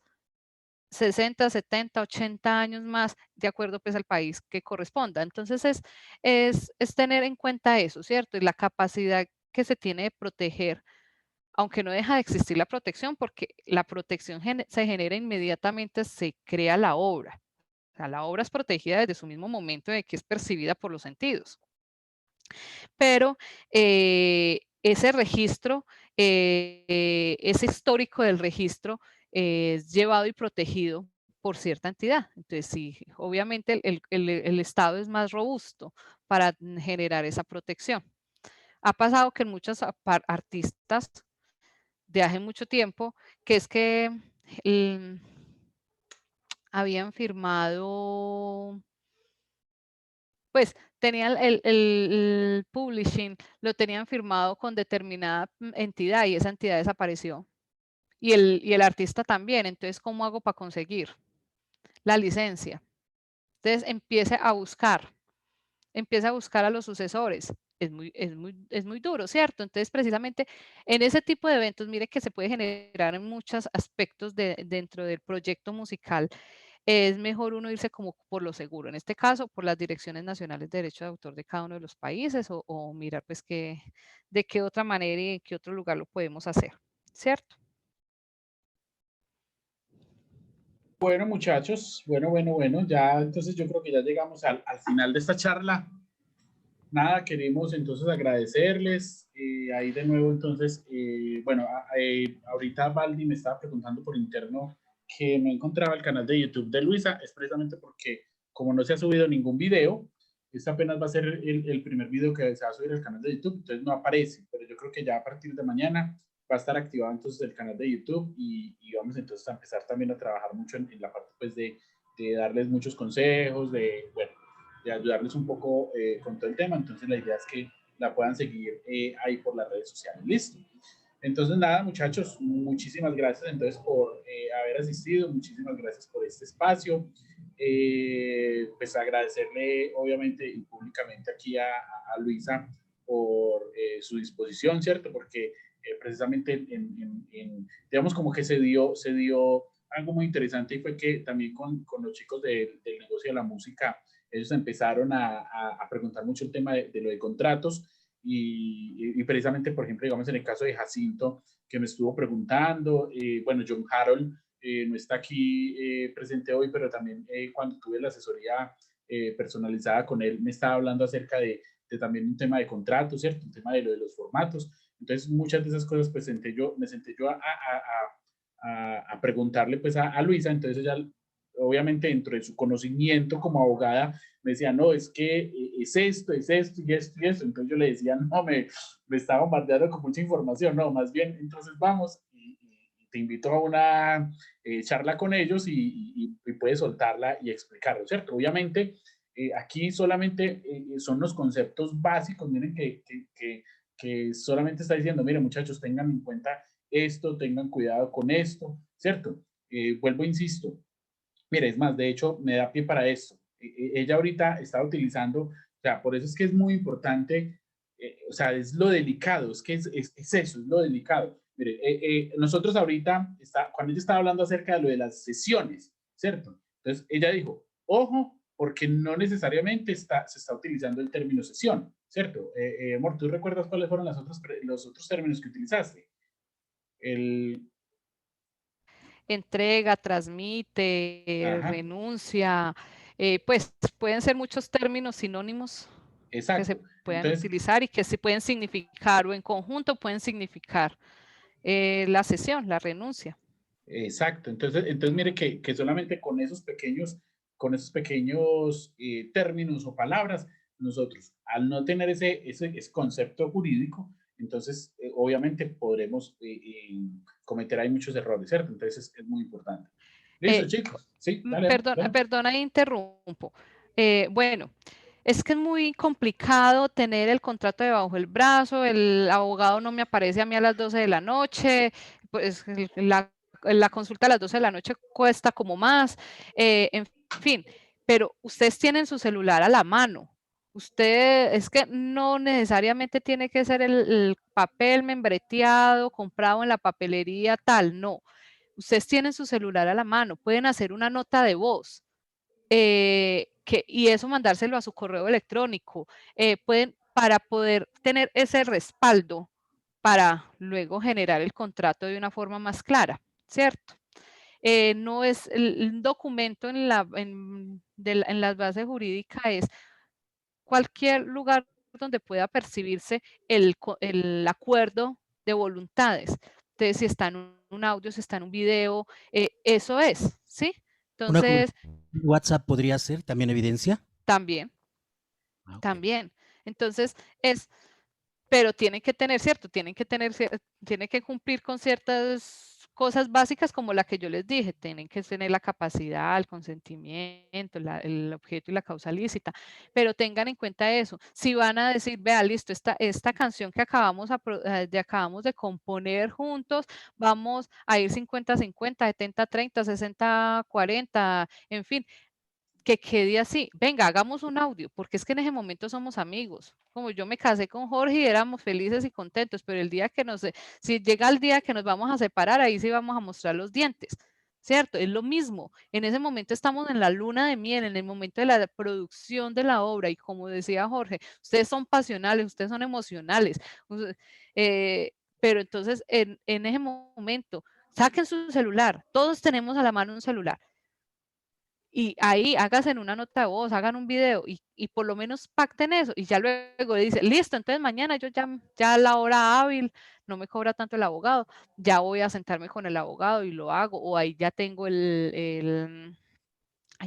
60, 70, 80 años más, de acuerdo pues al país que corresponda. Entonces es tener en cuenta eso, ¿cierto? Y la capacidad que se tiene de proteger, aunque no deja de existir la protección, porque la protección se genera inmediatamente, se crea la obra. O sea, la obra es protegida desde su mismo momento de que es percibida por los sentidos. Pero ese registro, ese histórico del registro es llevado y protegido por cierta entidad. Entonces, sí, obviamente el Estado es más robusto para generar esa protección. Ha pasado que en muchos artistas de hace mucho tiempo, que es que habían firmado, pues tenían el publishing, lo tenían firmado con determinada entidad y esa entidad desapareció. Y el artista también. Entonces, ¿cómo hago para conseguir la licencia? Entonces, empiece a buscar a los sucesores. Es muy duro, ¿cierto? Entonces, precisamente en ese tipo de eventos, mire que se puede generar en muchos aspectos dentro del proyecto musical. Es mejor uno irse como por lo seguro, en este caso por las direcciones nacionales de derecho de autor de cada uno de los países o mirar pues de qué otra manera y en qué otro lugar lo podemos hacer, ¿cierto? Bueno, muchachos, bueno, ya entonces yo creo que ya llegamos al final de esta charla. Nada, queremos entonces agradecerles. Ahí de nuevo, entonces, bueno, ahorita Valdi me estaba preguntando por interno que no encontraba el canal de YouTube de Luisa, es precisamente porque como no se ha subido ningún video, este apenas va a ser el primer video que se va a subir al canal de YouTube, entonces no aparece, pero yo creo que ya a partir de mañana va a estar activado entonces el canal de YouTube y vamos entonces a empezar también a trabajar mucho en la parte pues de darles muchos consejos, bueno, de ayudarles un poco con todo el tema. Entonces la idea es que la puedan seguir ahí por las redes sociales. Listo. Entonces nada, muchachos, muchísimas gracias entonces por haber asistido, muchísimas gracias por este espacio. Pues agradecerle obviamente y públicamente aquí a Luisa por su disposición, ¿cierto? Porque precisamente digamos como que se dio algo muy interesante y fue que también con los chicos del negocio de la música, ellos empezaron a preguntar mucho el tema de lo de contratos y precisamente, por ejemplo, digamos en el caso de Jacinto, que me estuvo preguntando, bueno, John Harold no está aquí presente hoy, pero también cuando tuve la asesoría personalizada con él, me estaba hablando acerca de también un tema de contratos, ¿cierto? Un tema de lo de los formatos. Entonces, muchas de esas cosas me senté yo a preguntarle pues a Luisa, entonces ella obviamente dentro de su conocimiento como abogada me decía, no, es que es esto y esto y esto, entonces yo le decía, no, me estaba bombardeando con mucha información, no, más bien, entonces vamos y te invito a una charla con ellos y puedes soltarla y explicarlo, ¿cierto? Obviamente, aquí solamente son los conceptos básicos, miren que solamente está diciendo, miren muchachos, tengan en cuenta esto, tengan cuidado con esto, ¿cierto? Vuelvo, insisto, mire, es más, de hecho, me da pie para esto. Ella ahorita estaba utilizando, o sea, por eso es que es muy importante, o sea, es lo delicado, es que es eso, es lo delicado. Mire, nosotros ahorita, cuando ella estaba hablando acerca de lo de las sesiones, ¿cierto? Entonces, ella dijo, ojo, porque no necesariamente se está utilizando el término sesión, ¿cierto? Amor, ¿tú recuerdas cuáles fueron los otros términos que utilizaste? Entrega, transmite, Ajá. renuncia, pues pueden ser muchos términos sinónimos que se Exacto. puedan Entonces, utilizar y que se pueden significar o en conjunto pueden significar la cesión, la renuncia. exacto. Entonces mire que solamente con esos pequeños términos o palabras, nosotros, al no tener ese concepto jurídico, entonces obviamente podremos cometer ahí muchos errores, ¿cierto? Entonces es muy importante. Listo, chicos. Sí, dale. Perdona, interrumpo. Bueno, es que es muy complicado tener el contrato debajo del brazo, el abogado no me aparece a mí a las 12 de la noche, pues la consulta a las 12 de la noche cuesta como más, en fin, pero ustedes tienen su celular a la mano. Usted, es que no necesariamente tiene que ser el papel membreteado, comprado en la papelería, tal, no. Ustedes tienen su celular a la mano, pueden hacer una nota de voz y eso mandárselo a su correo electrónico. Para poder tener ese respaldo para luego generar el contrato de una forma más clara, ¿cierto? No es el documento en las bases jurídicas, es cualquier lugar donde pueda percibirse el acuerdo de voluntades. Entonces, si está en un audio, si está en un video, eso es, ¿sí? Entonces, WhatsApp podría ser también evidencia. También. Okay. También. Entonces, pero tienen que tener, ¿cierto? Tienen que cumplir con ciertas cosas básicas como la que yo les dije, tienen que tener la capacidad, el consentimiento, el objeto y la causa lícita, pero tengan en cuenta eso. Si van a decir, vea, listo, esta canción que acabamos de componer juntos, vamos a ir 50-50, 70-30, 60-40, en fin, que quede así. Venga, hagamos un audio, porque es que en ese momento somos amigos. Como yo me casé con Jorge y éramos felices y contentos, pero el día que si llega el día que nos vamos a separar, ahí sí vamos a mostrar los dientes, ¿cierto? Es lo mismo. En ese momento estamos en la luna de miel, en el momento de la producción de la obra, y como decía Jorge, ustedes son pasionales, ustedes son emocionales, pero entonces en ese momento, saquen su celular, todos tenemos a la mano un celular. Y ahí háganse una nota de voz, hagan un video y por lo menos pacten eso. Y ya luego dice, listo, entonces mañana yo ya a la hora hábil, no me cobra tanto el abogado, ya voy a sentarme con el abogado y lo hago. O ahí ya tengo ay,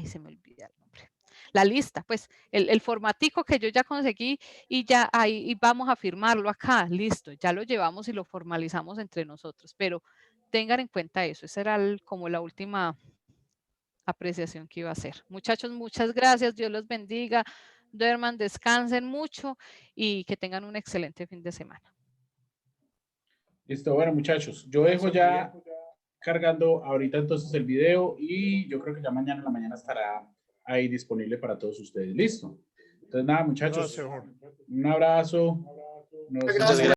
se me olvida el nombre. La lista, pues el formatico que yo ya conseguí y ya ahí vamos a firmarlo acá, listo, ya lo llevamos y lo formalizamos entre nosotros. Pero tengan en cuenta eso, esa era como la última apreciación que iba a hacer. Muchachos, muchas gracias, Dios los bendiga, duerman, descansen mucho y que tengan un excelente fin de semana. Listo, bueno muchachos, yo dejo ya cargando ahorita entonces el video y yo creo que ya mañana en la mañana estará ahí disponible para todos ustedes. Listo. Entonces nada muchachos, un abrazo. Muchas gracias.